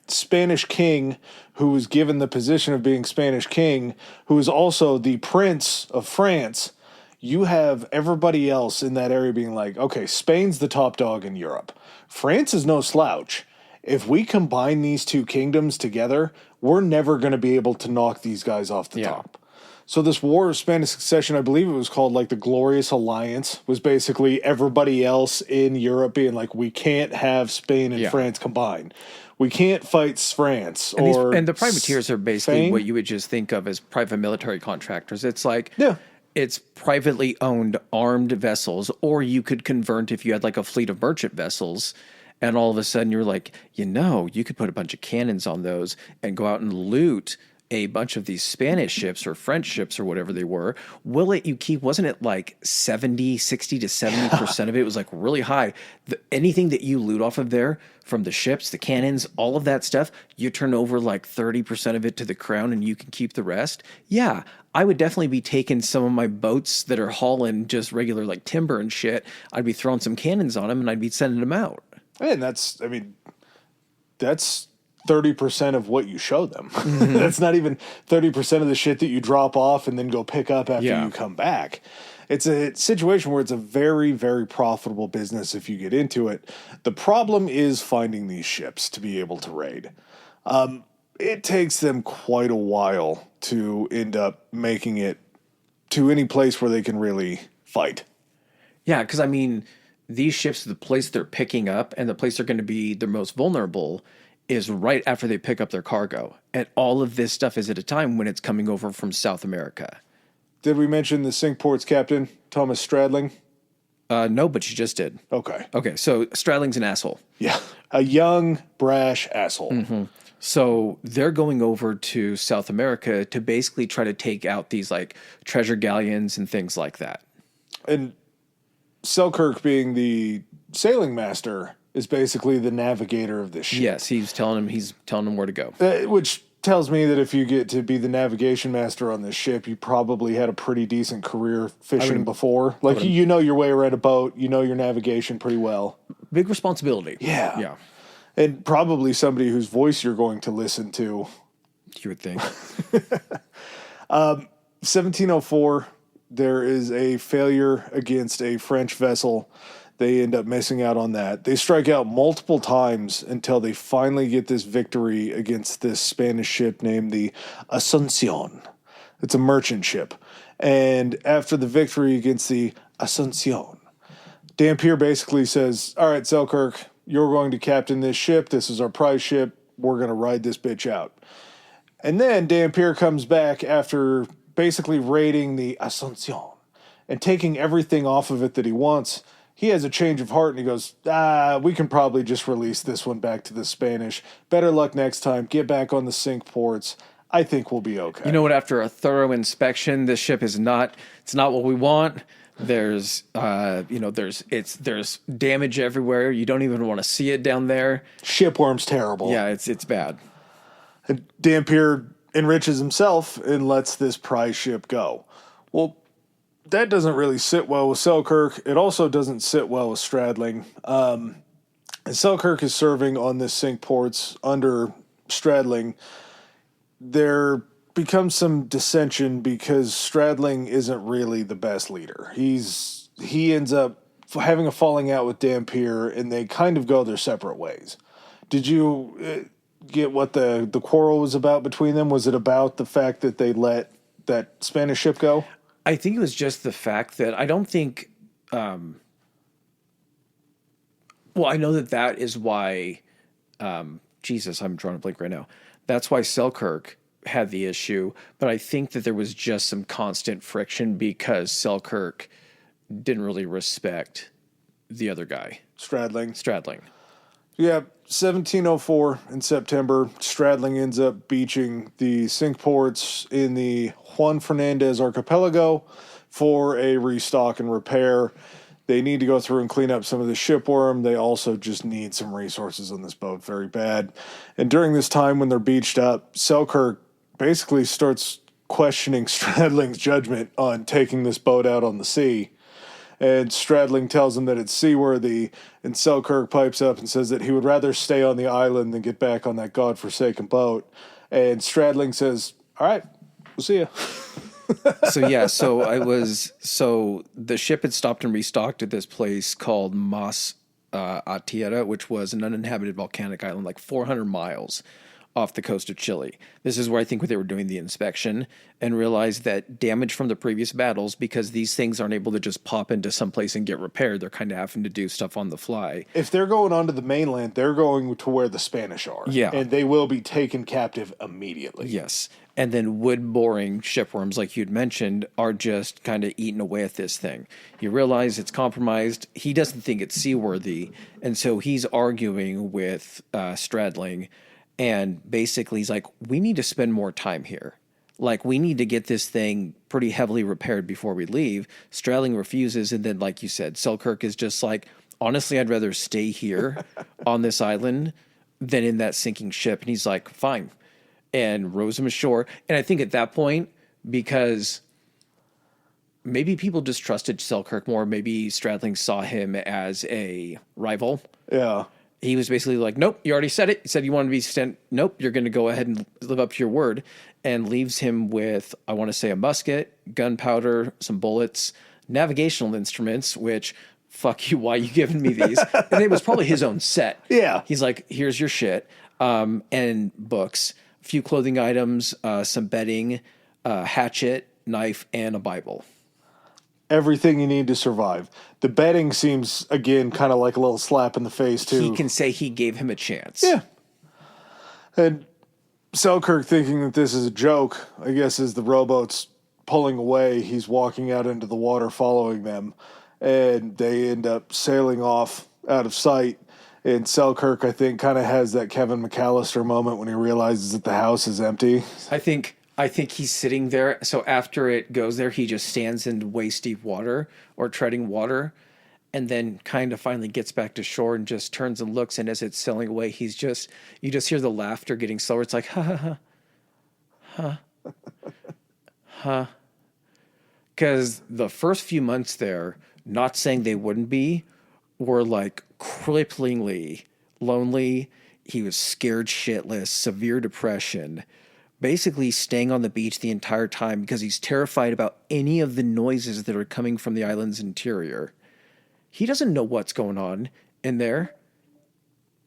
Spanish king who was given the position of being Spanish king, who is also the Prince of France, you have everybody else in that area being like, okay, Spain's the top dog in Europe. France is no slouch. If we combine these two kingdoms together, we're never going to be able to knock these guys off the top. So this War of Spanish Succession, I believe it was called like the Glorious Alliance, was basically everybody else in Europe being like, we can't have Spain and France combined. We can't fight France. And the privateers are basically Spain? What you would just think of as private military contractors. It's like... It's privately owned armed vessels, or you could convert if you had like a fleet of merchant vessels, and all of a sudden you're like, you could put a bunch of cannons on those and go out and loot a bunch of these Spanish ships or French ships or whatever they were. Wasn't it like 60 to 70% of it was like really high? Anything that you loot off of there, from the ships, the cannons, all of that stuff, you turn over like 30% of it to the Crown and you can keep the rest. Yeah, I would definitely be taking some of my boats that are hauling just regular like timber and shit. I'd be throwing some cannons on them and I'd be sending them out. And that's 30% of what you show them. Mm-hmm. That's not even 30% of the shit that you drop off and then go pick up after you come back. It's a situation where it's a very, very profitable business if you get into it. The problem is finding these ships to be able to raid. It takes them quite a while to end up making it to any place where they can really fight. Yeah, because these ships, the place they're picking up and the place they're going to be the most vulnerable is right after they pick up their cargo. And all of this stuff is at a time when it's coming over from South America. Did we mention the Cinque Ports captain, Thomas Stradling? No, but you just did. Okay, so Stradling's an asshole. Yeah, a young, brash asshole. Mm-hmm. So they're going over to South America to basically try to take out these like treasure galleons and things like that. And Selkirk, being the sailing master, is basically the navigator of this ship. Yes, he's telling him where to go. Which tells me that if you get to be the navigation master on this ship, you probably had a pretty decent career fishing before. Like, you know your way around a boat, you know your navigation pretty well. Big responsibility. Yeah. And probably somebody whose voice you're going to listen to. You would think. 1704, there is a failure against a French vessel. They end up missing out on that. They strike out multiple times until they finally get this victory against this Spanish ship named the Asuncion. It's a merchant ship. And after the victory against the Asuncion, Dampier basically says, all right, Selkirk, you're going to captain this ship. This is our prize ship. We're going to ride this bitch out. And then Dampier comes back after basically raiding the Asuncion and taking everything off of it that he wants. He has a change of heart and he goes, we can probably just release this one back to the Spanish. Better luck next time. Get back on the Cinque Ports. I think we'll be okay. You know what? After a thorough inspection, this ship is not. It's not what we want. There's, there's damage everywhere. You don't even want to see it down there. Shipworm's terrible. Yeah, it's bad. And Dampier enriches himself and lets this prize ship go. Well, that doesn't really sit well with Selkirk. It also doesn't sit well with Stradling. And Selkirk is serving on this Cinque Ports under Stradling. There becomes some dissension because Stradling isn't really the best leader. He ends up having a falling out with Dampier, and they kind of go their separate ways. Did you get what the quarrel was about between them? Was it about the fact that they let that Spanish ship go? I think it was just the fact that I don't think. Well, I know that is why. Jesus, I'm drawing a blank right now. That's why Selkirk had the issue, but I think that there was just some constant friction because Selkirk didn't really respect the other guy, Stradling. Yeah, 1704 in September, Stradling ends up beaching the Cinque Ports in the Juan Fernandez Archipelago for a restock and repair. They need to go through and clean up some of the shipworm. They also just need some resources on this boat very bad. And during this time when they're beached up, Selkirk basically starts questioning Stradling's judgment on taking this boat out on the sea. And Stradling tells him that it's seaworthy, and Selkirk pipes up and says that he would rather stay on the island than get back on that godforsaken boat. And Stradling says, all right, we'll see you. So the ship had stopped and restocked at this place called Mas Atiera, which was an uninhabited volcanic island like 400 miles off the coast of Chile. This is where I think they were doing the inspection and realized that damage from the previous battles, because these things aren't able to just pop into someplace and get repaired, they're kind of having to do stuff on the fly. If they're going onto the mainland, they're going to where the Spanish are. Yeah. And they will be taken captive immediately. Yes. And then wood-boring shipworms, like you'd mentioned, are just kind of eating away at this thing. You realize it's compromised. He doesn't think it's seaworthy, and so he's arguing with Stradling. And basically, he's like, we need to spend more time here. Like, we need to get this thing pretty heavily repaired before we leave. Stradling refuses. And then, like you said, Selkirk is just like, honestly, I'd rather stay here on this island than in that sinking ship. And he's like, fine. And rows him ashore. And I think at that point, because maybe people just trusted Selkirk more, maybe Stradling saw him as a rival. Yeah. He was basically like, nope, you already said it. You said you wanted to be sent. Nope, you're going to go ahead and live up to your word. And leaves him with, I want to say, a musket, gunpowder, some bullets, navigational instruments, which, fuck you, why are you giving me these? And it was probably his own set. Yeah. He's like, here's your shit. And books, a few clothing items, some bedding, hatchet, knife, and a Bible. Everything you need to survive. The bedding seems, again, kind of like a little slap in the face, too. He can say he gave him a chance. Yeah. And Selkirk, thinking that this is a joke, I guess as the rowboat's pulling away, he's walking out into the water following them, and they end up sailing off out of sight. And Selkirk, I think, kind of has that Kevin McAllister moment when he realizes that the house is empty. I think he's sitting there. So after it goes there, he just stands in waist deep water or treading water, and then kind of finally gets back to shore and just turns and looks. And as it's sailing away, you just hear the laughter getting slower. It's like, ha, ha, ha, ha, ha. Because the first few months there, not saying they wouldn't be, were like cripplingly lonely. He was scared shitless, severe depression. Basically staying on the beach the entire time because he's terrified about any of the noises that are coming from the island's interior. He doesn't know what's going on in there.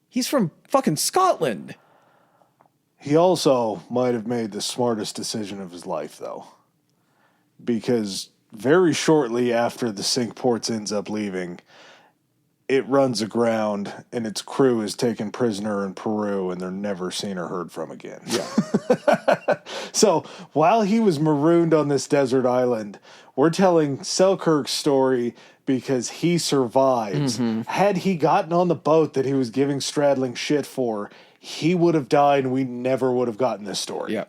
He's from fucking Scotland. He also might have made the smartest decision of his life, though. Because very shortly after the Cinque Ports ends up leaving, it runs aground and its crew is taken prisoner in Peru and they're never seen or heard from again. Yeah. So while he was marooned on this desert island, we're telling Selkirk's story because he survives. Mm-hmm. Had he gotten on the boat that he was giving Stradling shit for, he would have died and we never would have gotten this story. Yeah.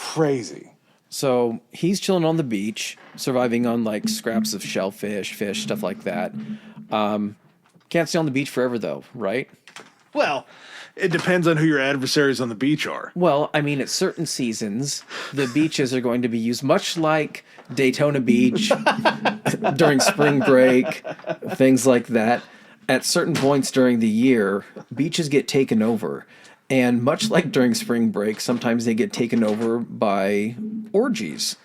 Crazy. So he's chilling on the beach, surviving on like scraps of shellfish, fish, stuff like that. Can't stay on the beach forever though, right? Well, it depends on who your adversaries on the beach are. Well, I mean, at certain seasons, the beaches are going to be used much like Daytona Beach during spring break, things like that. At certain points during the year, beaches get taken over. And much like during spring break, sometimes they get taken over by orgies.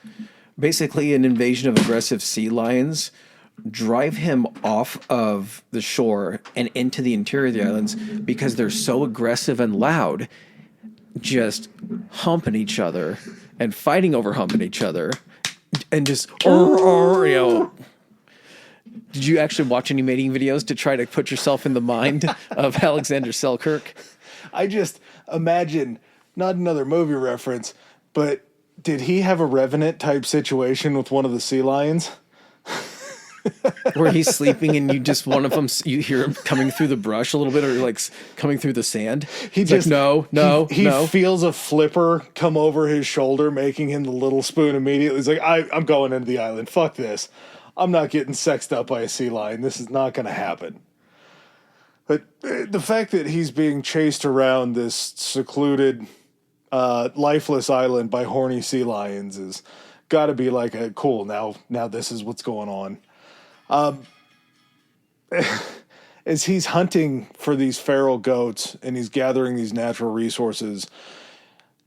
Basically, an invasion of aggressive sea lions drive him off of the shore and into the interior of the islands because they're so aggressive and loud, just humping each other and fighting over humping each other and just, you know. Did you actually watch any mating videos to try to put yourself in the mind of Alexander Selkirk? I just imagine, not another movie reference, but did he have a Revenant type situation with one of the sea lions? Where he's sleeping and you just, one of them, you hear him coming through the brush a little bit or like coming through the sand. He's like, no. He feels a flipper come over his shoulder, making him the little spoon immediately. He's like, I'm going into the island. Fuck this. I'm not getting sexed up by a sea lion. This is not going to happen. But the fact that he's being chased around this secluded, lifeless island by horny sea lions is got to be like a cool. Now this is what's going on. As he's hunting for these feral goats and he's gathering these natural resources,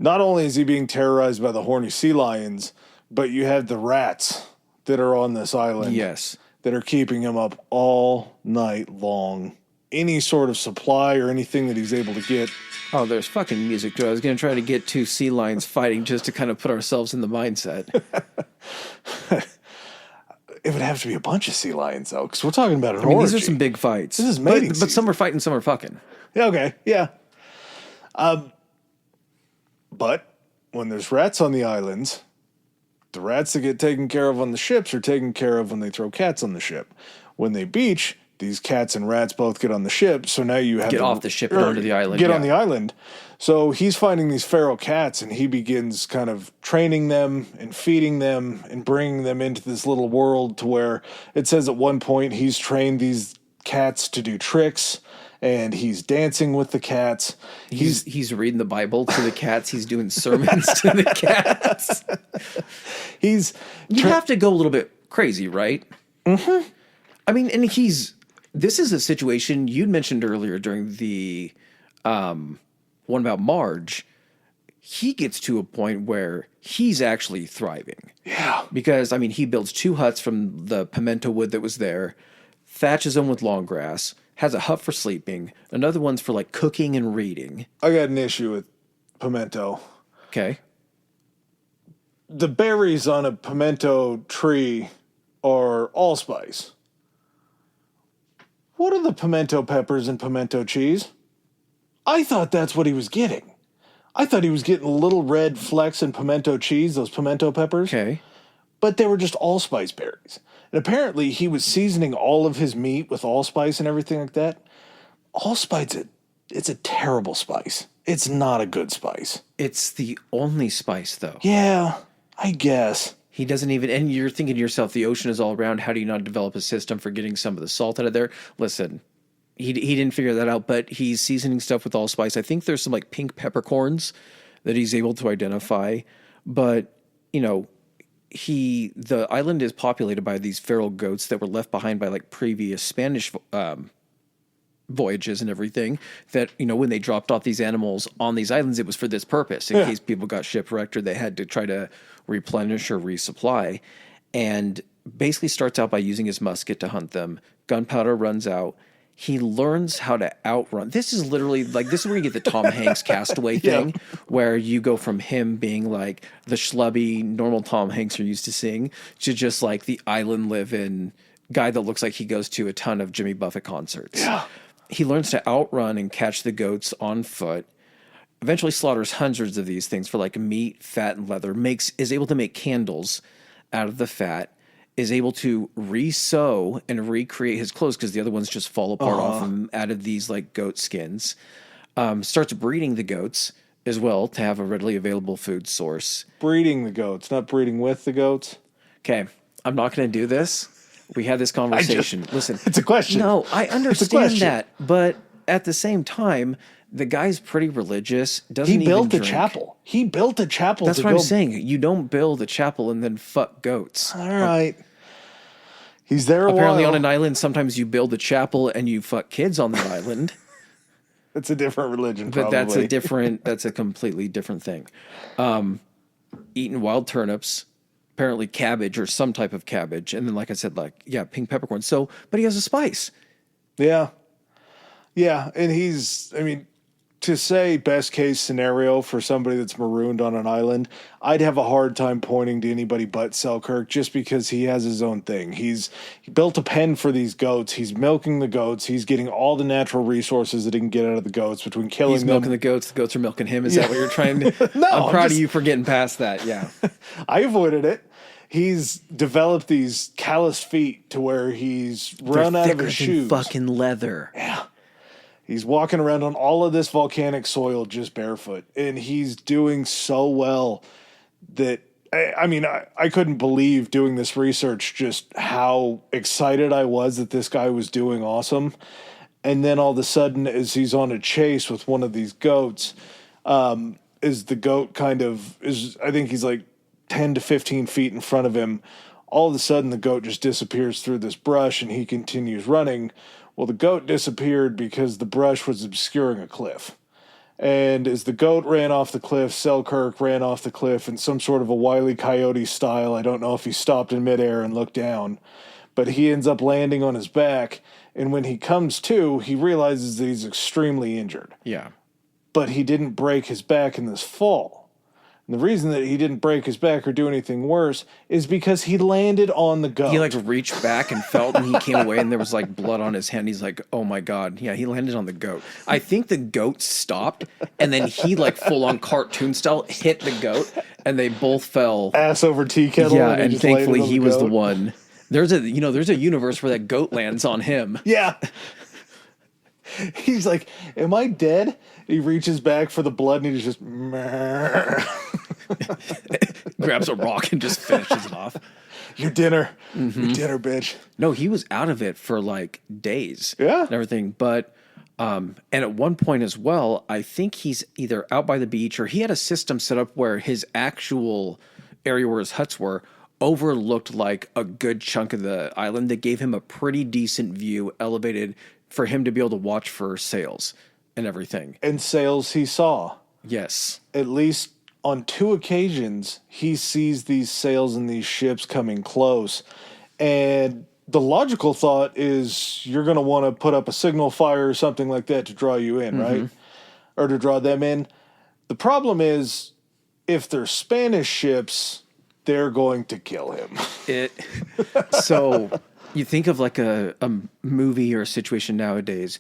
not only is he being terrorized by the horny sea lions, but you have the rats that are on this island. Yes. That are keeping him up all night long. Any sort of supply or anything that he's able to get. Oh, there's fucking music too. I was going to try to get two sea lions fighting just to kind of put ourselves in the mindset. It would have to be a bunch of sea lions, though, because we're talking about an I mean, orgy. these are some big fights. This is mating but season. some are fighting, some are fucking. Yeah, okay, yeah. But when there's rats on the islands, the rats that get taken care of on the ships are taken care of when they throw cats on the ship. When they beach, these cats and rats both get on the ship, so now you have Get off the ship and onto the island. Get on the island. So he's finding these feral cats, and he begins kind of training them and feeding them and bringing them into this little world to where it says at one point he's trained these cats to do tricks, and he's dancing with the cats. He's reading the Bible to the cats. He's doing sermons to the cats. You have to go a little bit crazy, right? Mm-hmm. I mean, and this is a situation you'd mentioned earlier during the one about Marge. He gets to a point where he's actually thriving. Yeah. Because, I mean, he builds 2 huts from the pimento wood that was there, thatches them with long grass, has a hut for sleeping, another one's for, like, cooking and reading. I got an issue with pimento. Okay. The berries on a pimento tree are allspice. What are the pimento peppers and pimento cheese? I thought that's what he was getting. I thought he was getting little red flecks and pimento cheese, those pimento peppers. Okay. But they were just allspice berries. And apparently he was seasoning all of his meat with allspice and everything like that. Allspice, it's a terrible spice. It's not a good spice. It's the only spice, though. Yeah, I guess. He doesn't even, and you're thinking to yourself, the ocean is all around. How do you not develop a system for getting some of the salt out of there? Listen, he didn't figure that out, but he's seasoning stuff with allspice. I think there's some like pink peppercorns that he's able to identify. But, you know, the island is populated by these feral goats that were left behind by like previous Spanish voyages and everything, that, you know, when they dropped off these animals on these islands, it was for this purpose, in case people got shipwrecked or they had to try to replenish or resupply. And basically starts out by using his musket to hunt them. Gunpowder runs out. He learns how to outrun. This is literally like, this is where you get the Tom Hanks Castaway thing, where you go from him being like the schlubby, normal Tom Hanks you're used to seeing to just like the island living guy that looks like he goes to a ton of Jimmy Buffett concerts. Yeah. He learns to outrun and catch the goats on foot. Eventually slaughters hundreds of these things for like meat, fat, and leather. Is able to make candles out of the fat. Is able to re-sew and recreate his clothes because the other ones just fall apart off him out of these like goat skins. Starts breeding the goats. as well to have a readily available food source. Breeding the goats, not breeding with the goats. Okay, I'm not going to do this. We had this conversation. Listen, it's a question. No, I understand that, but at the same time, the guy's pretty religious. Doesn't he built even a drink. chapel. He built a chapel. That's what I'm saying. You don't build a chapel and then fuck goats. All right. He's there Apparently while. on an island, sometimes you build a chapel and you fuck kids on the island. That's a different religion, But probably. that's a completely different thing. Eating wild turnips, apparently cabbage or some type of cabbage. And then, like I said, pink peppercorn. So, but he has a spice. Yeah. Yeah. And to say best case scenario for somebody that's marooned on an island, I'd have a hard time pointing to anybody but Selkirk just because he has his own thing. He built a pen for these goats. He's milking the goats. He's getting all the natural resources that he can get out of the goats between killing He's them. milking the goats are milking him. Is that what you're trying to? No, I'm proud of you for getting past that. Yeah. I avoided it. He's developed these callous feet to where he's run out of his shoes. Fucking leather. Yeah. He's walking around on all of this volcanic soil just barefoot, and he's doing so well that I couldn't believe doing this research just how excited I was that this guy was doing awesome. And then all of a sudden, as he's on a chase with one of these goats, as the goat I think he's like 10 to 15 feet in front of him. All of a sudden, the goat just disappears through this brush, and he continues running. Well, the goat disappeared because the brush was obscuring a cliff. And as the goat ran off the cliff, Selkirk ran off the cliff in some sort of a Wile E. Coyote style. I don't know if he stopped in midair and looked down. But he ends up landing on his back. And when he comes to, he realizes that he's extremely injured. Yeah. But he didn't break his back in this fall. And the reason that he didn't break his back or do anything worse is because he landed on the goat. He reached back and felt, and he came away, and there was blood on his hand. He's like, "Oh my god!" Yeah, he landed on the goat. I think the goat stopped, and then he full on cartoon style hit the goat, and they both fell ass over tea kettle. Yeah, and and thankfully he was the goat. one. There's a universe where that goat lands on him. Yeah. He's like, "Am I dead?" He reaches back for the blood, and he just grabs a rock and just finishes it off. Your dinner, your dinner, bitch. No, he was out of it for days. Yeah, and everything. But and at one point as well, I think he's either out by the beach or he had a system set up where his actual area where his huts were overlooked a good chunk of the island that gave him a pretty decent view, elevated for him to be able to watch for sails and everything. And sails he saw. Yes. At least on 2 occasions, he sees these sails and these ships coming close. And the logical thought is you're going to want to put up a signal fire or something like that to draw you in, right? Or to draw them in. The problem is, if they're Spanish ships, they're going to kill him. So you think of a movie or a situation nowadays,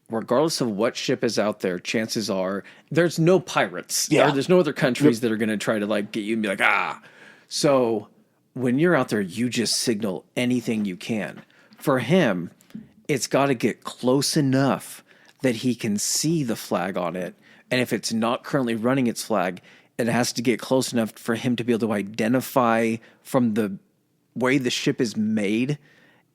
regardless of what ship is out there, chances are there's no pirates. Yeah. There's no other countries that are going to try to get you and be ah. So when you're out there, you just signal anything you can. For him, it's got to get close enough that he can see the flag on it. And if it's not currently running its flag, it has to get close enough for him to be able to identify from the way the ship is made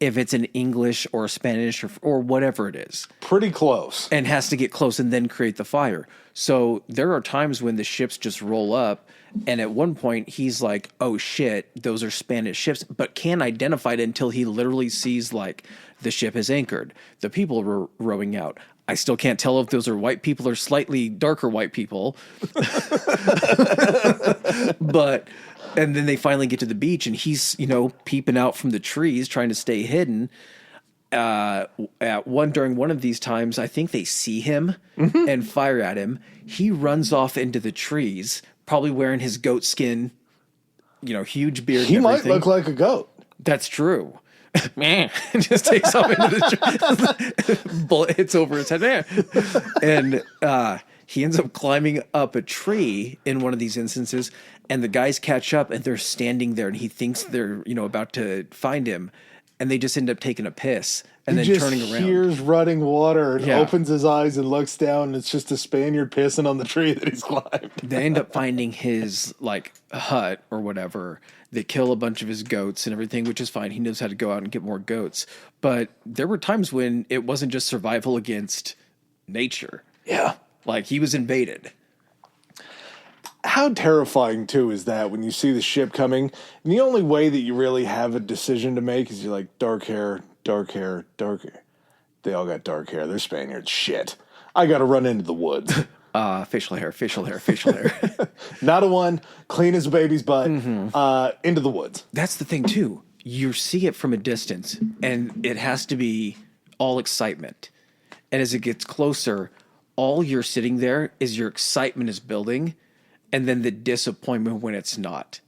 if it's an English or a Spanish or whatever it is. Pretty close. And has to get close and then create the fire. So there are times when the ships just roll up, and at one point he's like, oh shit, those are Spanish ships, but can't identify it until he literally sees the ship is anchored. The people are rowing out. I still can't tell if those are white people or slightly darker white people. But... And then they finally get to the beach, and he's, peeping out from the trees, trying to stay hidden. During one of these times, I think they see him and fire at him. He runs off into the trees, probably wearing his goat skin, huge beard. He and might everything. look like a goat. That's true. Man, just takes off into the tree. Bullet hits over his head. Man. And he ends up climbing up a tree in one of these instances, and the guys catch up, and they're standing there, and he thinks they're, about to find him. and they just end up taking a piss and he then just turning around. hears running water and Yeah. opens his eyes and looks down, and it's just a Spaniard pissing on the tree that he's climbed. They end up finding his like hut or whatever. They kill a bunch of his goats and everything, which is fine. He knows how to go out and get more goats. But there were times when it wasn't just survival against nature. Yeah. Like he was invaded. How terrifying, too, is that when you see the ship coming, and the only way that you really have a decision to make is you're like, dark hair, dark hair, dark hair. They all got dark hair. They're Spaniards. Shit. I got to run into the woods. Facial hair, facial hair, facial hair. Not a one, clean as a baby's butt, into the woods. That's the thing, too. You see it from a distance, and it has to be all excitement. And as it gets closer, all you're sitting there is your excitement is building, and then the disappointment when it's not.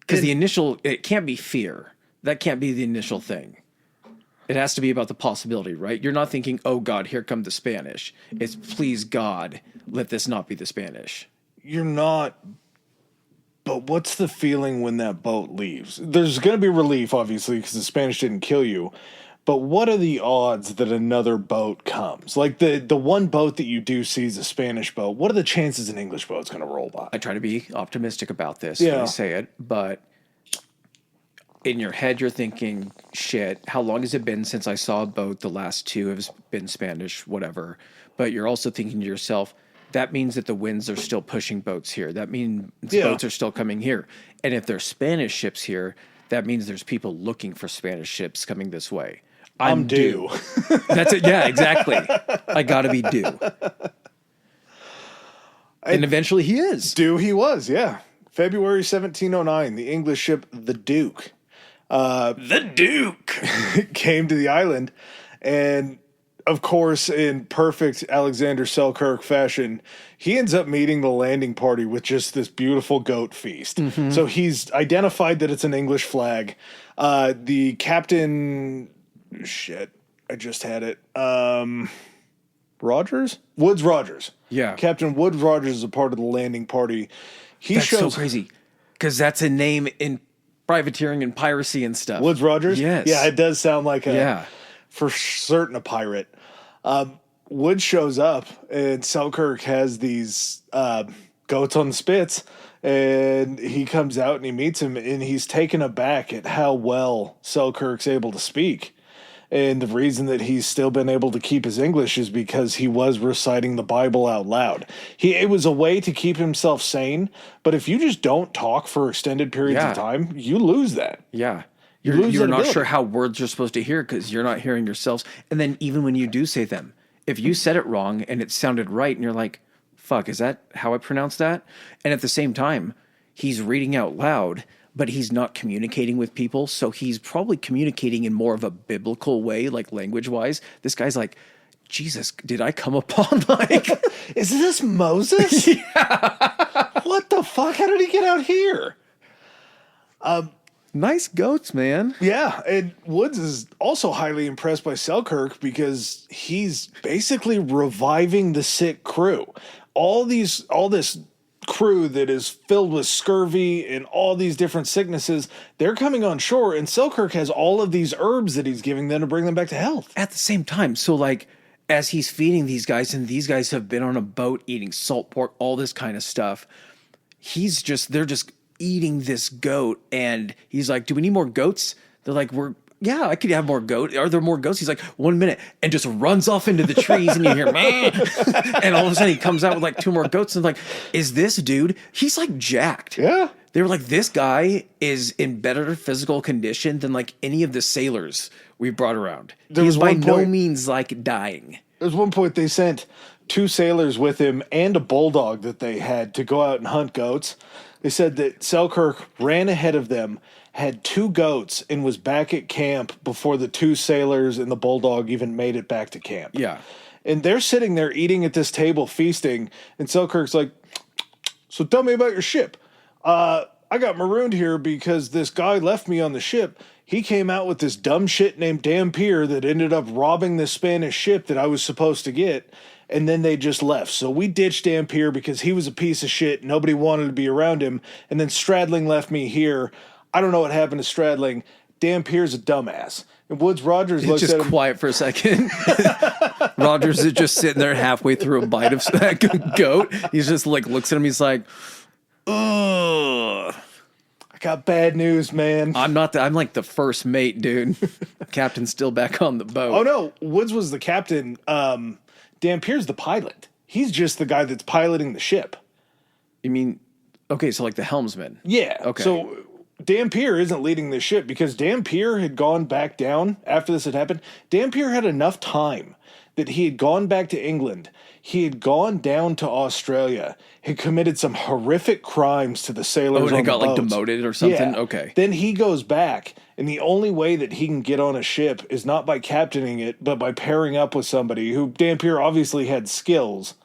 Because it can't be fear. That can't be the initial thing. It has to be about the possibility, right? You're not thinking, oh God, here come the Spanish. It's please God, let this not be the Spanish. You're not. But what's the feeling when that boat leaves? There's going to be relief, obviously, because the Spanish didn't kill you. But what are the odds that another boat comes? Like the one boat that you do see is a Spanish boat. What are the chances an English boat's going to roll by? I try to be optimistic about this when I say it, but in your head you're thinking, shit, how long has it been since I saw a boat? The last two have been Spanish, whatever. But you're also thinking to yourself, that means that the winds are still pushing boats here. That means boats are still coming here. And if there's Spanish ships here, that means there's people looking for Spanish ships coming this way. I'm due. That's it. Yeah, exactly. I gotta be due. And eventually he is. Due he was, yeah. February 1709, the English ship the Duke. The Duke came to the island, and of course, in perfect Alexander Selkirk fashion, he ends up meeting the landing party with just this beautiful goat feast. Mm-hmm. So he's identified that it's an English flag. The captain... Shit, I just had it. Rogers? Woodes Rogers. Yeah. Captain Woodes Rogers is a part of the landing party. That's so crazy. Because that's a name in privateering and piracy and stuff. Woodes Rogers? Yes. Yeah, it does sound like for certain a pirate. Woods shows up, and Selkirk has these goats on the spits, and he comes out and he meets him, and he's taken aback at how well Selkirk's able to speak. And the reason that he's still been able to keep his English is because he was reciting the Bible out loud. It was a way to keep himself sane, but if you just don't talk for extended periods of time, you lose that. Yeah. You're not ability. sure how words you're supposed to hear because you're not hearing yourselves. And then even when you do say them, if you said it wrong and it sounded right and you're like, fuck, is that how I pronounce that? And at the same time, he's reading out loud, but he's not communicating with people. So he's probably communicating in more of a biblical way, like language-wise. This guy's like, Jesus, did I come upon like... Is this Moses? Yeah. What the fuck? How did he get out here? Nice goats, man. Yeah, and Woods is also highly impressed by Selkirk because he's basically reviving the sick crew. All this crew that is filled with scurvy and all these different sicknesses, they're coming on shore, and Selkirk has all of these herbs that he's giving them to bring them back to health. At the same time, so like as he's feeding these guys, and these guys have been on a boat eating salt pork, all this kind of stuff, they're just eating this goat, and he's like, do we need more goats? They're like, I could have more goat. Are there more goats? He's like, 1 minute, and just runs off into the trees, and you hear, man. And all of a sudden he comes out with like 2 more goats, and like, is this dude? He's like jacked. Yeah. They were like, this guy is in better physical condition than like any of the sailors we've brought around. He's by no means like dying. There was one point they sent 2 sailors with him and a bulldog that they had to go out and hunt goats. They said that Selkirk ran ahead of them, had 2 goats, and was back at camp before the 2 sailors and the bulldog even made it back to camp. Yeah. And they're sitting there eating at this table, feasting, and Selkirk's like, so tell me about your ship. I got marooned here because this guy left me on the ship. He came out with this dumb shit named Dampier that ended up robbing this Spanish ship that I was supposed to get, and then they just left. So we ditched Dampier because he was a piece of shit. Nobody wanted to be around him. And then Stradling left me here. I don't know what happened to Stradling. Dampier's a dumbass. And Woodes Rogers It's looks just at him. quiet for a second. Rogers is just sitting there halfway through a bite of that goat. He's just like, looks at him. He's like, ugh. I got bad news, man. I'm like the first mate, dude. Captain's still back on the boat. Oh, no. Woods was the captain. Dampier's the pilot. He's just the guy that's piloting the ship. You mean, okay, so like the helmsman. Yeah. Okay. So Dampier isn't leading the ship because Dampier had gone back down after this had happened. Dampier had enough time that he had gone back to England. He had gone down to Australia, had committed some horrific crimes to the sailors Oh, and on he got the like boats. demoted or something? Yeah. Okay. Then he goes back, and the only way that he can get on a ship is not by captaining it, but by pairing up with somebody who Dampier obviously had skills.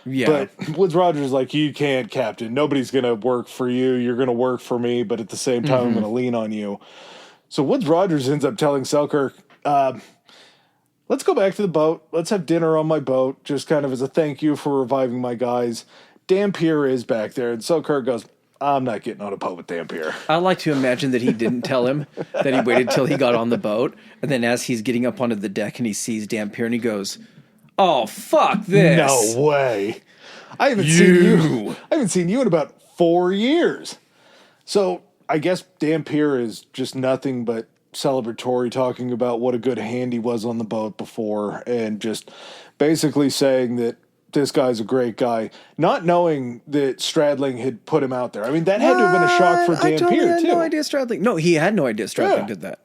Yeah. But Woodes Rogers is like, you can't, Captain. Nobody's going to work for you. You're going to work for me, but at the same time, I'm going to lean on you. So Woodes Rogers ends up telling Selkirk, let's go back to the boat. Let's have dinner on my boat, just kind of as a thank you for reviving my guys. Dampier is back there. And Selkirk goes, I'm not getting on a boat with Dampier. I like to imagine that he didn't tell him, that he waited till he got on the boat. And then as he's getting up onto the deck and he sees Dampier and he goes, oh, fuck this. No way. I haven't seen you in about 4 years. So I guess Dampier is just nothing but celebratory, talking about what a good hand he was on the boat before and just basically saying that this guy's a great guy, not knowing that Stradling had put him out there. I mean, that had to have been a shock for Dampier, totally had too. no idea Stradling. No, he had no idea Stradling did that.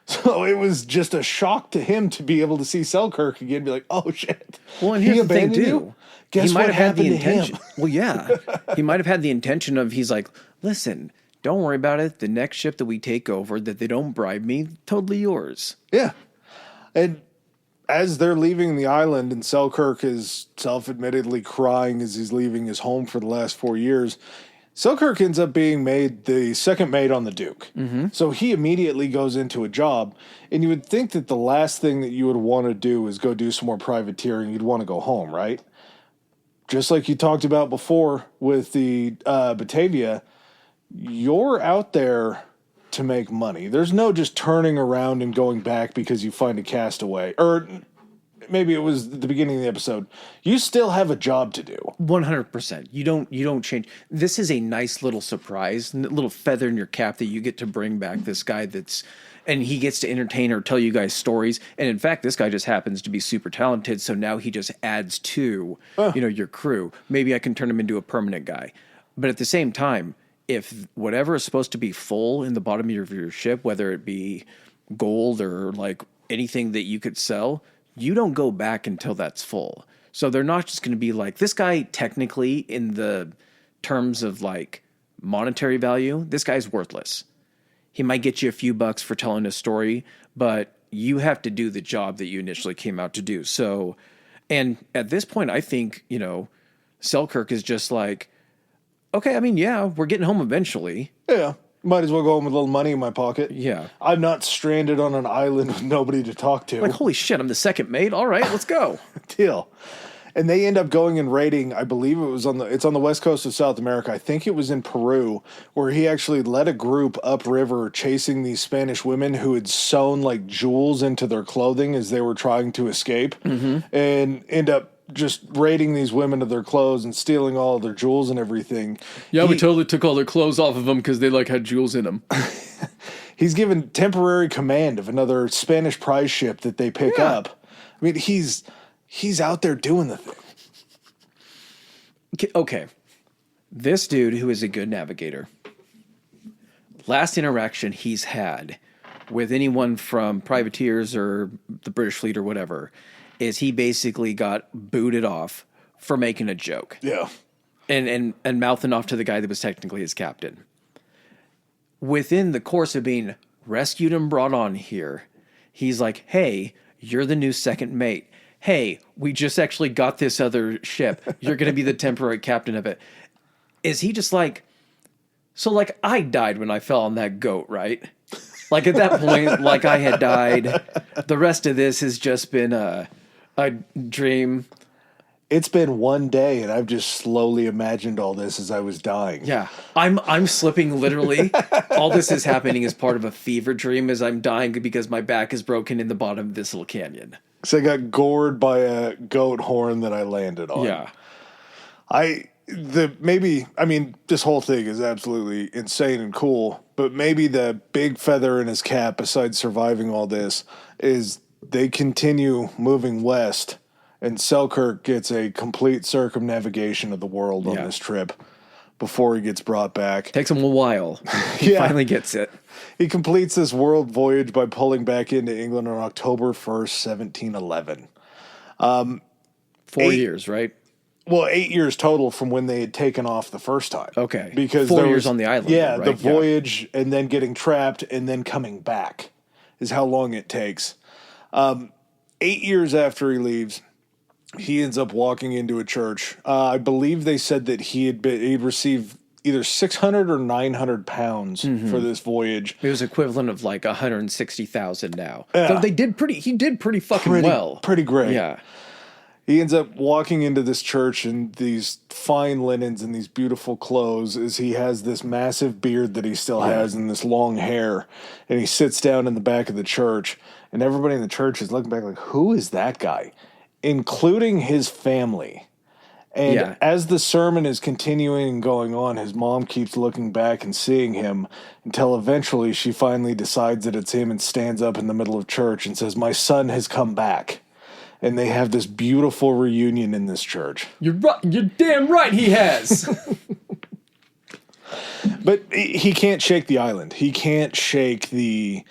So it was just a shock to him to be able to see Selkirk again and be like, oh, shit. Well, and here's the thing, too. Guess he might what have had the happened to him? intention. Well, yeah. He might have had the intention of, he's like, listen, don't worry about it. The next ship that we take over, that they don't bribe me, totally yours. Yeah. And as they're leaving the island and Selkirk is self-admittedly crying as he's leaving his home for the last 4 years, Selkirk ends up being made the second mate on the Duke. Mm-hmm. So he immediately goes into a job, and you would think that the last thing that you would want to do is go do some more privateering. You'd want to go home, right? Just like you talked about before with the Batavia, you're out there to make money. There's no just turning around and going back because you find a castaway. Or maybe it was the beginning of the episode. You still have a job to do. 100%. You don't change. This is a nice little surprise, little feather in your cap that you get to bring back this guy and he gets to entertain or tell you guys stories. And in fact, this guy just happens to be super talented. So now he just adds to, your crew. Maybe I can turn him into a permanent guy. But at the same time, if whatever is supposed to be full in the bottom of your ship, whether it be gold or like anything that you could sell, you don't go back until that's full. So they're not just going to be like, this guy technically in the terms of like monetary value, this guy's worthless. He might get you a few bucks for telling a story, but you have to do the job that you initially came out to do. So, and at this point, I think, Selkirk is just like, okay, I mean, yeah, we're getting home eventually. Yeah. Might as well go home with a little money in my pocket. Yeah. I'm not stranded on an island with nobody to talk to. Like, holy shit, I'm the second mate. All right, let's go. Deal. And they end up going and raiding, I believe it's on the west coast of South America. I think it was in Peru, where he actually led a group upriver chasing these Spanish women who had sewn like jewels into their clothing as they were trying to escape, and end up just raiding these women of their clothes and stealing all of their jewels and everything. Yeah, we totally took all their clothes off of them because they like had jewels in them. He's given temporary command of another Spanish prize ship that they pick up. I mean, he's out there doing the thing. Okay. This dude who is a good navigator, last interaction he's had with anyone from privateers or the British fleet or whatever is he basically got booted off for making a joke. Yeah. And mouthing off to the guy that was technically his captain. Within the course of being rescued and brought on here, he's like, hey, you're the new second mate. Hey, we just actually got this other ship. You're going to be the temporary captain of it. Is he just like, so like I died when I fell on that goat, right? Like at that point, like I had died. The rest of this has just been a dream. it's been one day, and I've just slowly imagined all this as I was dying. Yeah, I'm slipping literally. All this is happening as part of a fever dream as I'm dying because my back is broken in the bottom of this little canyon. So I got gored by a goat horn that I landed on. Yeah. This whole thing is absolutely insane and cool, but maybe the big feather in his cap, besides surviving all this, is they continue moving west, and Selkirk gets a complete circumnavigation of the world on this trip before he gets brought back. Takes him a while. He finally gets it. He completes this world voyage by pulling back into England on October 1st, 1711. 4 years, right? Well, 8 years total from when they had taken off the first time. Okay. Because 4 years on the island. Yeah, right? the voyage and then getting trapped and then coming back is how long it takes. 8 years after he leaves, he ends up walking into a church. I believe they said that he'd received either 600 or 900 pounds for this voyage. It was equivalent of like 160,000 now. Yeah. So he did pretty fucking well. Pretty great. Yeah. He ends up walking into this church in these fine linens and these beautiful clothes as he has this massive beard that he still has and this long hair. And he sits down in the back of the church, and everybody in the church is looking back like, who is that guy? Including his family. And as the sermon is continuing and going on, his mom keeps looking back and seeing him until eventually she finally decides that it's him and stands up in the middle of church and says, "My son has come back." And they have this beautiful reunion in this church. You're right. You're damn right he has. But he can't shake the island. He can't shake the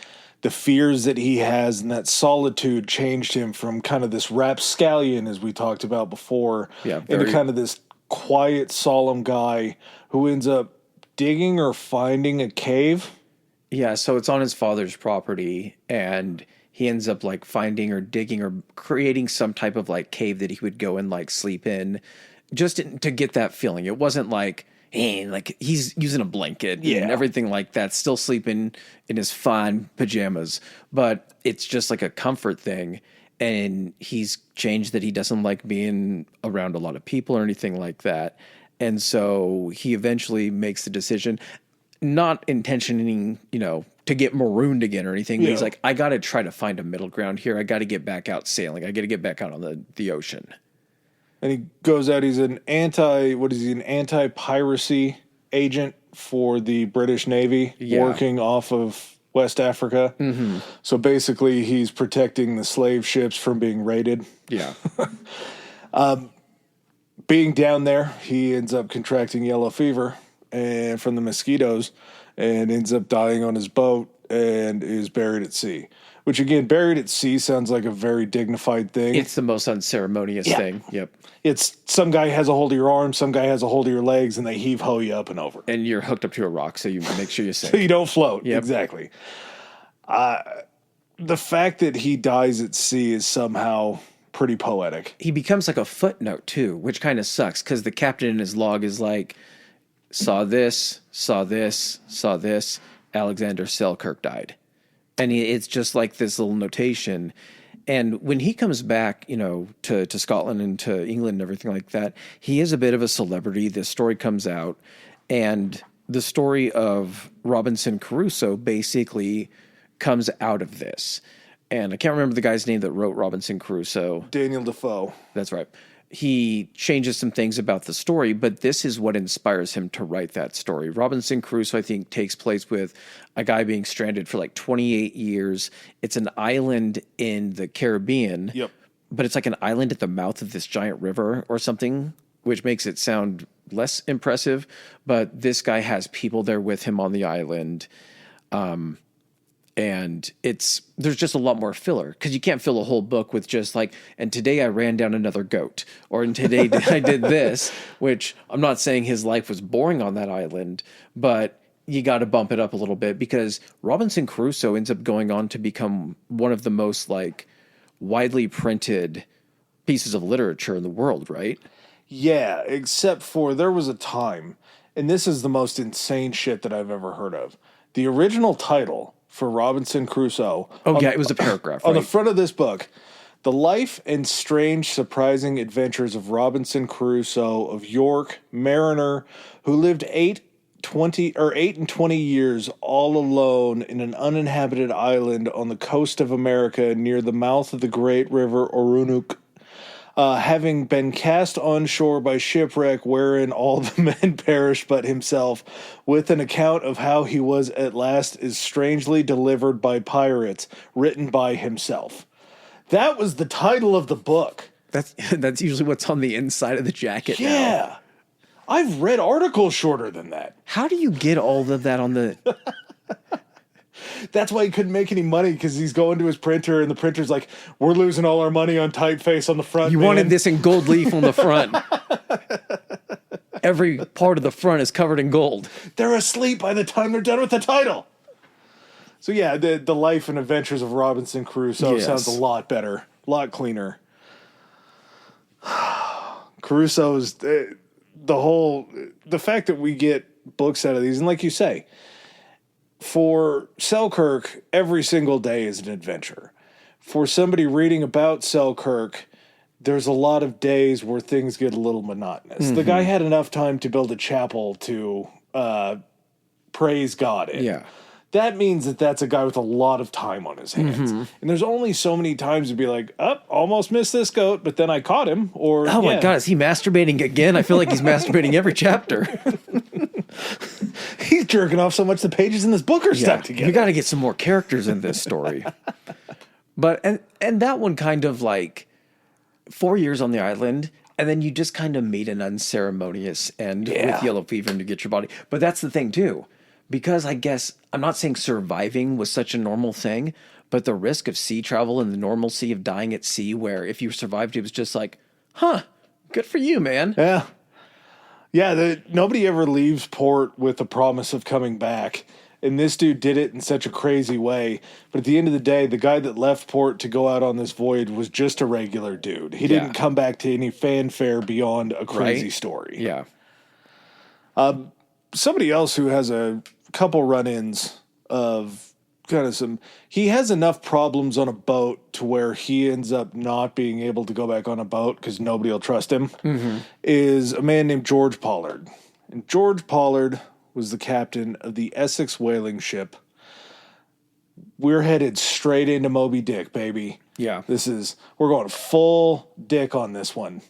fears that he has, and that solitude changed him from kind of this rapscallion, as we talked about before, into kind of this quiet, solemn guy who ends up digging or finding a cave. Yeah, so it's on his father's property, and he ends up like finding or digging or creating some type of like cave that he would go and like sleep in, just to get that feeling. It wasn't like, hey, like he's using a blanket and everything like that, still sleeping in his fine pajamas, but it's just like a comfort thing. And he's changed that he doesn't like being around a lot of people or anything like that. And so he eventually makes the decision, not intentioning, to get marooned again or anything. But he's like, I got to try to find a middle ground here. I got to get back out sailing. I got to get back out on the ocean. And he goes out, he's an anti-piracy agent for the British Navy, working off of West Africa. Mm-hmm. So basically he's protecting the slave ships from being raided. Yeah. Being down there, he ends up contracting yellow fever and from the mosquitoes, and ends up dying on his boat and is buried at sea. Which, again, buried at sea sounds like a very dignified thing. It's the most unceremonious thing. Yep. It's some guy has a hold of your arm, some guy has a hold of your legs, and they heave-ho you up and over. And you're hooked up to a rock, so you make sure you sink. So you don't float. Yep. Exactly. The fact that he dies at sea is somehow pretty poetic. He becomes like a footnote, too, which kind of sucks, because the captain in his log is like, saw this, Alexander Selkirk died. And it's just like this little notation. And when he comes back, to Scotland and to England and everything like that, he is a bit of a celebrity. This story comes out, and the story of Robinson Crusoe basically comes out of this. And I can't remember the guy's name that wrote Robinson Crusoe. Daniel Defoe. That's right. He changes some things about the story, but this is what inspires him to write that story. Robinson Crusoe, I think, takes place with a guy being stranded for like 28 years. It's an island in the Caribbean, but it's like an island at the mouth of this giant river or something, which makes it sound less impressive. But this guy has people there with him on the island. And there's just a lot more filler, because you can't fill a whole book with just like, and today I ran down another goat, or and today I did this, which I'm not saying his life was boring on that island, but you got to bump it up a little bit, because Robinson Crusoe ends up going on to become one of the most like widely printed pieces of literature in the world, right? Yeah, except for there was a time, and this is the most insane shit that I've ever heard of. The original title for Robinson Crusoe. It was a paragraph. On the front of this book, The life and strange, surprising adventures of Robinson Crusoe of York, mariner, who lived 8 and 20 years all alone in an uninhabited island on the coast of America near the mouth of the great river Orinoco, having been cast on shore by shipwreck wherein all the men perished but himself, with an account of how he was at last is strangely delivered by pirates, written by himself. That was the title of the book. That's usually what's on the inside of the jacket. Yeah. Now. I've read articles shorter than that. How do you get all of that on the... That's why he couldn't make any money, because he's going to his printer, and the printer's like, we're losing all our money on typeface on the front. You wanted this in gold leaf on the front. Every part of the front is covered in gold. They're asleep by the time they're done with the title. So yeah, the life and adventures of Robinson Crusoe sounds a lot better, a lot cleaner. Crusoe's... the fact that we get books out of these, and like you say, for Selkirk, every single day is an adventure. For somebody reading about Selkirk, there's a lot of days where things get a little monotonous. The guy had enough time to build a chapel to praise God in. Yeah. That means that that's a guy with a lot of time on his hands. And there's only so many times to be like, almost missed this goat, but then I caught him. Or oh my God, is he masturbating again? I feel like he's masturbating every chapter. He's jerking off so much the pages in this book are stuck together. You got to get some more characters in this story. But and that one kind of like 4 years on the island, and then you just kind of meet an unceremonious end with yellow fever and you get your body. But that's the thing too. Because I guess, I'm not saying surviving was such a normal thing, but the risk of sea travel and the normalcy of dying at sea, where if you survived, it was just like, good for you, man. Yeah. Yeah, nobody ever leaves port with the promise of coming back. And this dude did it in such a crazy way. But at the end of the day, the guy that left port to go out on this voyage was just a regular dude. He didn't come back to any fanfare beyond a crazy story. Yeah. Somebody else who has a couple run-ins of kind of he has enough problems on a boat to where he ends up not being able to go back on a boat because nobody will trust him, is a man named George Pollard. And George Pollard was the captain of the Essex whaling ship. We're headed straight into Moby Dick, baby. Yeah. We're going full dick on this one.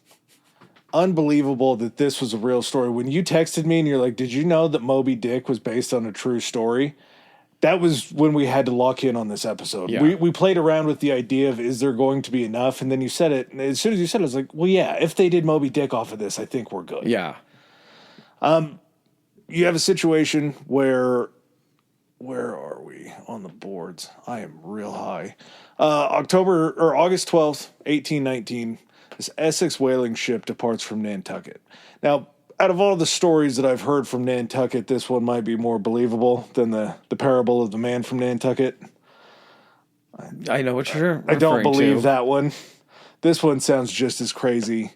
Unbelievable that this was a real story. When you texted me and you're like, did you know that Moby Dick was based on a true story? That was when we had to lock in on this episode. Yeah. We played around with the idea of, is there going to be enough? And then you said it. And as soon as you said it, I was like, well, yeah, if they did Moby Dick off of this, I think we're good. Yeah. You have a situation where are we on the boards? I am real high. August 12th, 1819. This Essex whaling ship departs from Nantucket. Now, out of all the stories that I've heard from Nantucket, this one might be more believable than the parable of the man from Nantucket. I know what you're referring I don't believe to. that one. This one sounds just as crazy.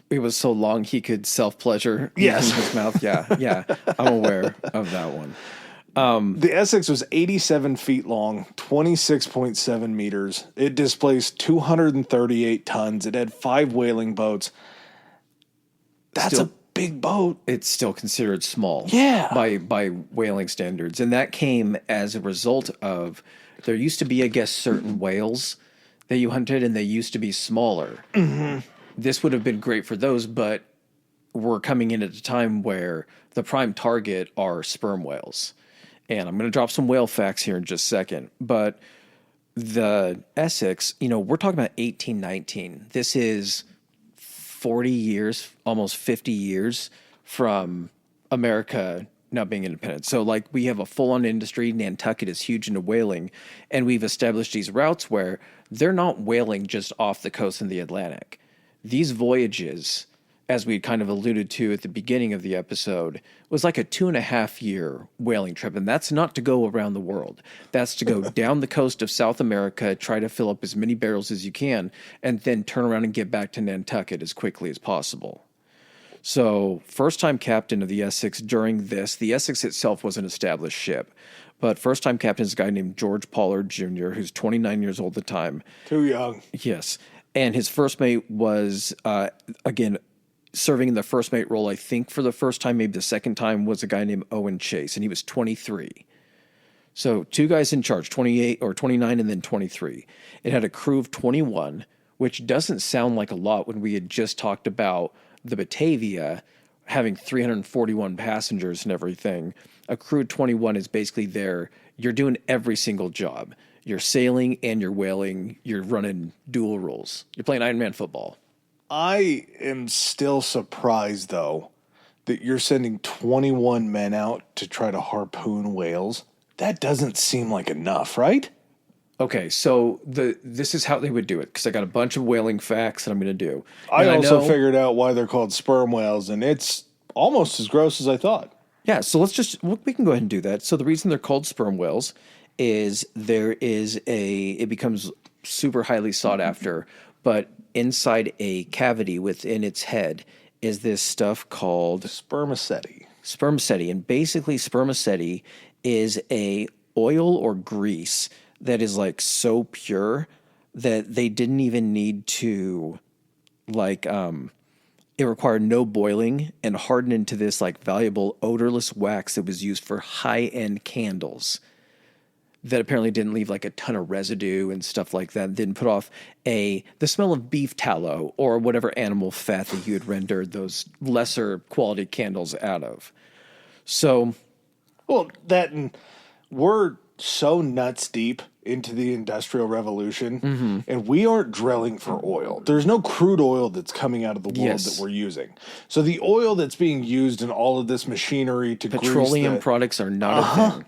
It was so long he could self-pleasure Yes. using his mouth. Yeah. I'm aware of that one. The Essex was 87 feet long, 26.7 meters. It displaced 238 tons. It had 5 whaling boats. That's a big boat. It's still considered small. Yeah. By whaling standards. And that came as a result of, there used to be, I guess, certain whales that you hunted, and they used to be smaller. This would have been great for those, but we're coming in at a time where the prime target are sperm whales. And I'm going to drop some whale facts here in just a second. But the Essex, we're talking about 1819. This is 40 years, almost 50 years from America not being independent. So, we have a full-on industry. Nantucket is huge into whaling. And we've established these routes where they're not whaling just off the coast in the Atlantic. These voyages, as we kind of alluded to at the beginning of the episode, was like a 2.5-year whaling trip. And that's not to go around the world. That's to go down the coast of South America, try to fill up as many barrels as you can, and then turn around and get back to Nantucket as quickly as possible. So, first-time captain of the Essex during this, the Essex itself was an established ship, but first-time captain is a guy named George Pollard Jr., who's 29 years old at the time. Too young. Yes. And his first mate was, again, serving in the first mate role, I think, for the first time, maybe the second time, was a guy named Owen Chase, and he was 23. So, two guys in charge, 28 or 29 and then 23. It had a crew of 21, which doesn't sound like a lot when we had just talked about the Batavia having 341 passengers and everything. A crew of 21 is basically there. You're doing every single job. You're sailing and you're whaling. You're running dual roles. You're playing Iron Man football. I am still surprised, though, that you're sending 21 men out to try to harpoon whales. That doesn't seem like enough, right? Okay, so this is how they would do it, because I got a bunch of whaling facts that I'm going to do. I And also know- figured out why they're called sperm whales, and it's almost as gross as I thought. Yeah, so we can go ahead and do that. So the reason they're called sperm whales is it becomes super highly sought after, but inside a cavity within its head is this stuff called spermaceti. And basically spermaceti is a oil or grease that is like so pure that they didn't even need to it required no boiling and hardened into this like valuable odorless wax that was used for high-end candles that apparently didn't leave like a ton of residue and stuff like that. Didn't put off the smell of beef tallow or whatever animal fat that you had rendered those lesser quality candles out of. So, Well, and we're so nuts deep into the Industrial Revolution, and we aren't drilling for oil. There's no crude oil that's coming out of the world that we're using. So the oil that's being used in all of this machinery to petroleum products are not a thing.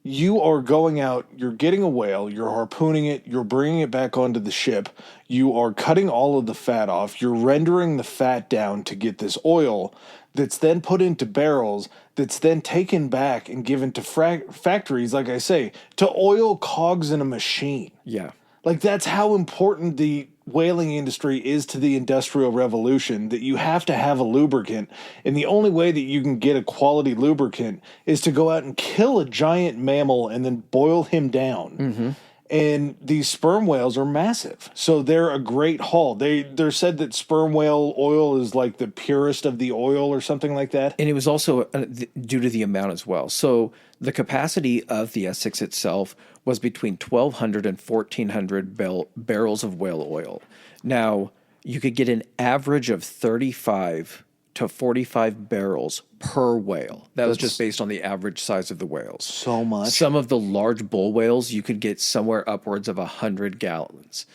You are going out, you're getting a whale, you're harpooning it, you're bringing it back onto the ship, you are cutting all of the fat off, you're rendering the fat down to get this oil that's then put into barrels, that's then taken back and given to factories, like I say, to oil cogs in a machine. Yeah. Like, that's how important the whaling industry is to the Industrial Revolution, that you have to have a lubricant. And the only way that you can get a quality lubricant is to go out and kill a giant mammal and then boil him down. And these sperm whales are massive. So they're a great haul. They're said that sperm whale oil is like the purest of the oil or something like that. And it was also due to the amount as well. So the capacity of the Essex itself was between 1,200 and 1,400 barrels of whale oil. Now, you could get an average of 35 to 45 barrels per whale. That was just based on the average size of the whales. So much. Some of the large bull whales, you could get somewhere upwards of 100 barrels.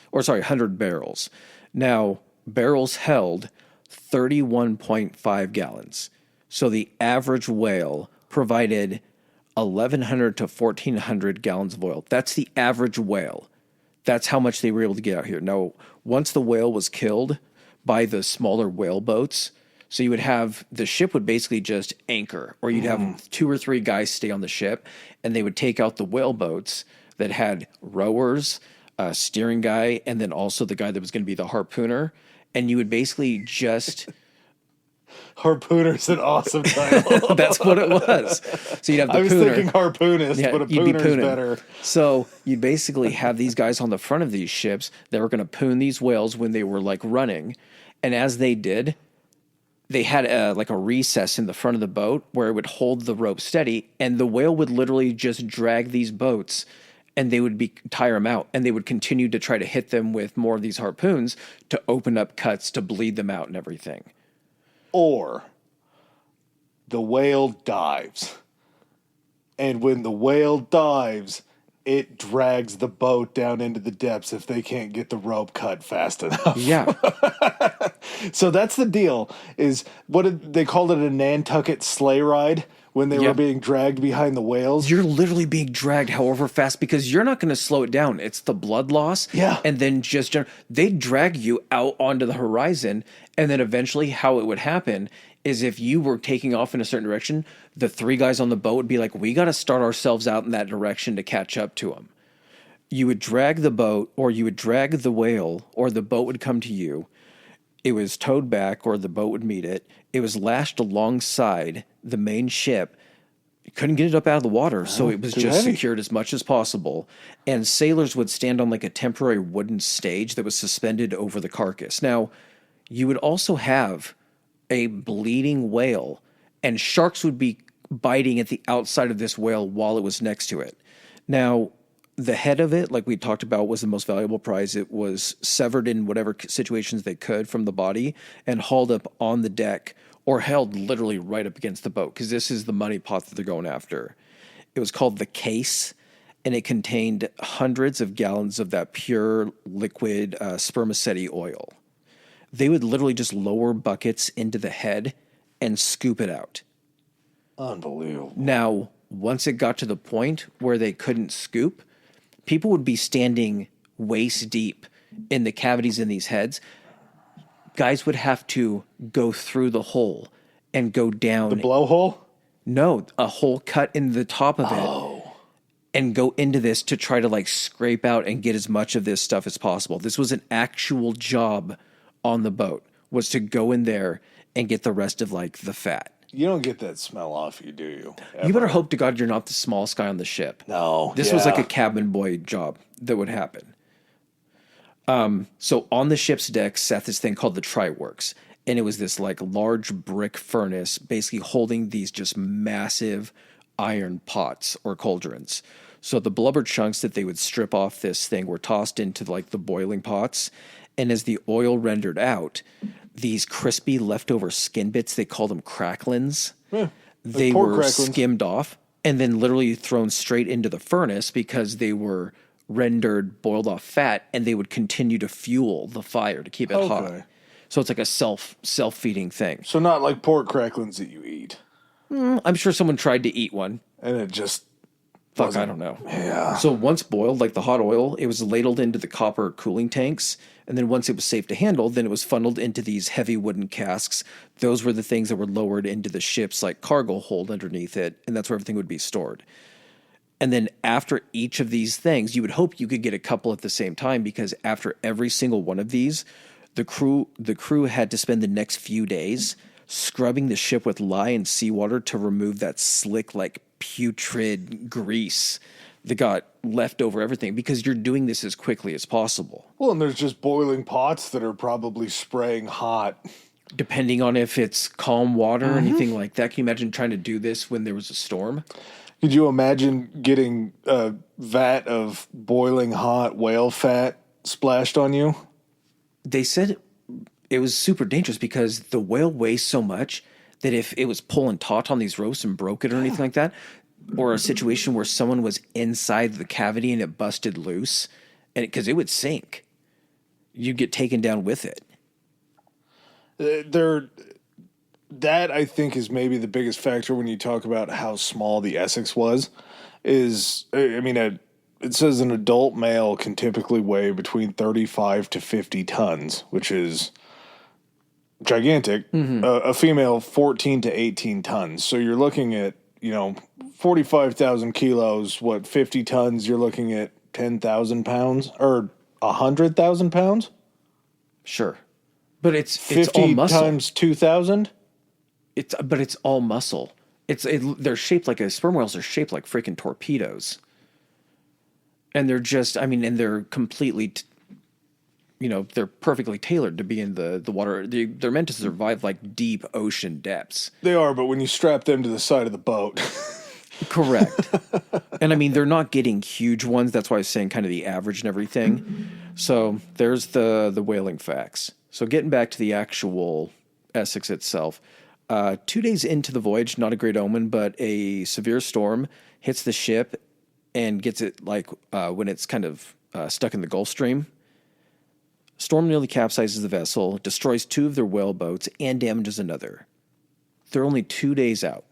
Now, barrels held 31.5 gallons. So the average whale provided 1,100 to 1,400 gallons of oil. That's the average whale. That's how much they were able to get out here. Now, once the whale was killed by the smaller whale boats, so you would have, the ship would basically just anchor, or you'd have 2 or 3 guys stay on the ship, and they would take out the whale boats that had rowers, a steering guy, and then also the guy that was going to be the harpooner, and you would basically just... Harpooner's an awesome title. That's what it was. So you'd have the I was pooner. thinking harpoonist, but a pooner's better. So you'd basically have these guys on the front of these ships that were going to poon these whales when they were like running. And as they did, they had a recess in the front of the boat where it would hold the rope steady, and the whale would literally just drag these boats, and they would tire them out, and they would continue to try to hit them with more of these harpoons to open up cuts to bleed them out and everything. Or the whale dives. And when the whale dives, it drags the boat down into the depths if they can't get the rope cut fast enough. Yeah. So that's the deal, is they called it a Nantucket sleigh ride when they were being dragged behind the whales. You're literally being dragged however fast, because you're not going to slow it down. It's the blood loss. Yeah. And then they drag you out onto the horizon. And then eventually how it would happen is if you were taking off in a certain direction, the 3 guys on the boat would be like, we got to start ourselves out in that direction to catch up to them. You would drag the boat, or you would drag the whale, or the boat would come to you. It was towed back, or the boat would meet it. It was lashed alongside the main ship. You couldn't get it up out of the water, so it was just secured as much as possible. And sailors would stand on like a temporary wooden stage that was suspended over the carcass. Now, you would also have a bleeding whale, and sharks would be biting at the outside of this whale while it was next to it. Now, the head of it, like we talked about, was the most valuable prize. It was severed in whatever situations they could from the body and hauled up on the deck, or held literally right up against the boat, because this is the money pot that they're going after. It was called the case, and it contained hundreds of gallons of that pure liquid spermaceti oil. They would literally just lower buckets into the head and scoop it out. Unbelievable. Now, once it got to the point where they couldn't scoop, people would be standing waist deep in the cavities in these heads. Guys would have to go through the hole and go down. The blowhole? No, a hole cut in the top of it. And go into this to try to like scrape out and get as much of this stuff as possible. This was an actual job on the boat, was to go in there and get the rest of like the fat. You don't get that smell off you, do you? You better hope to God you're not the smallest guy on the ship. No. This was like a cabin boy job that would happen. So on the ship's deck sat this thing called the try-works. And it was this like large brick furnace basically holding these just massive iron pots or cauldrons. So the blubber chunks that they would strip off this thing were tossed into like the boiling pots. And as the oil rendered out, these crispy leftover skin bits, they called them cracklins. Yeah, they pork were cracklins. skimmed off and then literally thrown straight into the furnace because they were rendered boiled off fat, and they would continue to fuel the fire to keep it hot. So it's like a self-feeding thing. So not like pork cracklins that you eat. I'm sure someone tried to eat one. And it just... Fuck, I don't know. Yeah. So once boiled, like the hot oil, it was ladled into the copper cooling tanks. And then once it was safe to handle, then it was funneled into these heavy wooden casks. Those were the things that were lowered into the ship's like cargo hold underneath it. And that's where everything would be stored. And then after each of these things, you would hope you could get a couple at the same time, because after every single one of these, the crew had to spend the next few days scrubbing the ship with lye and seawater to remove that slick, like putrid grease that got left over everything, because you're doing this as quickly as possible. Well, and there's just boiling pots that are probably spraying hot. Depending on if it's calm water or anything like that. Can you imagine trying to do this when there was a storm? Could you imagine getting a vat of boiling hot whale fat splashed on you? They said it was super dangerous because the whale weighs so much that if it was pulling taut on these ropes and broke it or anything like that, or a situation where someone was inside the cavity and it busted loose, and because it would sink, you'd get taken down with it. That, I think, is maybe the biggest factor when you talk about how small the Essex was. It says an adult male can typically weigh between 35 to 50 tons, which is gigantic. Mm-hmm. A female, 14 to 18 tons. So you're looking at, 45,000 kilos, 50 tons, you're looking at 10,000 pounds or 100,000 pounds? Sure. But it's 50 all muscle. times 2,000? But it's all muscle. They're shaped like sperm whales are shaped like freaking torpedoes. And they're just, and they're completely, they're perfectly tailored to be in the water. They're meant to survive like deep ocean depths. They are, but when you strap them to the side of the boat. Correct. And they're not getting huge ones. That's why I was saying kind of the average and everything. So there's the whaling facts. So getting back to the actual Essex itself, 2 days into the voyage, not a great omen, but a severe storm hits the ship and gets it when it's kind of stuck in the Gulf Stream. Storm nearly capsizes the vessel, destroys 2 of their whale boats, and damages another. They're only 2 days out.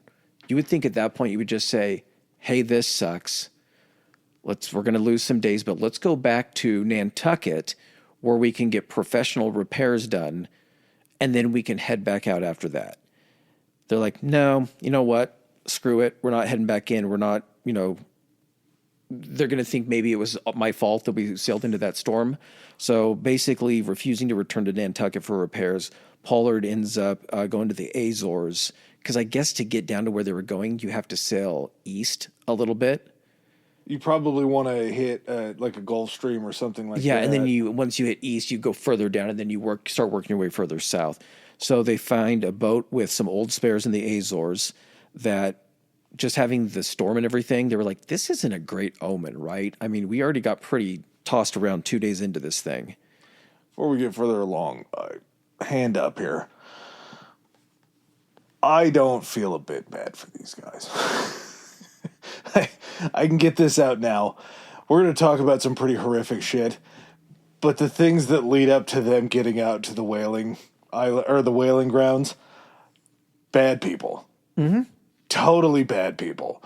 You would think at that point you would just say, hey, this sucks. We're going to lose some days, but let's go back to Nantucket where we can get professional repairs done, and then we can head back out after that. They're like, no, you know what? Screw it. We're not heading back in. We're not, they're going to think maybe it was my fault that we sailed into that storm. So basically refusing to return to Nantucket for repairs, Pollard ends up going to the Azores, because I guess to get down to where they were going, you have to sail east a little bit. You probably want to hit like a Gulf Stream or something like that. Yeah, and then once you hit east, you go further down, and then you start working your way further south. So they find a boat with some old spares in the Azores that, just having the storm and everything, they were like, this isn't a great omen, right? I mean, we already got pretty tossed around 2 days into this thing. Before we get further along, hand up here. I don't feel a bit bad for these guys. I can get this out now. We're going to talk about some pretty horrific shit, but the things that lead up to them getting out to the whaling island or the whaling grounds, bad people. Mm-hmm. Totally bad people.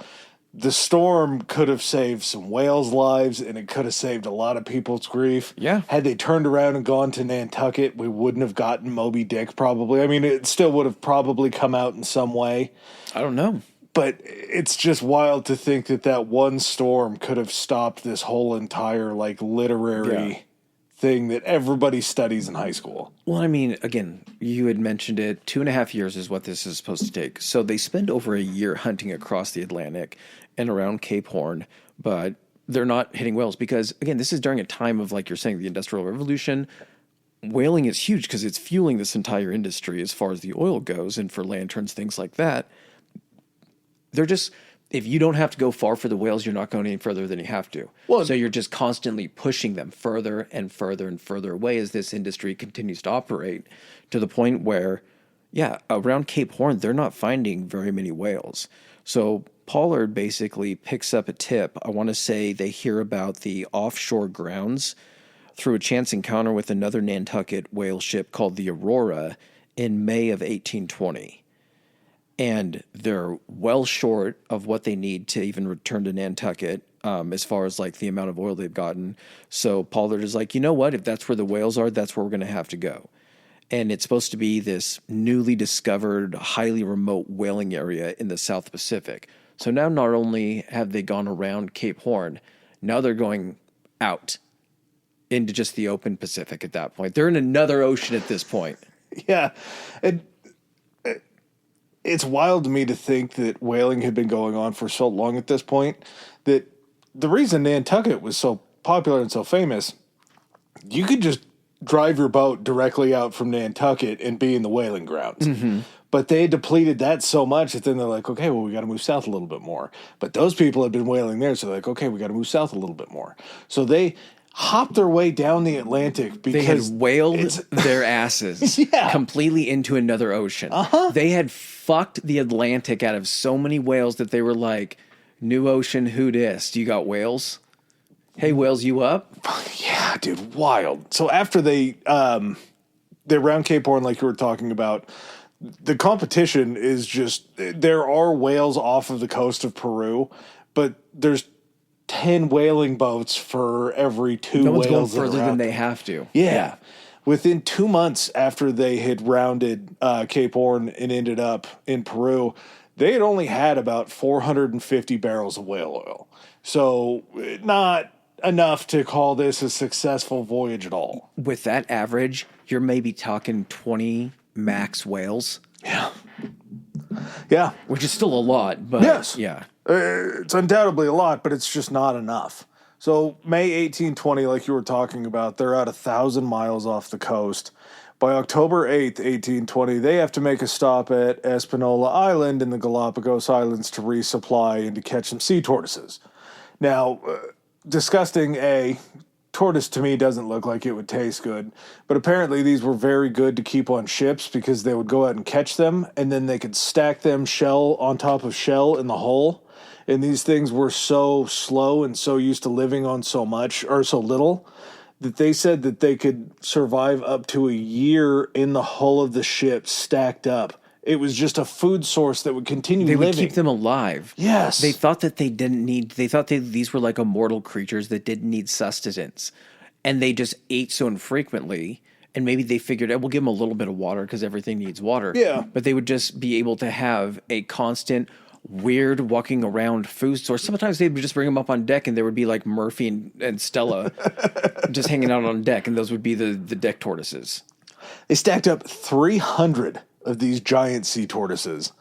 The storm could have saved some whales' lives, and it could have saved a lot of people's grief. Yeah. Had they turned around and gone to Nantucket, we wouldn't have gotten Moby Dick, probably. I mean, it still would have probably come out in some way. I don't know. But it's just wild to think that one storm could have stopped this whole entire, like, literary thing that everybody studies in high school. Well, I mean, again, you had mentioned it. 2.5 years is what this is supposed to take. So they spend over a year hunting across the Atlantic and around Cape Horn, but they're not hitting whales because, again, this is during a time of, like you're saying, the Industrial Revolution. Whaling is huge because it's fueling this entire industry as far as the oil goes, and for lanterns, things like that. They're just, if you don't have to go far for the whales, you're not going any further than you have to. Well, so you're just constantly pushing them further and further and further away as this industry continues to operate, to the point where, around Cape Horn, they're not finding very many whales. So Pollard basically picks up a tip. I want to say they hear about the offshore grounds through a chance encounter with another Nantucket whale ship called the Aurora in May of 1820. And they're well short of what they need to even return to Nantucket as far as like the amount of oil they've gotten. So Pollard is like, you know what? If that's where the whales are, that's where we're going to have to go. And it's supposed to be this newly discovered, highly remote whaling area in the South Pacific. So now not only have they gone around Cape Horn, now they're going out into just the open Pacific at that point. They're in another ocean at this point. Yeah. It's wild to me to think that whaling had been going on for so long at this point, that the reason Nantucket was so popular and so famous, you could just drive your boat directly out from Nantucket and be in the whaling grounds. Mm-hmm. But they depleted that so much that then they're like, okay, well, we got to move south a little bit more. But those people had been whaling there, so they're like, okay, we got to move south a little bit more. So they hopped their way down the Atlantic because they had whaled their asses completely into another ocean. Uh-huh. They had fucked the Atlantic out of so many whales that they were like, new ocean, who dis? You got whales? Hey, whales, you up? Yeah, dude, wild. So after they're around Cape Horn, like you were talking about, the competition is just, there are whales off of the coast of Peru, but there's 10 whaling boats for every 2 no whales. No one's going further than they have to. Yeah. Within 2 months after they had rounded Cape Horn and ended up in Peru, they had only had about 450 barrels of whale oil. So not enough to call this a successful voyage at all. With that average, you're maybe talking 20 max whales. Yeah. Yeah. Which is still a lot, but yes. Yeah. It's undoubtedly a lot, but it's just not enough. So May 1820, like you were talking about, they're at 1,000 miles off the coast. By October 8th, 1820, they have to make a stop at Espanola Island in the Galapagos Islands to resupply and to catch some sea tortoises. Now, disgusting, tortoise to me doesn't look like it would taste good, but apparently these were very good to keep on ships because they would go out and catch them, and then they could stack them shell on top of shell in the hull. And these things were so slow and so used to living on so much or so little that they said that they could survive up to a year in the hull of the ship stacked up. It was just a food source that would continue living. They would keep them alive. Yes. They thought that these were like immortal creatures that didn't need sustenance. And they just ate so infrequently. And maybe they figured, we'll give them a little bit of water because everything needs water. Yeah. But they would just be able to have a constant weird walking around food stores. Sometimes they would just bring them up on deck and there would be like Murphy and Stella just hanging out on deck. And those would be the deck tortoises. They stacked up 300 of these giant sea tortoises.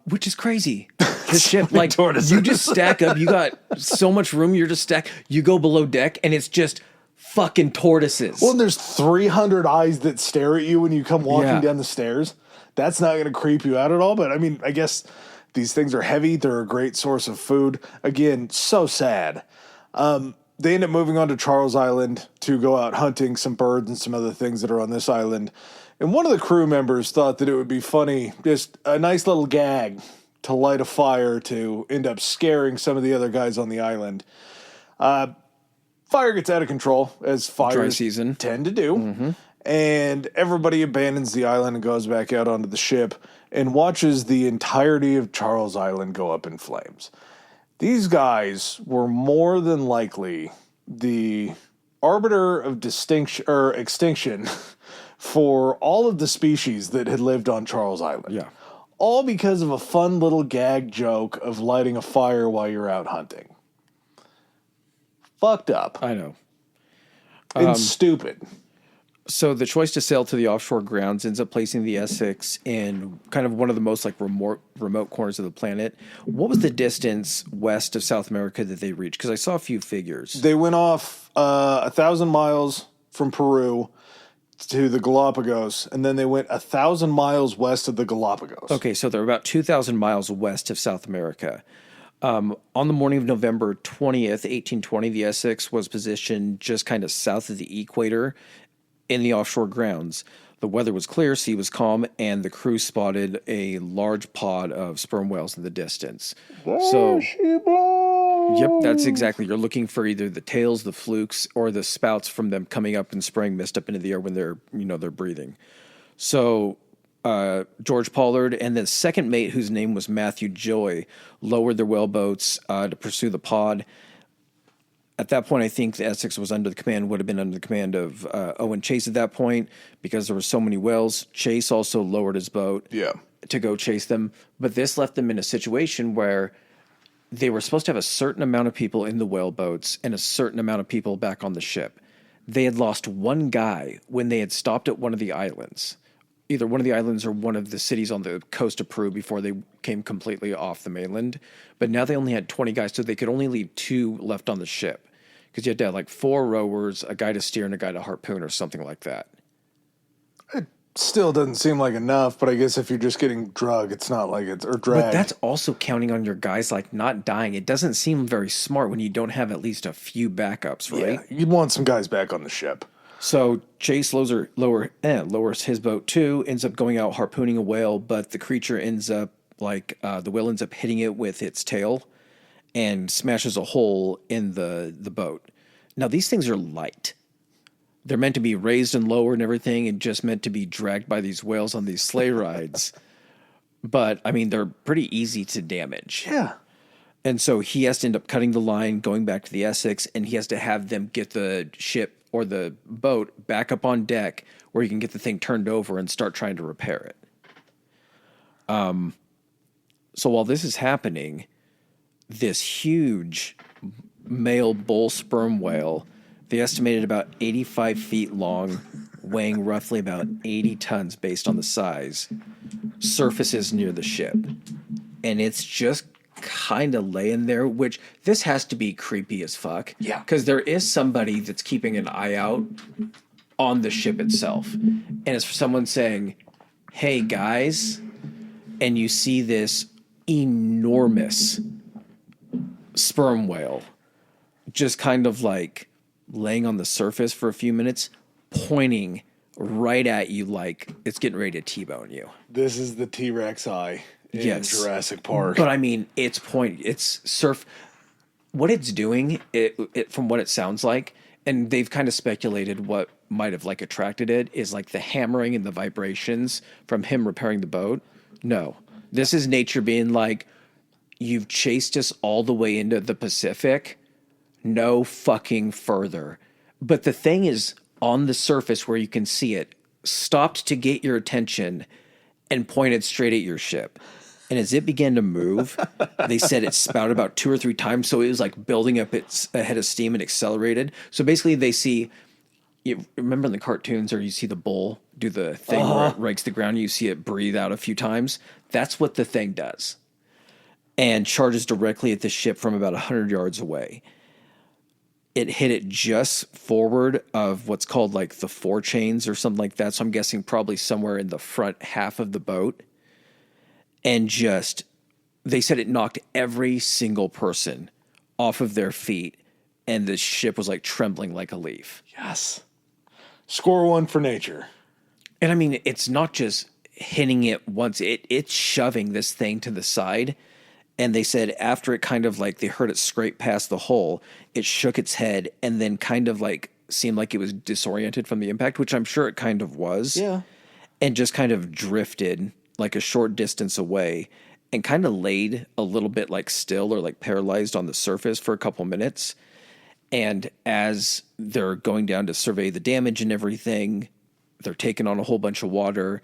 Which is crazy. The ship, like, tortoises. you just stack up. You got so much room. You're just stacked. You go below deck, and it's just fucking tortoises. Well, and there's 300 eyes that stare at you when you come walking down the stairs. That's not going to creep you out at all. But, I mean, I guess these things are heavy. They're a great source of food. Again, so sad. They end up moving on to Charles Island to go out hunting some birds and some other things that are on this island. And one of the crew members thought that it would be funny, just a nice little gag to light a fire to end up scaring some of the other guys on the island. Fire gets out of control, as fires Dry season. tend to do. And everybody abandons the island and goes back out onto the ship and watches the entirety of Charles Island go up in flames. These guys were more than likely the arbiter of distinction or extinction for all of the species that had lived on Charles Island. Yeah. All because of a fun little gag joke of lighting a fire while you're out hunting. Fucked up. I know. And stupid. So the choice to sail to the offshore grounds ends up placing the Essex in kind of one of the most like remote corners of the planet. What was the distance west of South America that they reached? Because I saw a few figures. They went off 1,000 miles from Peru to the Galapagos, and then they went 1,000 miles west of the Galapagos. Okay, so they're about 2,000 miles west of South America. On the morning of November 20th, 1820, the Essex was positioned just kind of south of the equator in the offshore grounds. The weather was clear, sea was calm, and the crew spotted a large pod of sperm whales in the distance. Yep, that's exactly. You're looking for either the tails, the flukes, or the spouts from them coming up and spraying mist up into the air when they're breathing. So George Pollard and the second mate, whose name was Matthew Joy, lowered their whaleboats to pursue the pod. At that point, I think the Essex would have been under the command of Owen Chase at that point because there were so many whales. Chase also lowered his boat to go chase them. But this left them in a situation where they were supposed to have a certain amount of people in the whaleboats and a certain amount of people back on the ship. They had lost one guy when they had stopped at one of the islands, either one of the islands or one of the cities on the coast of Peru before they came completely off the mainland. But now they only had 20 guys, so they could only leave 2 left on the ship. Because you had to have like 4 rowers, a guy to steer, and a guy to harpoon or something like that. It still doesn't seem like enough, but I guess if you're just getting drug, it's not like it's, or dragged. But that's also counting on your guys like not dying. It doesn't seem very smart when you don't have at least a few backups, right? Yeah, you'd want some guys back on the ship. So Chase lowers his boat too, ends up going out harpooning a whale, but the creature ends up the whale ends up hitting it with its tail and smashes a hole in the boat. Now, these things are light. They're meant to be raised and lowered and everything and just meant to be dragged by these whales on these sleigh rides. But, I mean, they're pretty easy to damage. Yeah. And so he has to end up cutting the line, going back to the Essex, and he has to have them get the ship or the boat back up on deck where he can get the thing turned over and start trying to repair it. So while this is happening, this huge male bull sperm whale, they estimated about 85 feet long, weighing roughly about 80 tons based on the size, surfaces near the ship. And it's just kind of laying there, which this has to be creepy as fuck. Yeah. Because there is somebody that's keeping an eye out on the ship itself. And it's for someone saying, hey, guys, and you see this enormous sperm whale just kind of like laying on the surface for a few minutes, pointing right at you like it's getting ready to T-bone you. This is the T-Rex eye in Jurassic Park. But I mean, what it's doing, it from what it sounds like, and they've kind of speculated what might have like attracted it, is like the hammering and the vibrations from him repairing the boat. No, this is nature being like, you've chased us all the way into the Pacific. No fucking further. But the thing is on the surface where you can see it, stopped to get your attention and pointed straight at your ship. And as it began to move, they said it spouted about 2 or 3 times. So it was like building up its head of steam and accelerated. So basically they see, you remember in the cartoons or you see the bull do the thing where it rakes the ground and you see it breathe out a few times? That's what the thing does. And charges directly at the ship from about 100 yards away. It hit it just forward of what's called like the forechains or something like that. So I'm guessing probably somewhere in the front half of the boat. And just, they said it knocked every single person off of their feet. And the ship was like trembling like a leaf. Yes. Score 1 for nature. And I mean, it's not just hitting it once. It's shoving this thing to the side. And they said after it kind of like, they heard it scrape past the hull, it shook its head and then kind of like seemed like it was disoriented from the impact, which I'm sure it kind of was. Yeah. And just kind of drifted like a short distance away and kind of laid a little bit like still or like paralyzed on the surface for a couple minutes. And as they're going down to survey the damage and everything, they're taking on a whole bunch of water.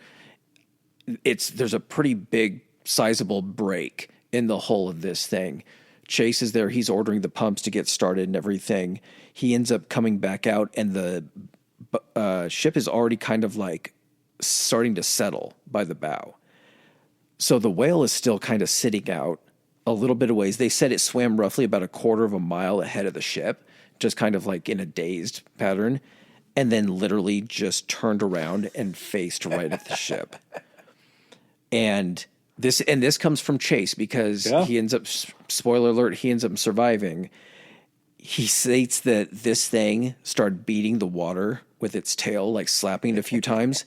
There's a pretty big sizable break in the hull of this thing. Chase is there. He's ordering the pumps to get started and everything. He ends up coming back out and the ship is already kind of like starting to settle by the bow. So the whale is still kind of sitting out a little bit of ways. They said it swam roughly about a quarter of a mile ahead of the ship, just kind of like in a dazed pattern, and then literally just turned around and faced right at the ship. And this comes from Chase because he ends up, spoiler alert, he ends up surviving. He states that this thing started beating the water with its tail, like slapping it a few times,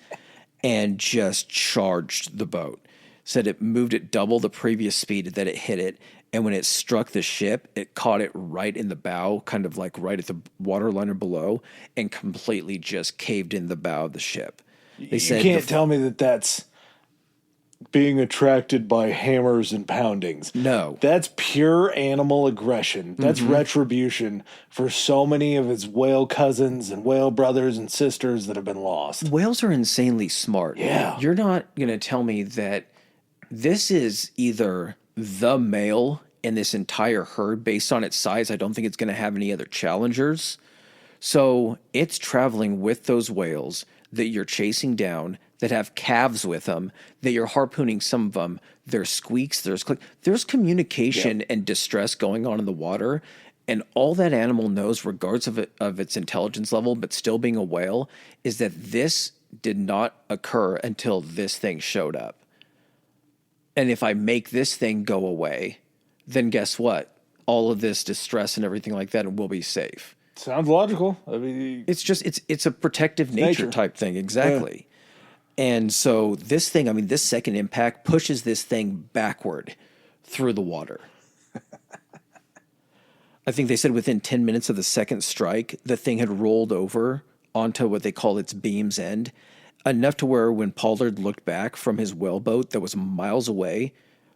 and just charged the boat. Said it moved at double the previous speed that it hit it. And when it struck the ship, it caught it right in the bow, kind of like right at the waterline or below, and completely just caved in the bow of the ship. They said, you can't tell me that that's being attracted by hammers and poundings. No. That's pure animal aggression. That's retribution for so many of its whale cousins and whale brothers and sisters that have been lost. Whales are insanely smart. Yeah. You're not going to tell me that this is either the male in this entire herd based on its size. I don't think it's going to have any other challengers. So it's traveling with those whales that you're chasing down that have calves with them, that you're harpooning some of them. There's squeaks, there's communication and distress going on in the water. And all that animal knows, regardless of its intelligence level, but still being a whale, is that this did not occur until this thing showed up. And if I make this thing go away, then guess what? All of this distress and everything like that will be safe. Sounds logical. I mean, it's a protective nature type thing. Exactly. Yeah. And so this thing, I mean, this second impact pushes this thing backward through the water. I think they said within 10 minutes of the second strike, the thing had rolled over onto what they call its beam's end, enough to where when Pollard looked back from his whaleboat that was miles away,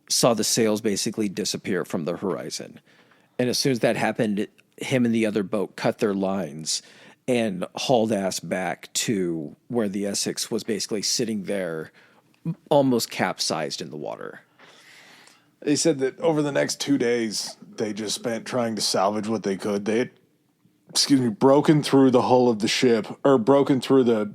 saw the sails basically disappear from the horizon. And as soon as that happened, him and the other boat cut their lines and hauled ass back to where the Essex was basically sitting there, almost capsized in the water. They said that over the next 2 days, they just spent trying to salvage what they could. They had, broken through the hull of the ship, or broken through the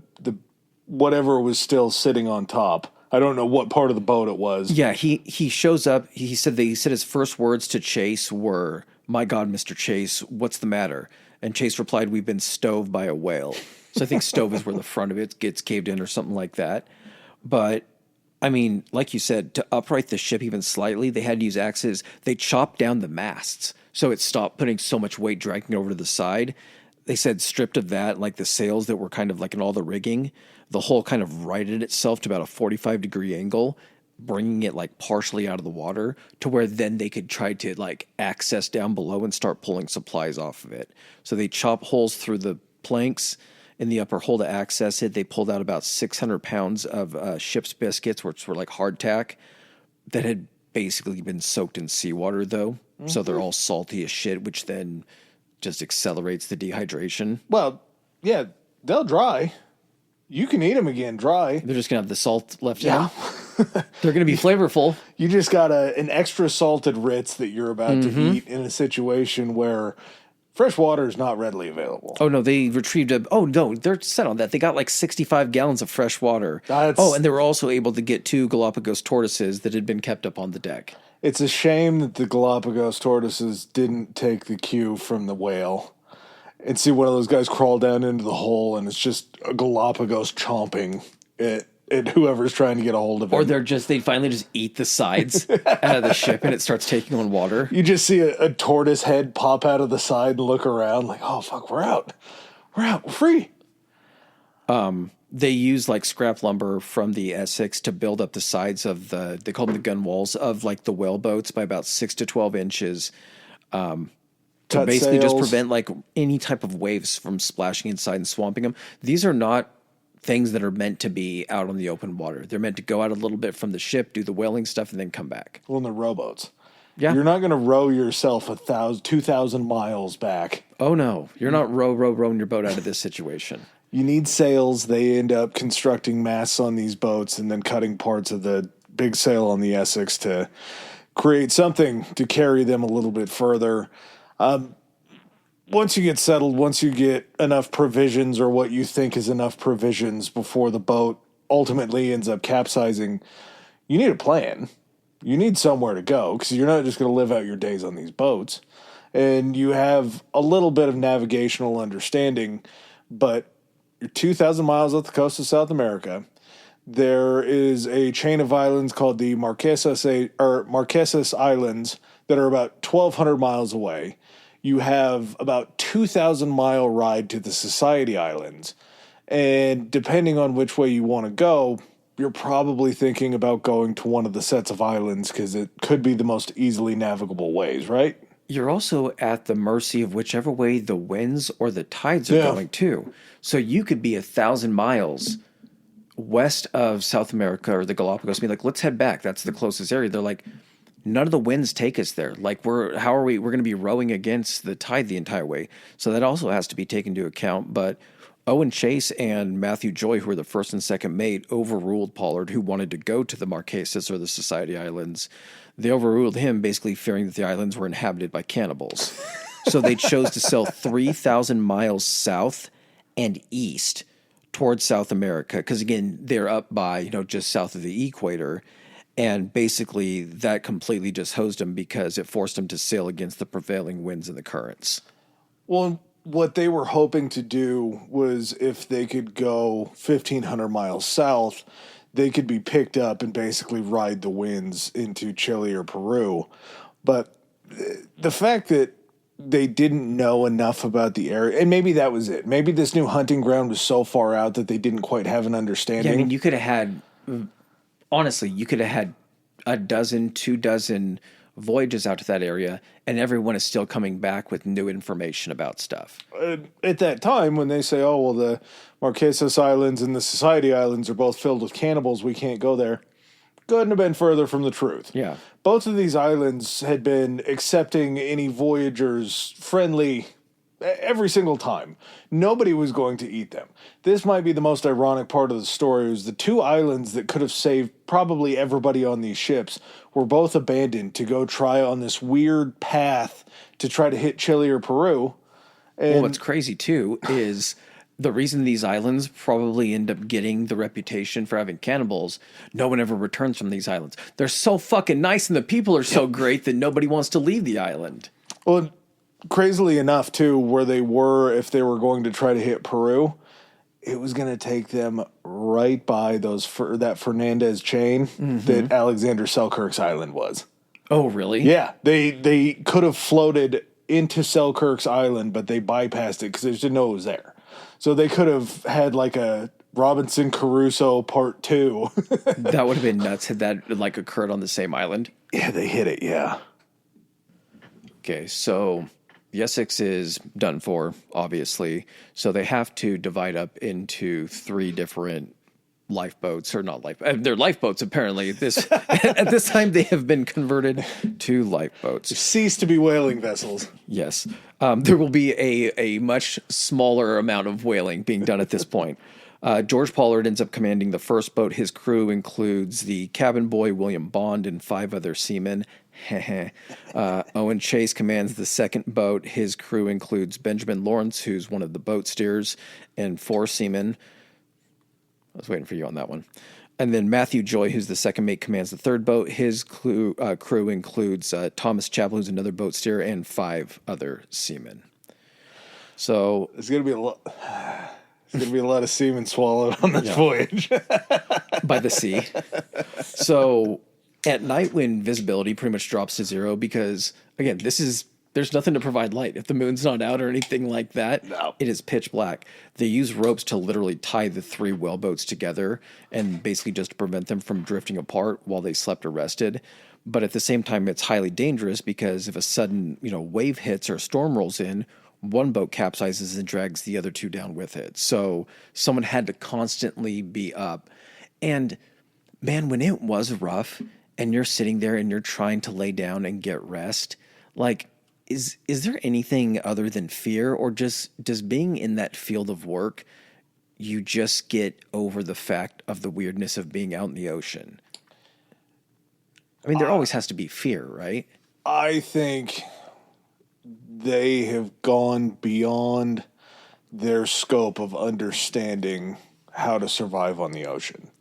whatever was still sitting on top. I don't know what part of the boat it was. Yeah, he shows up. He said his first words to Chase were, "My God, Mr. Chase, what's the matter?" And Chase replied, "We've been stove by a whale." So I think stove is where the front of it gets caved in or something like that. But I mean, like you said, to upright the ship even slightly, they had to use axes. They chopped down the masts so it stopped putting so much weight dragging over to the side. They said stripped of that, like the sails that were kind of like in all the rigging, the hull kind of righted itself to about a 45-degree angle, bringing it like partially out of the water to where then they could try to like access down below and start pulling supplies off of it. So they chop holes through the planks in the upper hull to access it. They pulled out about 600 pounds of ship's biscuits, which were like hardtack, that had basically been soaked in seawater though. Mm-hmm. So they're all salty as shit, which then just accelerates the dehydration. Well, yeah, they'll dry. You can eat them again dry. They're just going to have the salt left in them? They're going to be flavorful. You just got an extra salted Ritz that you're about to eat in a situation where fresh water is not readily available. Oh, no, they retrieved they're set on that. They got like 65 gallons of fresh water. And they were also able to get 2 Galapagos tortoises that had been kept up on the deck. It's a shame that the Galapagos tortoises didn't take the cue from the whale and see one of those guys crawl down into the hole and it's just a Galapagos chomping at whoever's trying to get a hold of it. Or they finally just eat the sides out of the ship and it starts taking on water. You just see a tortoise head pop out of the side and look around like, oh, fuck, we're out. We're free. They use like scrap lumber from the Essex to build up the sides of they call them the gun walls of like the whale boats by about 6 to 12 inches. To basically just prevent like any type of waves from splashing inside and swamping them. These are not things that are meant to be out on the open water. They're meant to go out a little bit from the ship, do the whaling stuff, and then come back. Well, in the rowboats. Yeah. You're not going to row yourself 2,000 miles back. Oh, no. You're not rowing your boat out of this situation. You need sails. They end up constructing masts on these boats and then cutting parts of the big sail on the Essex to create something to carry them a little bit further. Once you get settled, once you get enough provisions or what you think is enough provisions before the boat ultimately ends up capsizing, you need a plan. You need somewhere to go because you're not just going to live out your days on these boats. And you have a little bit of navigational understanding, but you're 2,000 miles off the coast of South America. There is a chain of islands called the Marquesas Islands that are about 1,200 miles away. You have about 2,000-mile ride to the Society Islands. And depending on which way you want to go, you're probably thinking about going to one of the sets of islands because it could be the most easily navigable ways, right? You're also at the mercy of whichever way the winds or the tides are going too. So you could be 1,000 miles west of South America or the Galapagos. Be like, let's head back. That's the closest area. They're like, none of the winds take us there. Like, we're going to be rowing against the tide the entire way. So that also has to be taken into account. But Owen Chase and Matthew Joy, who were the first and second mate, overruled Pollard, who wanted to go to the Marquesas or the Society Islands. They overruled him, basically fearing that the islands were inhabited by cannibals. So they chose to sail 3,000 miles south and east towards South America. Because, again, they're up by, just south of the equator. And basically that completely just hosed them because it forced them to sail against the prevailing winds and the currents. Well, what they were hoping to do was if they could go 1,500 miles south, they could be picked up and basically ride the winds into Chile or Peru. But the fact that they didn't know enough about the area, and maybe that was it. Maybe this new hunting ground was so far out that they didn't quite have an understanding. Yeah, I mean, you could have had... Honestly, you could have had 2 dozen voyages out to that area, and everyone is still coming back with new information about stuff. At that time, when they say, oh, well, the Marquesas Islands and the Society Islands are both filled with cannibals, we can't go there, couldn't have been further from the truth. Yeah. Both of these islands had been accepting any voyagers friendly every single time. Nobody was going to eat them. This might be the most ironic part of the story, is the 2 islands that could have saved probably everybody on these ships were both abandoned to go try on this weird path to try to hit Chile or Peru. And what's crazy too is the reason these islands probably end up getting the reputation for having cannibals, no one ever returns from these islands. They're so fucking nice and the people are so great that nobody wants to leave the island. Well, crazily enough, too, where they were, if they were going to try to hit Peru, it was going to take them right by that Fernandez chain that Alexander Selkirk's island was. Oh, really? Yeah, they could have floated into Selkirk's island, but they bypassed it because they just didn't know it was there. So they could have had like a Robinson Crusoe Part 2. That would have been nuts had that like occurred on the same island. Yeah, they hit it, yeah. Okay, so the Essex is done for, obviously. So they have to divide up into 3 different lifeboats, or not they're lifeboats apparently. At this time they have been converted to lifeboats. Cease to be whaling vessels. Yes. There will be a much smaller amount of whaling being done at this point. George Pollard ends up commanding the first boat. His crew includes the cabin boy, William Bond, and 5 other seamen. Owen Chase commands the second boat. His crew includes Benjamin Lawrence, who's one of the boat steers, and 4 seamen. I was waiting for you on that one. And then Matthew Joy, who's the second mate, commands the third boat. His crew includes Thomas Chappell, who's another boat steer, and 5 other seamen. So it's going to be a lot. There's going to be a lot of semen swallowed on this voyage. By the sea. So at night, when visibility pretty much drops to 0, because again, there's nothing to provide light. If the moon's not out or anything like that, It is pitch black. They use ropes to literally tie the 3 whaleboats together and basically just to prevent them from drifting apart while they slept or rested. But at the same time, it's highly dangerous because if a sudden, wave hits or a storm rolls in, one boat capsizes and drags the other 2 down with it. So someone had to constantly be up. And man, when it was rough and you're sitting there and you're trying to lay down and get rest, like, is there anything other than fear, or just does being in that field of work, you just get over the fact of the weirdness of being out in the ocean? I mean, there always has to be fear, right? I think they have gone beyond their scope of understanding how to survive on the ocean.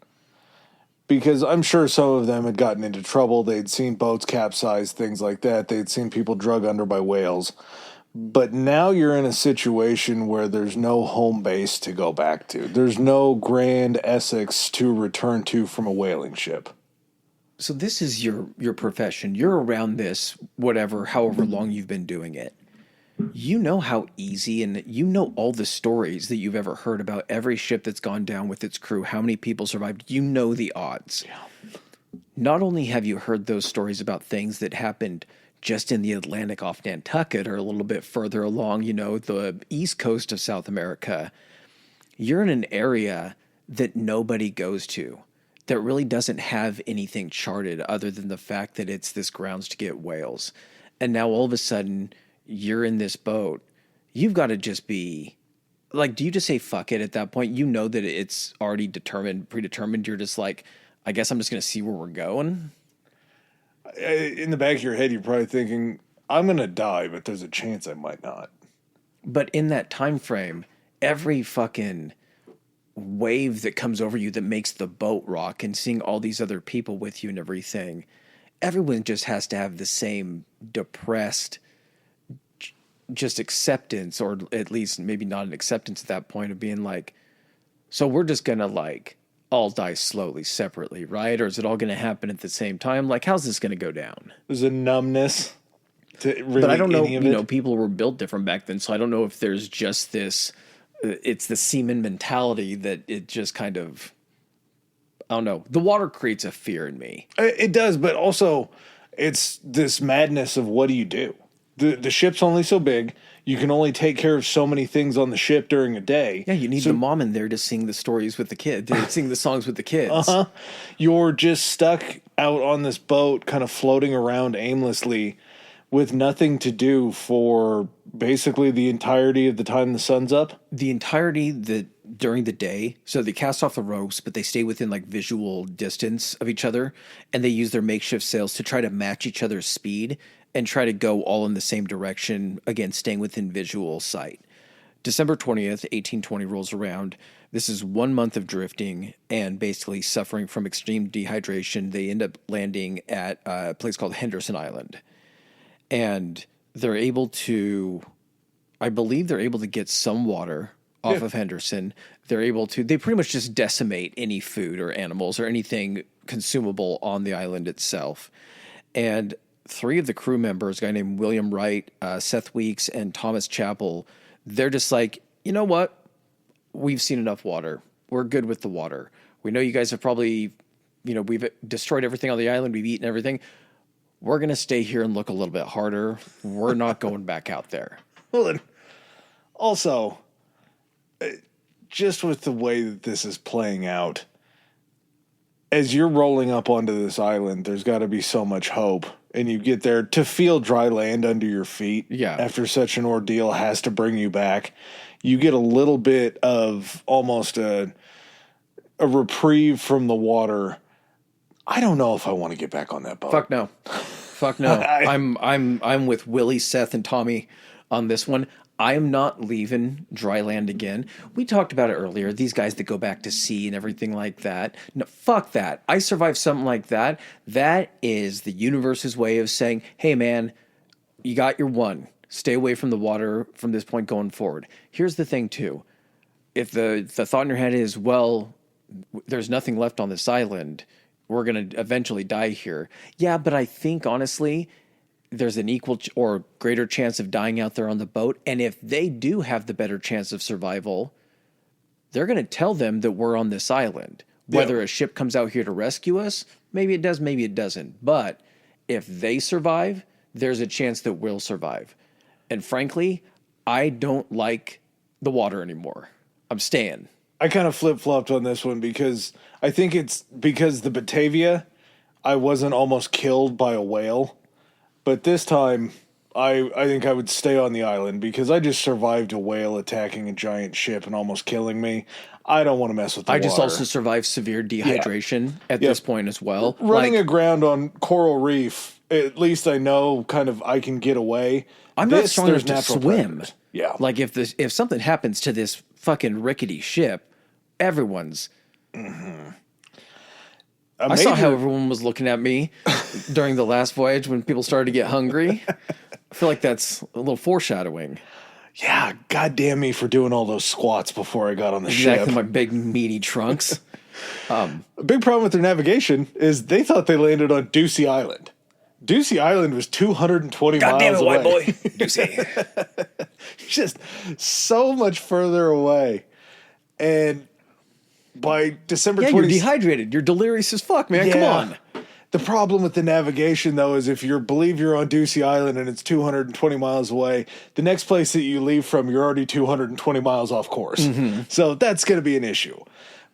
Because I'm sure some of them had gotten into trouble. They'd seen boats capsize, things like that. They'd seen people drug under by whales. But now you're in a situation where there's no home base to go back to. There's no Grand Essex to return to from a whaling ship. So this is your profession. You're around this, however long you've been doing it. You know how easy, and you know all the stories that you've ever heard about every ship that's gone down with its crew, how many people survived. You know the odds. Yeah. Not only have you heard those stories about things that happened just in the Atlantic off Nantucket or a little bit further along, the east coast of South America, you're in an area that nobody goes to, that really doesn't have anything charted other than the fact that it's this grounds to get whales. And now all of a sudden, you're in this boat. You've got to just be like, do you just say fuck it at that point? You know that it's already predetermined. You're just like, I guess I'm just going to see where we're going. In the back of your head, you're probably thinking, I'm going to die, but there's a chance I might not. But in that time frame, every fucking wave that comes over you that makes the boat rock, and seeing all these other people with you and everything, everyone just has to have the same depressed just acceptance, or at least maybe not an acceptance at that point of being like, so we're just going to all die slowly, separately, right? Or is it all going to happen at the same time? Like, how's this going to go down? There's a numbness to really, but I don't know, people were built different back then. So I don't know if there's just this, it's the seaman mentality that it just kind of, I don't know. The water creates a fear in me. It does, but also it's this madness of what do you do? The ship's only so big. You can only take care of so many things on the ship during a day. Yeah, you need the mom in there to sing the stories with the kids, to sing the songs with the kids. You're just stuck out on this boat, kind of floating around aimlessly with nothing to do for basically the entirety of the time the sun's up. The entirety during the day. So they cast off the ropes, but they stay within visual distance of each other, and they use their makeshift sails to try to match each other's speed and try to go all in the same direction, again, staying within visual sight. December 20th, 1820 rolls around. This is 1 month of drifting and basically suffering from extreme dehydration. They end up landing at a place called Henderson Island. And they're able to, I believe they're able to get some water off of Henderson. They pretty much just decimate any food or animals or anything consumable on the island itself. And 3 of the crew members, a guy named William Wright, Seth Weeks, and Thomas Chappell, they're just like, you know what? We've seen enough water. We're good with the water. We know you guys have probably, we've destroyed everything on the island. We've eaten everything. We're going to stay here and look a little bit harder. We're not going back out there. Well, and also, just with the way that this is playing out, as you're rolling up onto this island, there's got to be so much hope. And you get there to feel dry land under your feet after such an ordeal has to bring you back. You get a little bit of almost a reprieve from the water. I don't know if I want to get back on that boat. Fuck no. Fuck no. I'm with Willie, Seth, and Tommy on this one. I am not leaving dry land again. We talked about it earlier. These guys that go back to sea and everything like that. No, fuck that. I survived something like that. That is the universe's way of saying, hey, man, you got your one. Stay away from the water from this point going forward. Here's the thing, too. If the thought in your head is, well, there's nothing left on this island, we're going to eventually die here. Yeah, but I think, honestly, there's an equal or greater chance of dying out there on the boat. And if they do have the better chance of survival, they're going to tell them that we're on this island. Whether a ship comes out here to rescue us, maybe it does, maybe it doesn't. But if they survive, there's a chance that we'll survive. And frankly, I don't like the water anymore. I'm staying. I kind of flip-flopped on this one because I think it's because the Batavia, I wasn't almost killed by a whale. But this time, I think I would stay on the island because I just survived a whale attacking a giant ship and almost killing me. I don't want to mess with the water. I just also survived severe dehydration at this point as well. Running aground on coral reef, at least I know kind of I can get away. I'm not strong enough to swim. Predators. Yeah. Like if something happens to this fucking rickety ship, everyone's... I saw how everyone was looking at me during the last voyage when people started to get hungry. I feel like that's a little foreshadowing. Yeah, goddamn me for doing all those squats before I got on the ship. Exactly, my big meaty trunks. A big problem with their navigation is they thought they landed on Ducey Island. Ducey Island was 220 miles away. Goddamn it, white boy. Ducey. Just so much further away. And by December 20th... you're dehydrated. You're delirious as fuck, man. Come on. The problem with the navigation, though, is if you believe you're on Ducey Island and it's 220 miles away, the next place that you leave from, you're already 220 miles off course. So that's going to be an issue.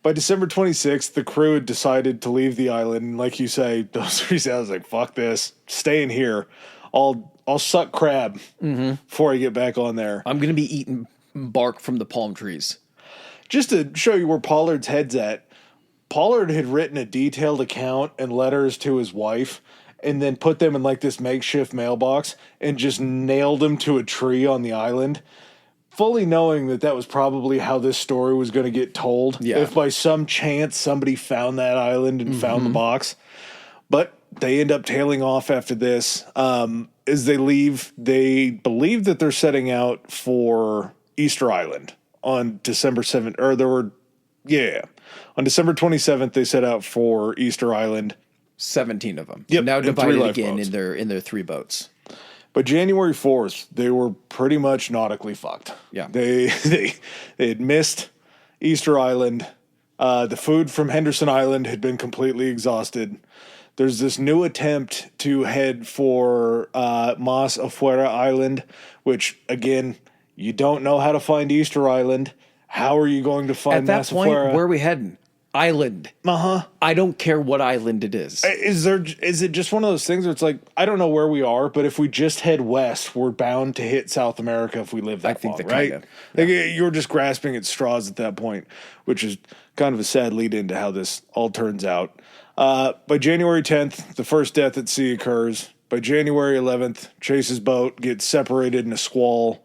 By December 26th, the crew had decided to leave the island. And like you say, those 3 days, I was like, fuck this. Staying here. I'll suck crab before I get back on there. I'm going to be eating bark from the palm trees. Just to show you where Pollard's head's at, Pollard had written a detailed account and letters to his wife and then put them in like this makeshift mailbox and just nailed them to a tree on the island, fully knowing that that was probably how this story was going to get told. Yeah. If by some chance somebody found that island and found the box. But they end up tailing off after this. As they leave, they believe that they're setting out for Easter Island on December 7th. On December 27th, they set out for Easter Island. 17 of them. Yep, now divided again in their 3 boats. But January 4th, they were pretty much nautically fucked. Yeah. They had missed Easter Island. The food from Henderson Island had been completely exhausted. There's this new attempt to head for Mas Afuera Island, which, again, you don't know how to find Easter Island. How are you going to find Mas Afuera? At that point, where are we heading? Island. I don't care what island it is. Is it just one of those things where it's like, I don't know where we are, but if we just head west, we're bound to hit South America if we live that long, right? Kinda, Like, you're just grasping at straws at that point, which is kind of a sad lead into how this all turns out. By January 10th, the first death at sea occurs. By January 11th, Chase's boat gets separated in a squall.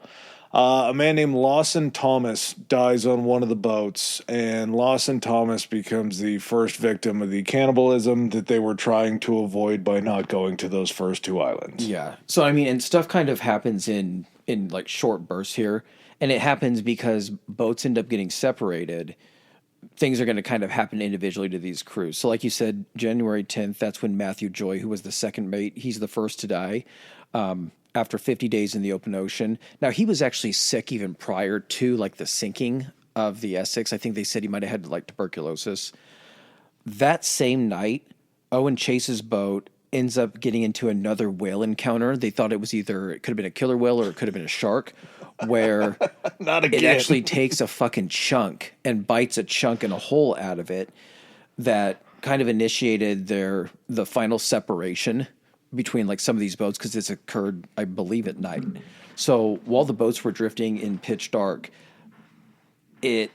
A man named Lawson Thomas dies on one of the boats, and Lawson Thomas becomes the first victim of the cannibalism that they were trying to avoid by not going to those first 2 islands. Yeah. So, I mean, and stuff kind of happens in like short bursts here, and it happens because boats end up getting separated. Things are going to kind of happen individually to these crews. So like you said, January 10th, that's when Matthew Joy, who was the second mate, he's the first to die. After 50 days in the open ocean. Now, he was actually sick even prior to, like, the sinking of the Essex. I think they said he might have had, like, tuberculosis. That same night, Owen Chase's boat ends up getting into another whale encounter. They thought it could have been a killer whale or it could have been a shark, where it actually takes a fucking chunk and bites a chunk and a hole out of it that kind of initiated the final separation between like some of these boats because this occurred, I believe, at night. So while the boats were drifting in pitch dark, it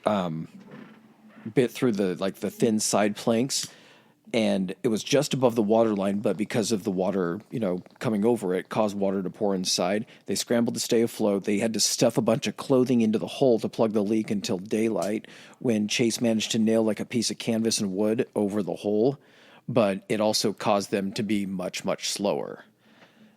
bit through the thin side planks, and it was just above the water line, but because of the water, coming over it, caused water to pour inside. They scrambled to stay afloat. They had to stuff a bunch of clothing into the hole to plug the leak until daylight, when Chase managed to nail like a piece of canvas and wood over the hole, but it also caused them to be much, much slower.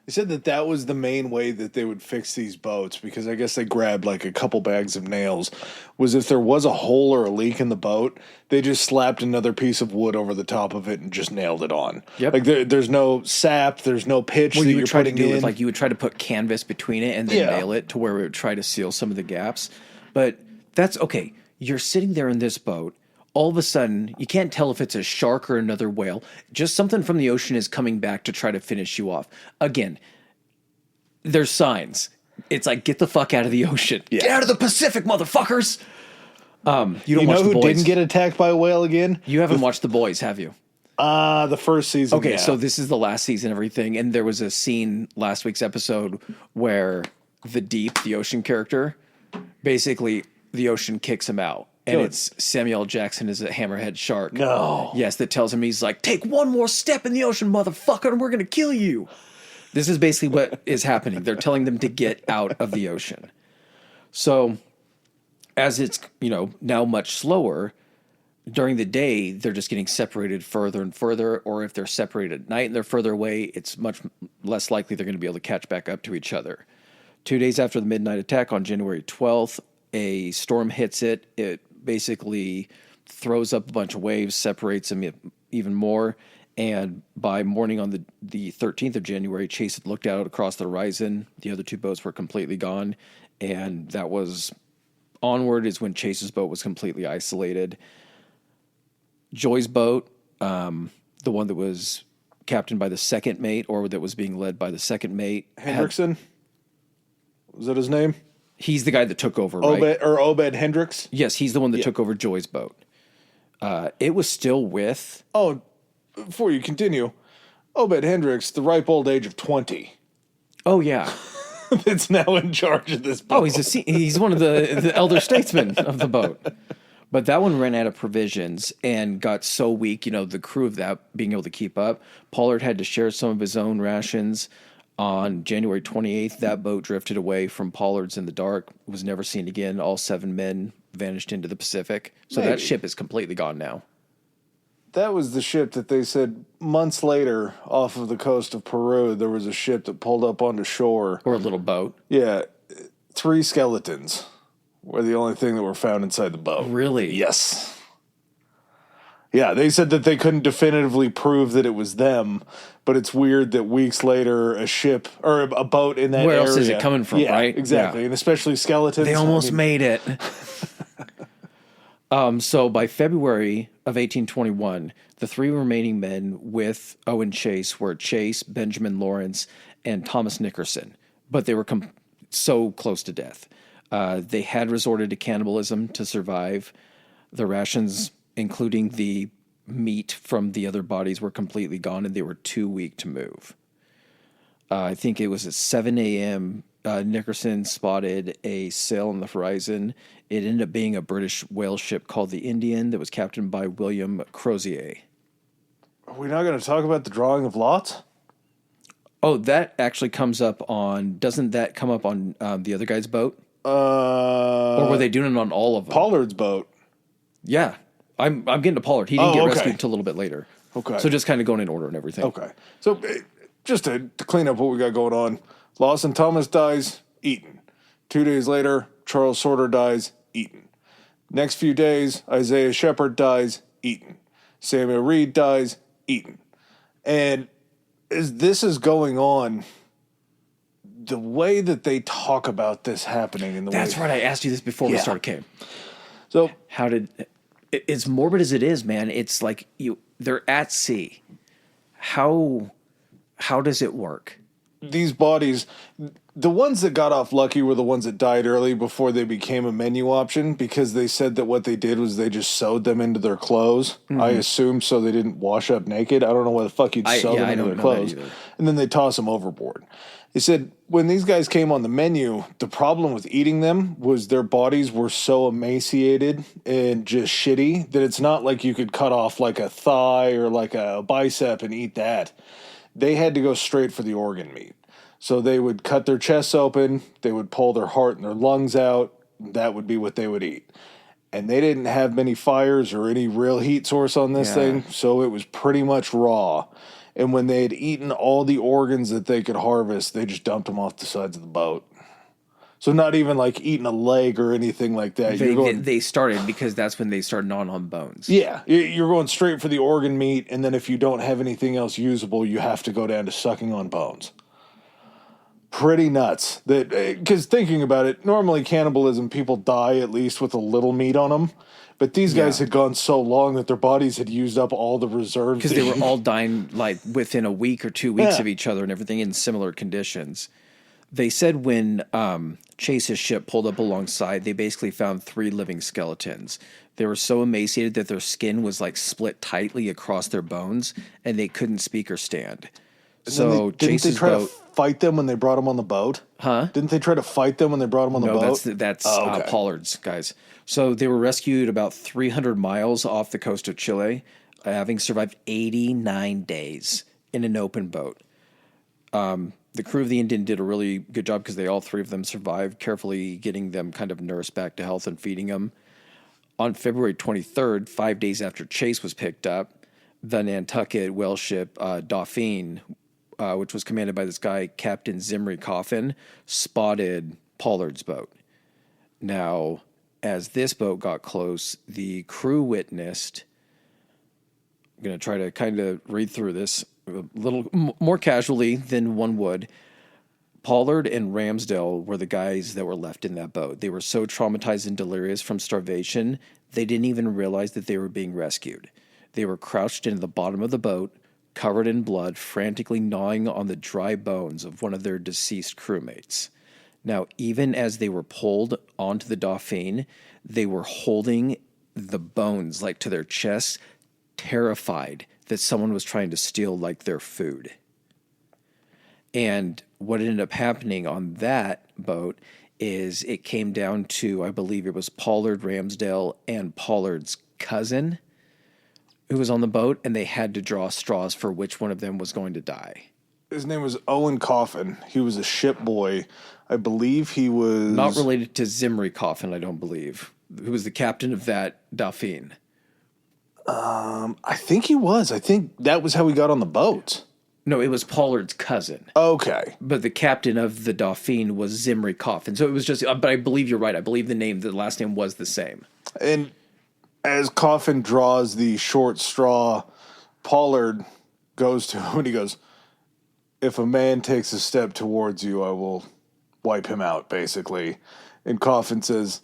They said that was the main way that they would fix these boats, because I guess they grabbed like a couple bags of nails, was if there was a hole or a leak in the boat, they just slapped another piece of wood over the top of it and just nailed it on. Yep. Like there's no sap, there's no pitch that you're putting in. Like you would try to put canvas between it and then nail it to where it would try to seal some of the gaps. But that's okay. You're sitting there in this boat. All of a sudden, you can't tell if it's a shark or another whale. Just something from the ocean is coming back to try to finish you off. Again, there's signs. It's like, get the fuck out of the ocean. Yeah. Get out of the Pacific, motherfuckers. You don't watch The Boys. Who didn't get attacked by a whale again? You haven't watched The Boys, have you? The first season. Okay, so this is the last season and everything. And there was a scene last week's episode where the ocean character, basically the ocean kicks him out. And it's Samuel L. Jackson as a hammerhead shark. No. Yes, that tells him, he's like, take one more step in the ocean, motherfucker, and we're going to kill you. This is basically what is happening. They're telling them to get out of the ocean. So as it's, now much slower, during the day, they're just getting separated further and further. Or if they're separated at night and they're further away, it's much less likely they're going to be able to catch back up to each other. 2 days after the midnight attack on January 12th, a storm hits it. It basically throws up a bunch of waves, separates them even more. And by morning on the 13th of January, Chase had looked out across the horizon. The other two boats were completely gone. And that was onward is when Chase's boat was completely isolated. Joy's boat, the one that was captained by the second mate, or that was being led by the second mate. Hendrickson? Was that his name? He's the guy that took over, right? Obed Hendricks? Yes, he's the one that took over Joy's boat. It was still with... Oh, before you continue, Obed Hendricks, the ripe old age of 20. Oh, yeah. That's now in charge of this boat. Oh, he's one of the elder statesmen of the boat. But that one ran out of provisions and got so weak, the crew of that being able to keep up. Pollard had to share some of his own rations. On January 28th, that boat drifted away from Pollard's in the dark, was never seen again. All 7 men vanished into the Pacific. So that ship is completely gone now. That was the ship that they said months later off of the coast of Peru, there was a ship that pulled up onto shore. Or a little boat. Yeah. 3 skeletons were the only thing that were found inside the boat. Really? Yes. Yeah, they said that they couldn't definitively prove that it was them, but it's weird that weeks later a ship or a boat in that area. Where else is it coming from, right? Exactly. Yeah. And especially skeletons. They almost made it. So by February of 1821, the 3 remaining men with Owen Chase were Chase, Benjamin Lawrence, and Thomas Nickerson, but they were so close to death. They had resorted to cannibalism to survive. The rations, including the meat from the other bodies, were completely gone, and they were too weak to move. I think it was at 7 a.m., Nickerson spotted a sail on the horizon. It ended up being a British whale ship called the Indian that was captained by William Crozier. Are we not going to talk about the drawing of lots? Oh, that actually comes up on... Doesn't that come up on the other guy's boat? Or were they doing it on all of them? Pollard's boat. Yeah. I'm getting to Pollard. He didn't get rescued until a little bit later. Okay. So just kind of going in order and everything. Okay. So just to clean up what we got going on, Lawson Thomas dies, eaten. 2 days later, Charles Sorter dies, eaten. Next few days, Isaiah Shepard dies, eaten. Samuel Reed dies, eaten. And as this is going on, the way that they talk about this happening in the That's right. I asked you this before we started, Cam. So how did... As morbid as it is, man, it's like they're at sea. How does it work? these bodies, the ones that got off lucky were the ones that died early before they became a menu option, because they said that what they did was they just sewed them into their clothes. I assume so they didn't wash up naked. I don't know why the fuck you'd sew them into their clothes. And then they toss them overboard. They said when these guys came on the menu, the problem with eating them was their bodies were so emaciated and just shitty that it's not like you could cut off like a thigh or like a bicep and eat that. They had to go straight for the organ meat. So they would cut their chests open, they would pull their heart and their lungs out, that would be what they would eat. And they didn't have many fires or any real heat source on this thing, so it was pretty much raw. And when they had eaten all the organs that they could harvest, they just dumped them off the sides of the boat. So not even like eating a leg or anything like that. They started because that's when they started gnawing on bones. Yeah, you're going straight for the organ meat, and then if you don't have anything else usable, you have to go down to sucking on bones. Pretty nuts. That because thinking about it, normally cannibalism, people die at least with a little meat on them. But these guys had gone so long that their bodies had used up all the reserves. Because they were all dying like within a week or 2 weeks of each other and everything in similar conditions. They said when Chase's ship pulled up alongside, they basically found 3 living skeletons. They were so emaciated that their skin was like split tightly across their bones and they couldn't speak or stand. So didn't they try to fight them when they brought them on the boat? Huh? Didn't they try to fight them when they brought them on the boat? No, that's Pollard's, guys. So they were rescued about 300 miles off the coast of Chile, having survived 89 days in an open boat. The crew of the Indian did a really good job because all 3 of them survived, carefully getting them kind of nursed back to health and feeding them. On February 23rd, 5 days after Chase was picked up, the Nantucket whale ship Dauphine, which was commanded by this guy, Captain Zimri Coffin, spotted Pollard's boat. Now, as this boat got close, the crew witnessed, I'm going to try to kind of read through this a little more casually than one would. Pollard and Ramsdale were the guys that were left in that boat. They were so traumatized and delirious from starvation, they didn't even realize that they were being rescued. They were crouched into the bottom of the boat, covered in blood, frantically gnawing on the dry bones of one of their deceased crewmates. Now, even as they were pulled onto the Dauphine, they were holding the bones like to their chests, terrified that someone was trying to steal like their food. And what ended up happening on that boat is it came down to, I believe it was Pollard, Ramsdale, and Pollard's cousin who was on the boat, and they had to draw straws for which one of them was going to die. His name was Owen Coffin. He was a ship boy. I believe he was... Not related to Zimri Coffin, I don't believe. Who was the captain of that Dauphine. I think he was. I think that was how he got on the boat. No, it was Pollard's cousin. Okay. But the captain of the Dauphine was Zimri Coffin. So it was just... But I believe you're right. I believe the last name was the same. And as Coffin draws the short straw, Pollard goes to him and he goes, "If a man takes a step towards you, I will wipe him out," basically. And Coffin says,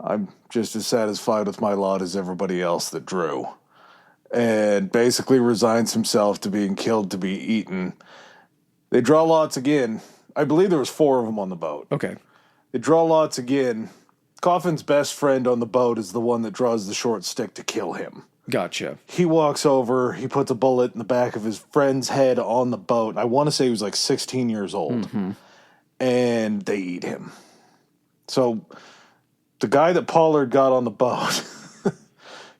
"I'm just as satisfied with my lot as everybody else that drew." And basically resigns himself to being killed to be eaten. They draw lots again. I believe there was 4 of them on the boat. Okay. They draw lots again. Coffin's best friend on the boat is the one that draws the short stick to kill him. Gotcha. He walks over, he puts a bullet in the back of his friend's head on the boat. I want to say he was like 16 years old. Mm-hmm. And they eat him. So the guy that Pollard got on the boat,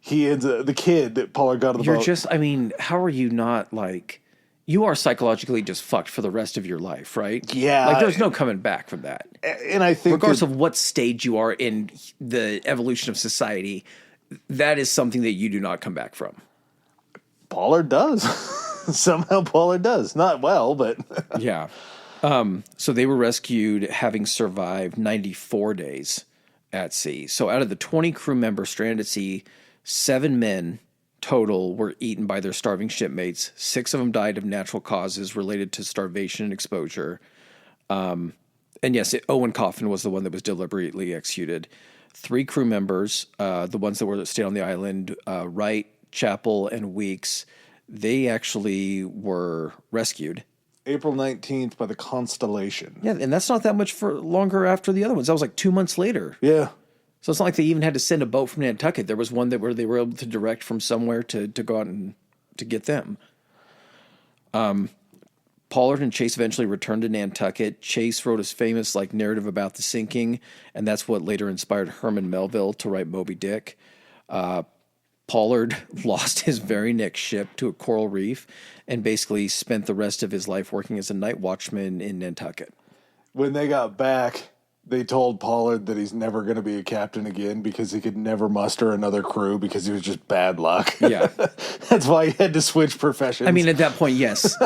he ends the kid that Pollard got on the boat. You're just, I mean, how are you not like, you are psychologically just fucked for the rest of your life, right? Yeah. Like there's no coming back from that. And I think regardless of what stage you are in the evolution of society, that is something that you do not come back from. Pollard does. Somehow Pollard does. Not well, but... Yeah. So they were rescued having survived 94 days at sea. So out of the 20 crew members stranded at sea, 7 men total were eaten by their starving shipmates. 6 of them died of natural causes related to starvation and exposure. And yes, Owen Coffin was the one that was deliberately executed. 3 crew members, the ones that were stayed on the island, Wright, Chappell, and Weeks, they actually were rescued April 19th by the Constellation. Yeah, and that's not that much for longer after the other ones. That was like 2 months later. Yeah. So it's not like they even had to send a boat from Nantucket. There was one where they were able to direct from somewhere to go out and to get them. Pollard and Chase eventually returned to Nantucket. Chase wrote his famous narrative about the sinking, and that's what later inspired Herman Melville to write Moby Dick. Pollard lost his very next ship to a coral reef and basically spent the rest of his life working as a night watchman in Nantucket. When they got back, they told Pollard that he's never going to be a captain again because he could never muster another crew because he was just bad luck. Yeah. That's why he had to switch professions. I mean, at that point, yes.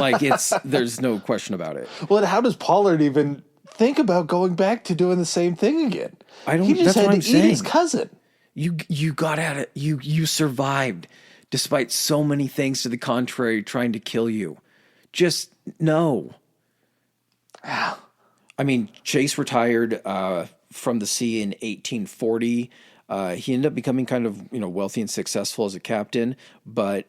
There's no question about it. Well, how does Pollard even think about going back to doing the same thing again? He just that's had what to I'm eat saying. his cousin. You got at it. You survived despite so many things to the contrary trying to kill you. Just no. I mean, Chase retired from the sea in 1840. He ended up becoming kind of wealthy and successful as a captain, but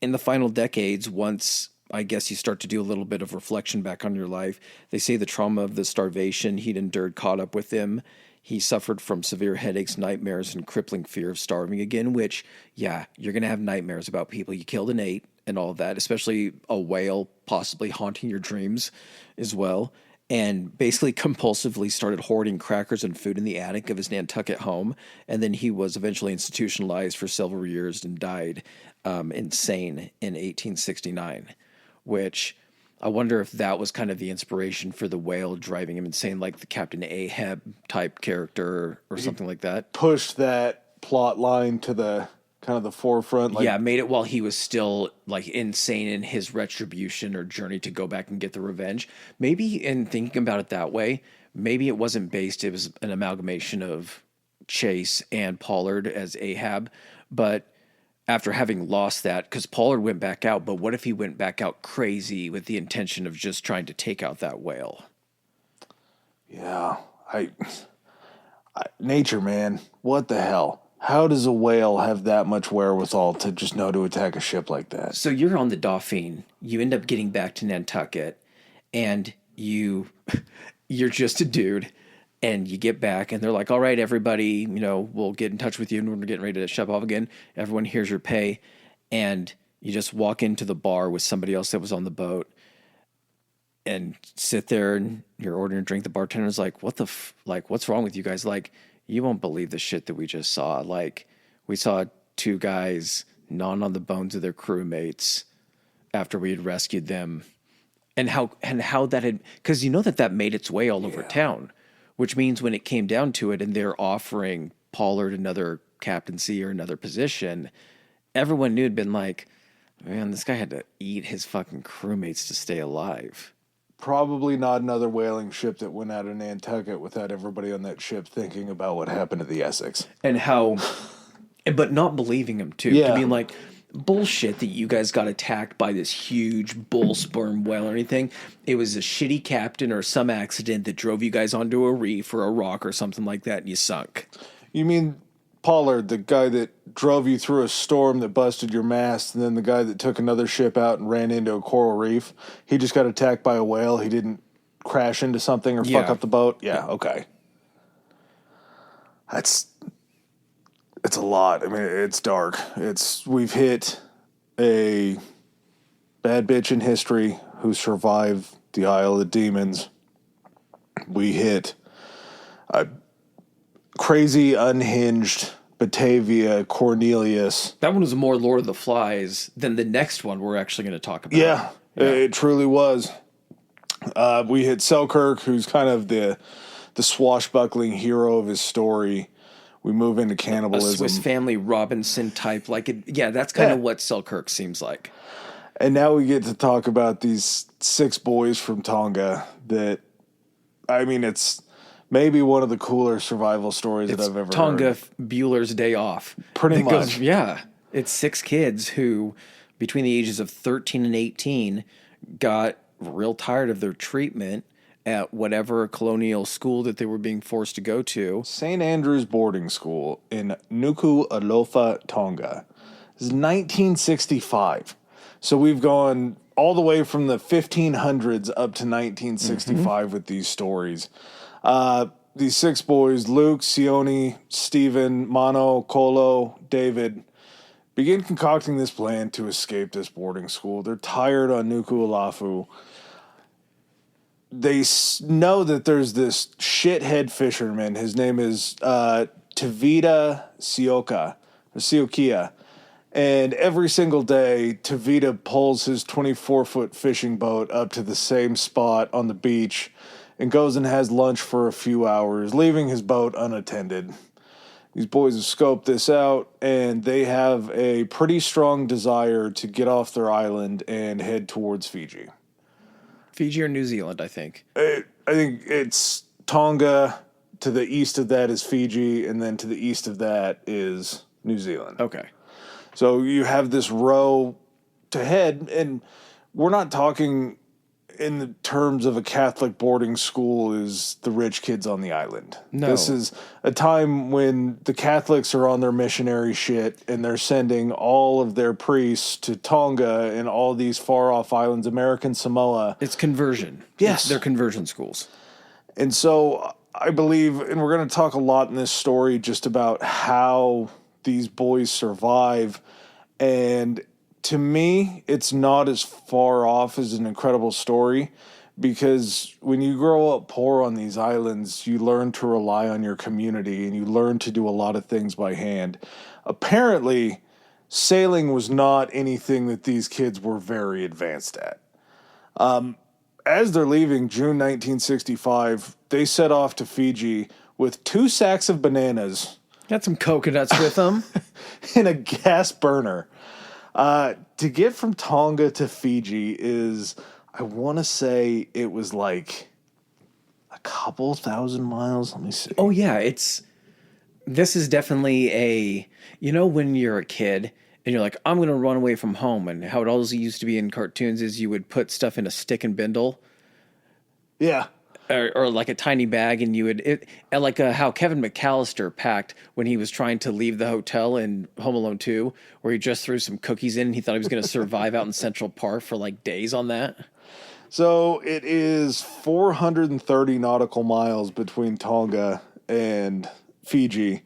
in the final decades, once I guess you start to do a little bit of reflection back on your life, they say the trauma of the starvation he'd endured caught up with him. He suffered from severe headaches, nightmares, and crippling fear of starving again, which, yeah, you're going to have nightmares about people you killed and ate and all of that, especially a whale possibly haunting your dreams as well. And basically compulsively started hoarding crackers and food in the attic of his Nantucket home. And then he was eventually institutionalized for several years and died insane in 1869, which I wonder if that was kind of the inspiration for the whale driving him insane, like the Captain Ahab type character or something like that. Pushed that plot line to the kind of the forefront. Made it while he was still insane in his retribution or journey to go back and get the revenge. Maybe in thinking about it that way, maybe it wasn't based, it was an amalgamation of Chase and Pollard as Ahab, but after having lost that, because Pollard went back out, but what if he went back out crazy with the intention of just trying to take out that whale? Yeah, nature, man, what the hell? How does a whale have that much wherewithal to just know to attack a ship like that? So you're on the Dauphine, you end up getting back to Nantucket, and you're just a dude, and you get back, and they're like, all right, everybody, we'll get in touch with you, and we're getting ready to shut off again. Everyone, here's your pay. And you just walk into the bar with somebody else that was on the boat and sit there, and you're ordering a drink. The bartender's like, what's wrong with you guys? You won't believe the shit that we just saw. We saw two guys gnawing on the bones of their crewmates after we had rescued them. And how that had, because that made its way all over town. Which means when it came down to it and they're offering Pollard another captaincy or another position, everyone knew it'd been like, man, this guy had to eat his fucking crewmates to stay alive. Probably not another whaling ship that went out of Nantucket without everybody on that ship thinking about what happened to the Essex. And how, but not believing him too. Yeah. To being like, bullshit that you guys got attacked by this huge bull sperm whale or anything. It was a shitty captain or some accident that drove you guys onto a reef or a rock or something like that and you sunk. You mean Pollard, the guy that drove you through a storm that busted your mast, and then the guy that took another ship out and ran into a coral reef? He just got attacked by a whale. He didn't crash into something or fuck up the boat? Yeah, okay. It's a lot. I mean, it's dark. We've hit a bad bitch in history who survived the Isle of the Demons. We hit a crazy, unhinged Batavia Cornelisz. That one was more Lord of the Flies than the next one we're actually going to talk about. Yeah, it truly was. We hit Selkirk, who's kind of the swashbuckling hero of his story. We move into cannibalism. A Swiss Family Robinson type. That's kind of what Selkirk seems like. And now we get to talk about these 6 boys from Tonga that, I mean, it's maybe one of the cooler survival stories that I've ever Tonga heard. Bueller's Day Off. Pretty much. It's 6 kids who, between the ages of 13 and 18, got real tired of their treatment at whatever colonial school that they were being forced to go to. St. Andrew's Boarding School in Nuku'alofa, Tonga. This is 1965. So we've gone all the way from the 1500s up to 1965 with these stories. These 6 boys, Luke, Sione, Stephen, Mano, Colo, David, begin concocting this plan to escape this boarding school. They're tired on Nuku'alofa. They know that there's this shithead fisherman. His name is Tavita Siokia. And every single day, Tavita pulls his 24-foot fishing boat up to the same spot on the beach and goes and has lunch for a few hours, leaving his boat unattended. These boys have scoped this out, and they have a pretty strong desire to get off their island and head towards Fiji. Fiji or New Zealand, I think. I think it's Tonga. To the east of that is Fiji, and then to the east of that is New Zealand. Okay. So you have this row to head, and we're not talking in the terms of a Catholic boarding school is the rich kids on the island. No. This is a time when the Catholics are on their missionary shit, and they're sending all of their priests to Tonga and all these far-off islands, American Samoa. It's conversion. Yes. They're conversion schools. And so I believe, and we're going to talk a lot in this story just about how these boys survive. And to me, it's not as far off as an incredible story, because when you grow up poor on these islands, you learn to rely on your community and you learn to do a lot of things by hand. Apparently, sailing was not anything that these kids were very advanced at. As they're leaving June 1965, they set off to Fiji with 2 sacks of bananas. Got some coconuts with them. And a gas burner. To get from Tonga to Fiji is, I want to say it was like a couple thousand miles. Let me see. Oh, yeah. This is definitely when you're a kid and you're like, I'm going to run away from home. And how it always used to be in cartoons is you would put stuff in a stick and bindle. Yeah. Or like a tiny bag, and you would how Kevin McAllister packed when he was trying to leave the hotel in Home Alone 2, where he just threw some cookies in and he thought he was going to survive out in Central Park for like days on that. So it is 430 nautical miles between Tonga and Fiji.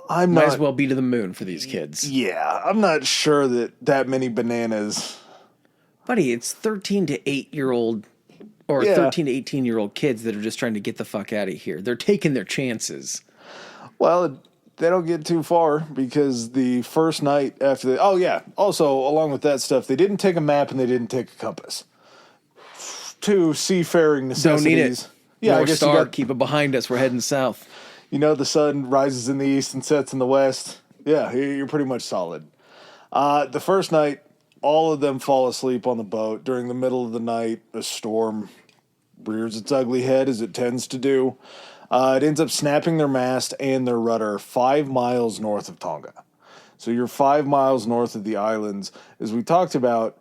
Might as well be to the moon for these kids. Yeah, I'm not sure that many bananas. Buddy, it's 13 to 8-year-old or 13 to 18-year-old kids that are just trying to get the fuck out of here. They're taking their chances. Well, they don't get too far, because the first night after also, along with that stuff, they didn't take a map and they didn't take a compass. 2 seafaring necessities. Don't need it. Yeah, North I guess Star, keep it behind us. We're heading south. The sun rises in the east and sets in the west. Yeah, you're pretty much solid. The first night, all of them fall asleep on the boat. During the middle of the night, a storm rears its ugly head, as it tends to do. It ends up snapping their mast and their rudder 5 miles north of Tonga. So you're 5 miles north of the islands. As we talked about,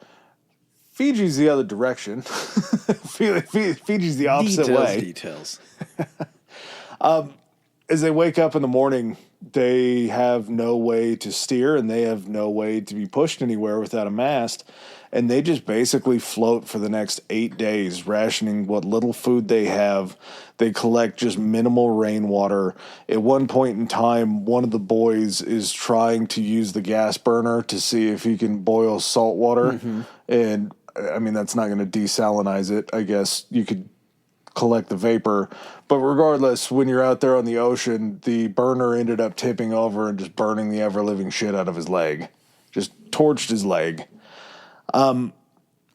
Fiji's the other direction. Fiji's the opposite way. Details. As they wake up in the morning, they have no way to steer, and they have no way to be pushed anywhere without a mast. And they just basically float for the next 8 days, rationing what little food they have. They collect just minimal rainwater. At one point in time, one of the boys is trying to use the gas burner to see if he can boil salt water. Mm-hmm. And, I mean, that's not going to desalinize it. I guess you could collect the vapor. But regardless, when you're out there on the ocean, the burner ended up tipping over and just burning the ever-living shit out of his leg. Just torched his leg.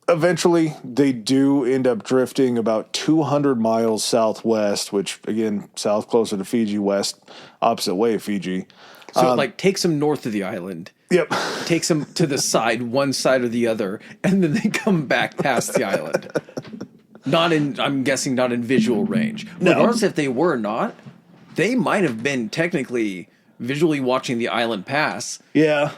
Eventually, they do end up drifting about 200 miles southwest, which, again, south closer to Fiji, west, opposite way of Fiji. So it takes them north of the island. Yep. Takes them to the side, one side or the other, and then they come back past the island. I'm guessing not in visual range. No. Regardless if they were not, they might have been technically visually watching the island pass. Yeah.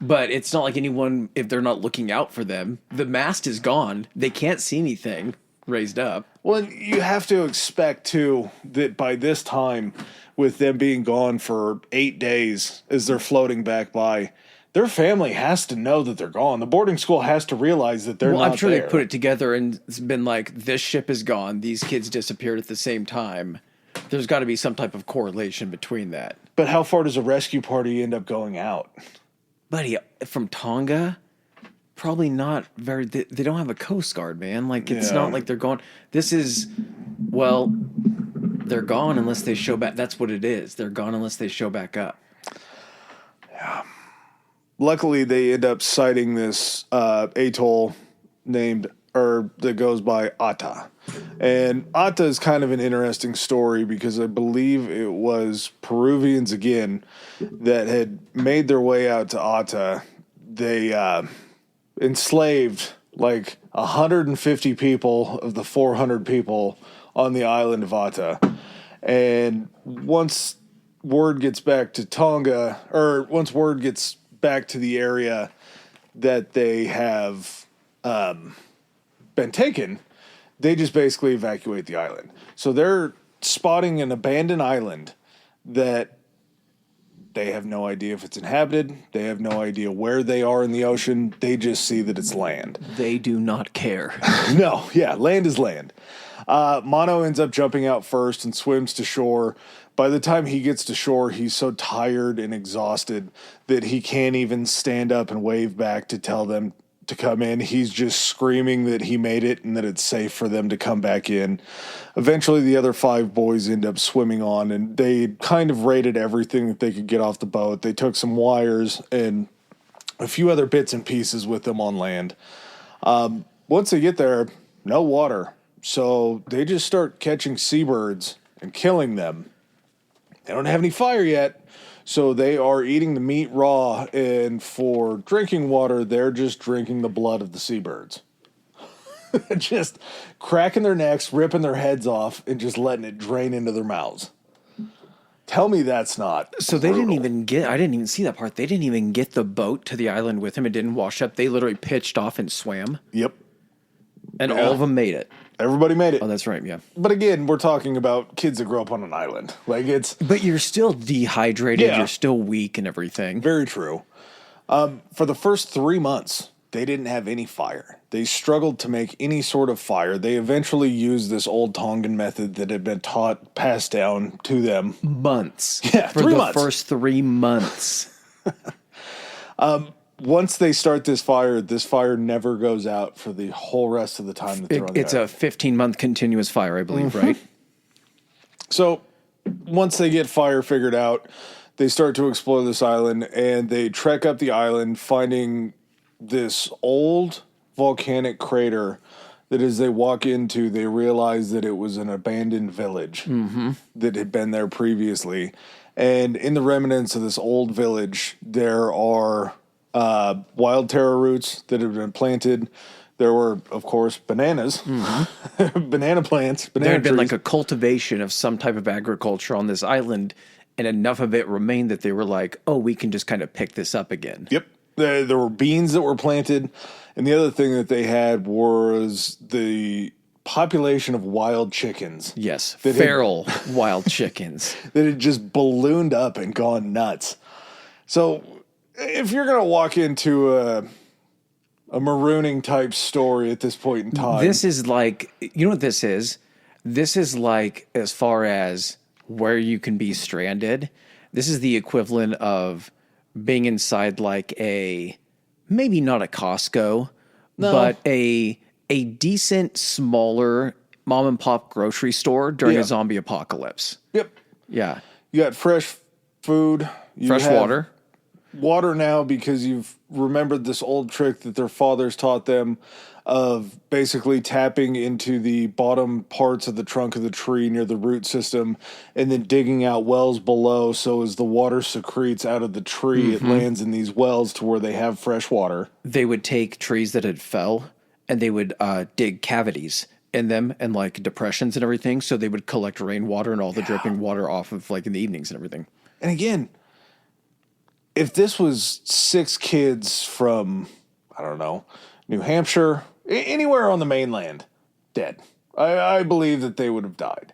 But it's not like anyone, if they're not looking out for them, the mast is gone. They can't see anything raised up. Well, you have to expect, too, that by this time, with them being gone for 8 days as they're floating back by, their family has to know that they're gone. The boarding school has to realize that they're not I'm sure there. they put it together and it's been like, this ship is gone. These kids disappeared at the same time. There's got to be some type of correlation between that. But how far does a rescue party end up going out? Buddy, from Tonga? Probably not very... They don't have a Coast Guard, man. Like, it's not like they're gone. This is... Well, they're gone unless they show back. That's what it is. They're gone unless they show back up. Yeah. Luckily, they end up sighting this atoll that goes by Ata. And Ata is kind of an interesting story because I believe it was Peruvians again that had made their way out to Ata. They enslaved like 150 people of the 400 people on the island of Ata. And once word gets back to Tonga, or once word gets back to the area that they have been taken, they just basically evacuate the island. So they're spotting an abandoned island that they have no idea if it's inhabited. They have no idea where they are in the ocean. They just see that it's land. They do not care. No, yeah, land is land. Mono ends up jumping out first and swims to shore. By the time he gets to shore, he's so tired and exhausted that he can't even stand up and wave back to tell them to come in. He's just screaming that he made it and that it's safe for them to come back in. Eventually, the other 5 boys end up swimming on, and they kind of raided everything that they could get off the boat. They took some wires and a few other bits and pieces with them on land. Once they get there, no water. So they just start catching seabirds and killing them. They don't have any fire yet, so they are eating the meat raw, and for drinking water, they're just drinking the blood of the seabirds. Just cracking their necks, ripping their heads off, and just letting it drain into their mouths. Tell me that's not So they didn't even get... I didn't even see that part. They didn't even get the boat to the island with him. It didn't wash up. They literally pitched off and swam. Yep. And all of them made it. Everybody made it. Oh, that's right, yeah. But again, we're talking about kids that grow up on an island. Like, it's... But you're still dehydrated. Yeah. You're still weak and everything. Very true. For the first 3 months, they didn't have any fire. They struggled to make any sort of fire. They eventually used this old Tongan method that had been passed down to them. Months. Yeah, for 3 the months. first 3 months. Once they start this fire never goes out for the whole rest of the time that they're on the It's a 15-month continuous fire, I believe, right? So once they get fire figured out, they start to explore this island, and they trek up the island, finding this old volcanic crater that as they walk into, they realize that it was an abandoned village that had been there previously. And in the remnants of this old village, there are wild taro roots that have been planted. There were, of course, bananas, banana plants, There had been trees. like a cultivation of some type of agriculture on this island, and enough of it remained that they were like, oh, we can just kind of pick this up again. Yep. There were beans that were planted. And the other thing that they had was the population of wild chickens. Yes, That feral wild chickens. That had just ballooned up and gone nuts. So if you're going to walk into a marooning type story at this point in time. This is like, you know what this is? This is like, as far as where you can be stranded, this is the equivalent of being inside like maybe not a Costco, but a decent, smaller mom and pop grocery store during a zombie apocalypse. Yep. Yeah. You got fresh food. Fresh water. Water now because you've remembered this old trick that their fathers taught them of basically tapping into the bottom parts of the trunk of the tree near the root system and then digging out wells below, so as the water secretes out of the tree, it lands in these wells to where they have fresh water. They would take trees that had fell and they would dig cavities in them and like depressions and everything, so they would collect rainwater and all the dripping water off of like in the evenings and everything. And again, if this was 6 kids from, I don't know, New Hampshire, anywhere on the mainland, dead. I believe that they would have died.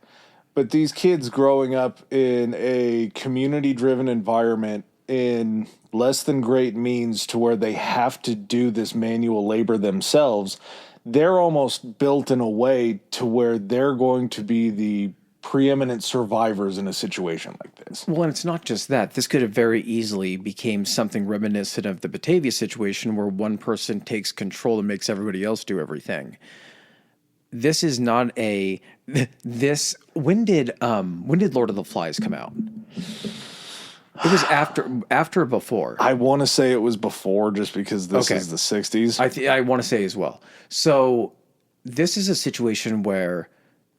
But these kids growing up in a community-driven environment in less than great means to where they have to do this manual labor themselves, they're almost built in a way to where they're going to be the preeminent survivors in a situation like this. Well, and it's not just that. This could have very easily became something reminiscent of the Batavia situation where one person takes control and makes everybody else do everything. This is not a this when did Lord of the Flies come out? It was after or before. I want to say it was before, just because this is the 60s. I want to say as well. So this is a situation where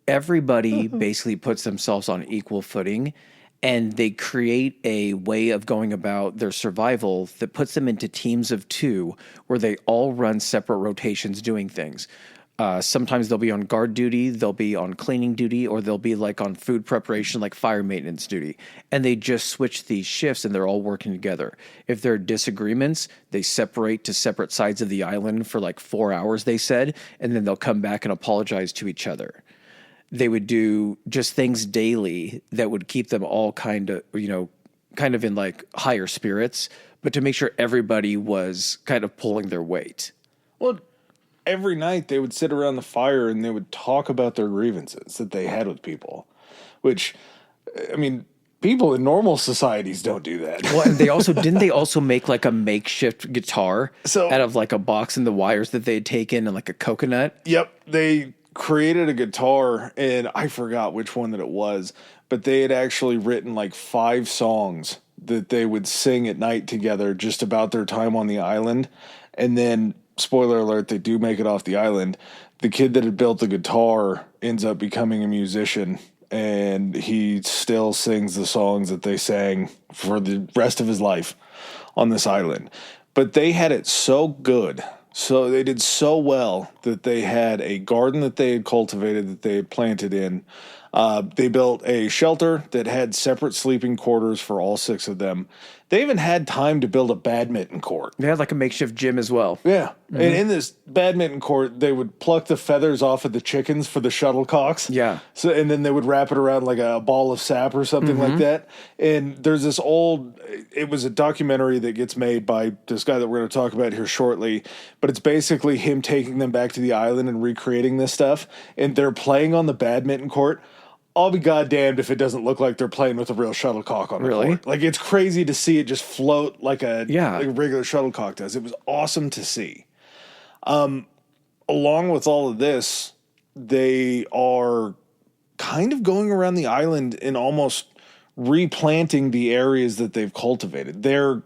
everybody basically puts themselves on equal footing, and they create a way of going about their survival that puts them into teams of two where they all run separate rotations doing things. Sometimes they'll be on guard duty, they'll be on cleaning duty, or they'll be like on food preparation, like fire maintenance duty. And they just switch these shifts and they're all working together. If there are disagreements, they separate to separate sides of the island for like 4 hours, they said, and then they'll come back and apologize to each other. They would do just things daily that would keep them all kind of in like higher spirits, but to make sure everybody was kind of pulling their weight. Well, every night they would sit around the fire and they would talk about their grievances that they had with people, which, I mean, people in normal societies don't do that. Well, and didn't they also make like a makeshift guitar out of like a box and the wires that they had taken and like a coconut? Yep. They created a guitar, and I forgot which one that it was, but they had actually written like 5 songs that they would sing at night together just about their time on the island. And then, spoiler alert, they do make it off the island. The kid that had built the guitar ends up becoming a musician, and he still sings the songs that they sang for the rest of his life on this island. But they had it so good, so they did so well that they had a garden that they had cultivated, that they had planted in. They built a shelter that had separate sleeping quarters for all 6 of them. They even had time to build a badminton court. They had like a makeshift gym as well. Yeah. Mm-hmm. And in this badminton court, they would pluck the feathers off of the chickens for the shuttlecocks. Yeah. So, and then they would wrap it around like a ball of sap or something like that. And there's this it was a documentary that gets made by this guy that we're going to talk about here shortly, but it's basically him taking them back to the island and recreating this stuff. And they're playing on the badminton court. I'll be goddamned if it doesn't look like they're playing with a real shuttlecock on the court. Like, it's crazy to see it just float like a regular shuttlecock does. It was awesome to see. Along with all of this, they are kind of going around the island and almost replanting the areas that they've cultivated. They're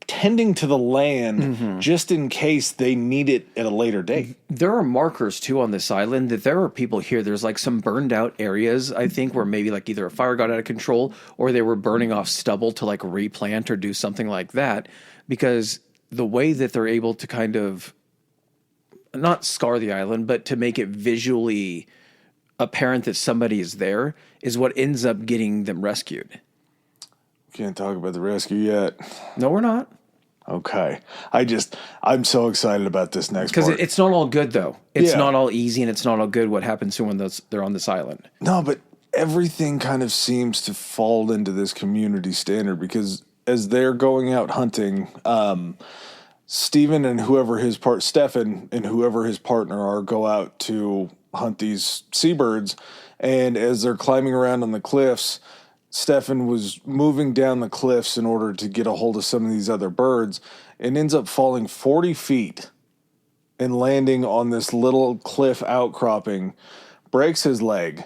tending to the land just in case they need it at a later date. There are markers too on this island that there are people here. There's like some burned out areas, I think, where maybe like either a fire got out of control or they were burning off stubble to like replant or do something like that, because the way that they're able to kind of not scar the island, but to make it visually apparent that somebody is there is what ends up getting them rescued. Can't talk about the rescue yet. No, we're not. Okay. I'm so excited about this next part. Because it's not all good, though. It's not all easy, and it's not all good what happens to when they're on this island. No, but everything kind of seems to fall into this community standard, because as they're going out hunting, Stephen and whoever his partner are go out to hunt these seabirds, and as they're climbing around on the cliffs, Stefan was moving down the cliffs in order to get a hold of some of these other birds and ends up falling 40 feet and landing on this little cliff outcropping, breaks his leg.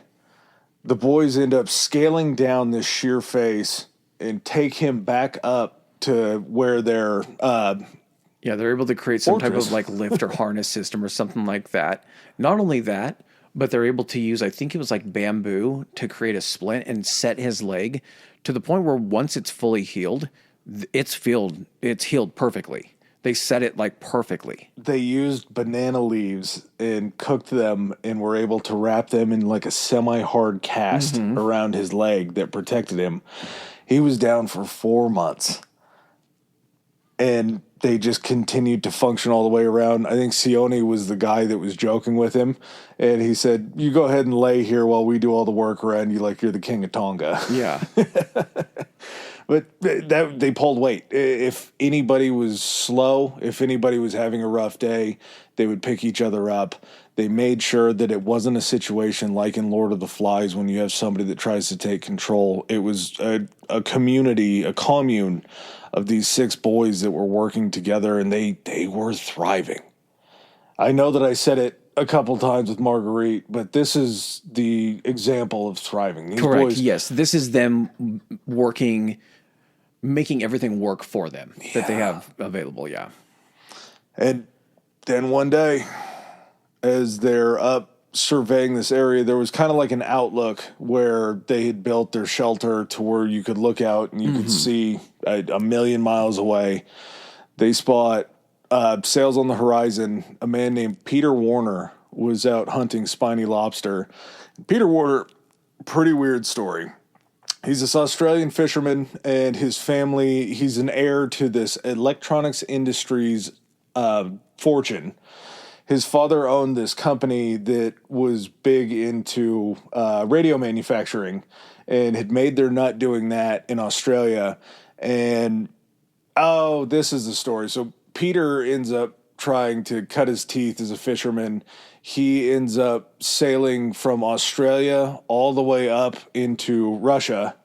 The boys end up scaling down this sheer face and take him back up to where they're... they're able to create some type of like lift or harness system or something like that. Not only that, but they're able to use, I think it was like bamboo to create a splint and set his leg to the point where once it's fully healed, it's healed perfectly. They set it like perfectly. They used banana leaves and cooked them and were able to wrap them in like a semi-hard cast around his leg that protected him. He was down for 4 months. And they just continued to function all the way around. I think Sione was the guy that was joking with him. And he said, you go ahead and lay here while we do all the work around you like you're the king of Tonga. Yeah. But that they pulled weight. If anybody was slow, if anybody was having a rough day, they would pick each other up. They made sure that it wasn't a situation like in Lord of the Flies when you have somebody that tries to take control. It was a community, a commune of these 6 boys that were working together, and they were thriving. I know that I said it a couple times with Marguerite, but this is the example of thriving. These Correct. boys, Yes. This is them working, making everything work for them that they have available. Yeah. And then one day, as they're up surveying this area, there was kind of like an outlook where they had built their shelter to where you could look out and you could see a million miles away. They spot sails on the horizon. A man named Peter Warner was out hunting spiny lobster. Peter Warner, pretty weird story. He's this Australian fisherman, and his family, he's an heir to this electronics industry's fortune. His father owned this company that was big into radio manufacturing and had made their nut doing that in Australia. And, this is the story. So Peter ends up trying to cut his teeth as a fisherman. He ends up sailing from Australia all the way up into Russia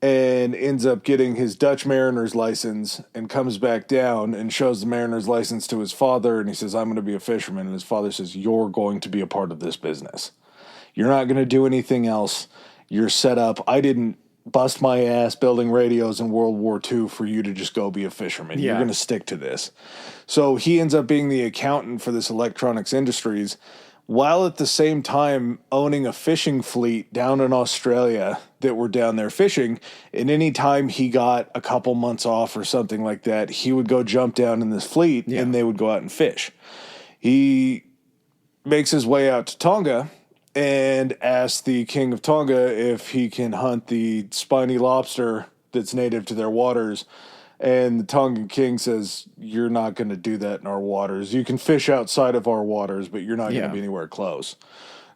and ends up getting his Dutch mariner's license and comes back down and shows the mariner's license to his father. And he says, I'm going to be a fisherman. And his father says, you're going to be a part of this business. You're not going to do anything else. You're set up. I didn't bust my ass building radios in World War II for you to just go be a fisherman. Yeah. You're going to stick to this. So he ends up being the accountant for this electronics industries, while at the same time owning a fishing fleet down in Australia that were down there fishing. And any time he got a couple months off or something like that, he would go jump down in this fleet and they would go out and fish. He makes his way out to Tonga and asks the king of Tonga if he can hunt the spiny lobster that's native to their waters. And the Tongan king says, you're not going to do that in our waters. You can fish outside of our waters, but you're not going to be anywhere close.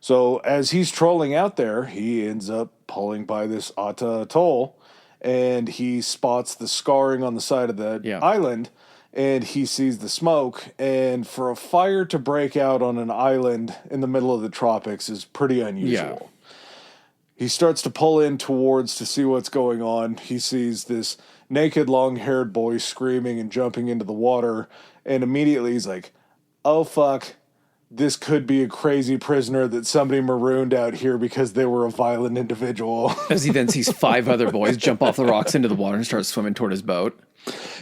So as he's trolling out there, he ends up pulling by this Ata Atoll, and he spots the scarring on the side of the island, and he sees the smoke. And for a fire to break out on an island in the middle of the tropics is pretty unusual. He starts to pull in towards to see what's going on. He sees this naked, long-haired boy screaming and jumping into the water, and immediately he's like, oh, fuck, this could be a crazy prisoner that somebody marooned out here because they were a violent individual. As he then sees 5 other boys jump off the rocks into the water and start swimming toward his boat.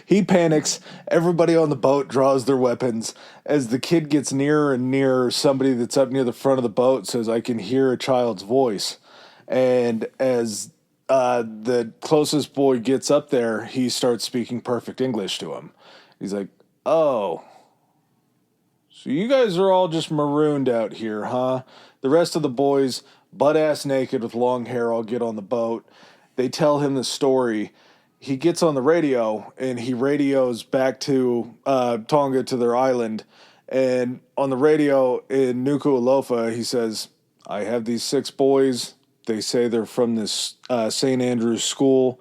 He panics. Everybody on the boat draws their weapons. As the kid gets nearer and nearer, somebody that's up near the front of the boat says, I can hear a child's voice. And as the closest boy gets up there, he starts speaking perfect English to him. He's like, oh, so you guys are all just marooned out here, huh? The rest of the boys, butt-ass naked with long hair, all get on the boat. They tell him the story. He gets on the radio, and he radios back to Tonga, to their island. And on the radio in Nuku'alofa, he says, I have these 6 boys. They say they're from this St. Andrew's school.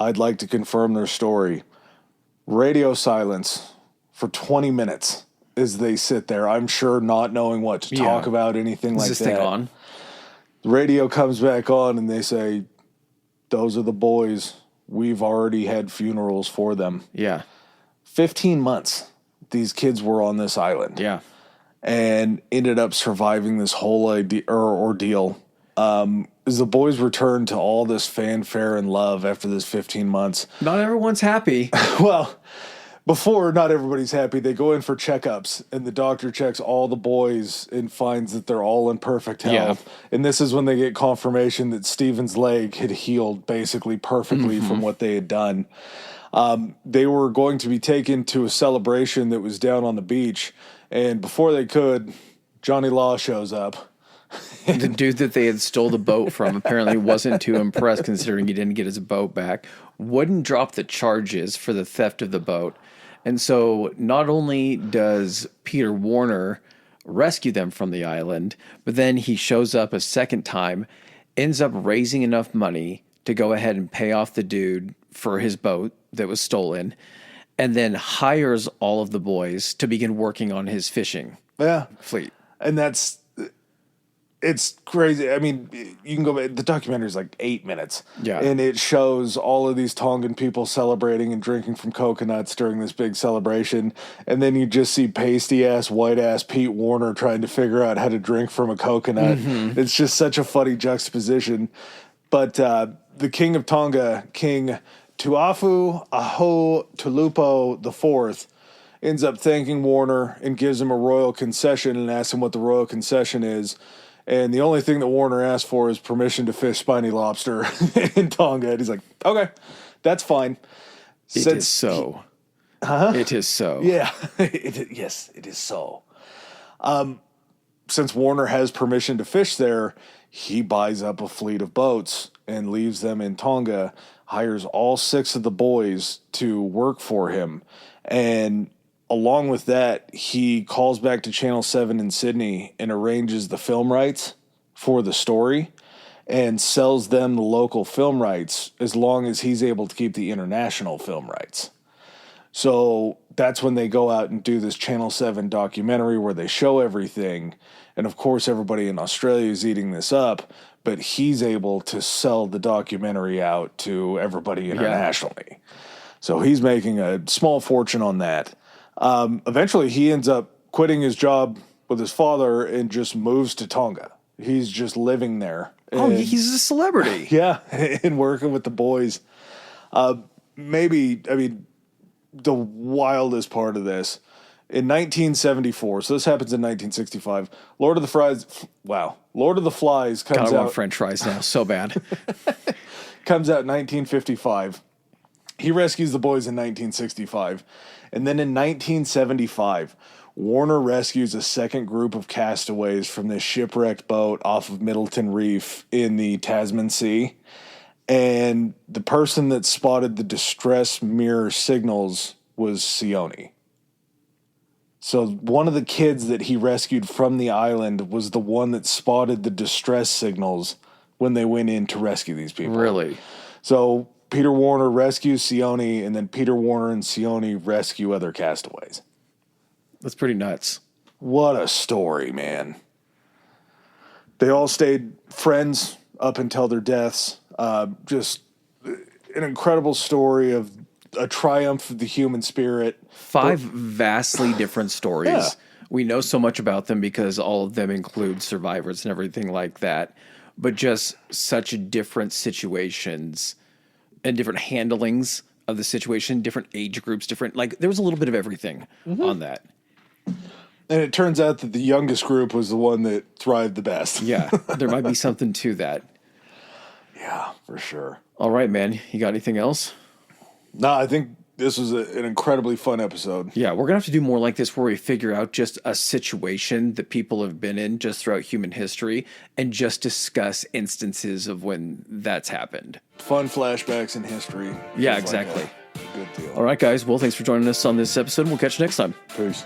I'd like to confirm their story. Radio silence for 20 minutes as they sit there, I'm sure not knowing what to talk about, anything like that. Is this thing on? The radio comes back on, and they say, those are the boys. We've already had funerals for them. 15 months these kids were on this island. And ended up surviving this whole ordeal. As the boys return to all this fanfare and love after this 15 months. Not everyone's happy. Well, before not everybody's happy, they go in for checkups, and the doctor checks all the boys and finds that they're all in perfect health. And this is when they get confirmation that Stephen's leg had healed basically perfectly from what they had done. They were going to be taken to a celebration that was down on the beach, and before they could, Johnny Law shows up. The dude that they had stole the boat from apparently wasn't too impressed, considering he didn't get his boat back. Wouldn't drop the charges for the theft of the boat. And so not only does Peter Warner rescue them from the island, but then he shows up a second time, ends up raising enough money to go ahead and pay off the dude for his boat that was stolen, and then hires all of the boys to begin working on his fishing fleet. And it's crazy. I mean, you can go back. The documentary is like 8 minutes. Yeah. And it shows all of these Tongan people celebrating and drinking from coconuts during this big celebration. And then you just see pasty-ass, white-ass Pete Warner trying to figure out how to drink from a coconut. Mm-hmm. It's just such a funny juxtaposition. But the king of Tonga, King Tuafu Aho Tulupo IV, ends up thanking Warner and gives him a royal concession and asks him what the royal concession is. And the only thing that Warner asked for is permission to fish spiny lobster in Tonga. And he's like, okay, that's fine. It is so. It is so. Yeah. Yes, it is so. Since Warner has permission to fish there, he buys up a fleet of boats and leaves them in Tonga, hires all 6 of the boys to work for him. And along with that, he calls back to Channel 7 in Sydney and arranges the film rights for the story and sells them the local film rights as long as he's able to keep the international film rights. So that's when they go out and do this Channel 7 documentary where they show everything. And of course, everybody in Australia is eating this up, but he's able to sell the documentary out to everybody internationally. Yeah. So he's making a small fortune on that. Eventually, he ends up quitting his job with his father and just moves to Tonga. He's just living there. And, he's a celebrity. Yeah, and working with the boys. The wildest part of this, in 1974, so this happens in 1965, Lord of the Flies comes out. I want French fries now, so bad. Comes out in 1955. He rescues the boys in 1965. And then in 1975, Warner rescues a second group of castaways from this shipwrecked boat off of Middleton Reef in the Tasman Sea. And the person that spotted the distress mirror signals was Sione. So one of the kids that he rescued from the island was the one that spotted the distress signals when they went in to rescue these people. Really? So Peter Warner rescues Sione, and then Peter Warner and Sione rescue other castaways. That's pretty nuts. What a story, man. They all stayed friends up until their deaths. Just an incredible story of a triumph of the human spirit. 5 vastly different stories. Yeah. We know so much about them because all of them include survivors and everything like that. But just such different situations and different handlings of the situation, different age groups, there was a little bit of everything on that. And it turns out that the youngest group was the one that thrived the best. Yeah, there might be something to that. Yeah, for sure. All right, man. You got anything else? No, I think this was an incredibly fun episode. Yeah, we're going to have to do more like this where we figure out just a situation that people have been in just throughout human history and just discuss instances of when that's happened. Fun flashbacks in history. Yeah, exactly. Like good deal. All right, guys. Well, thanks for joining us on this episode. We'll catch you next time. Peace.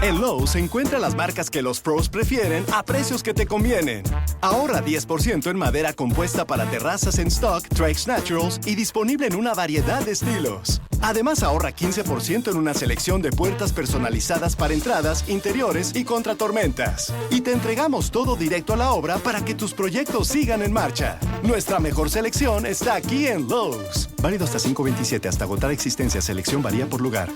En Lowe's encuentra las marcas que los pros prefieren a precios que te convienen. Ahorra 10% en madera compuesta para terrazas en stock, Trex Naturals y disponible en una variedad de estilos. Además, ahorra 15% en una selección de puertas personalizadas para entradas, interiores y contra tormentas. Y te entregamos todo directo a la obra para que tus proyectos sigan en marcha. Nuestra mejor selección está aquí en Lowe's. Válido hasta 5/27 hasta agotar existencia. Selección varía por lugar.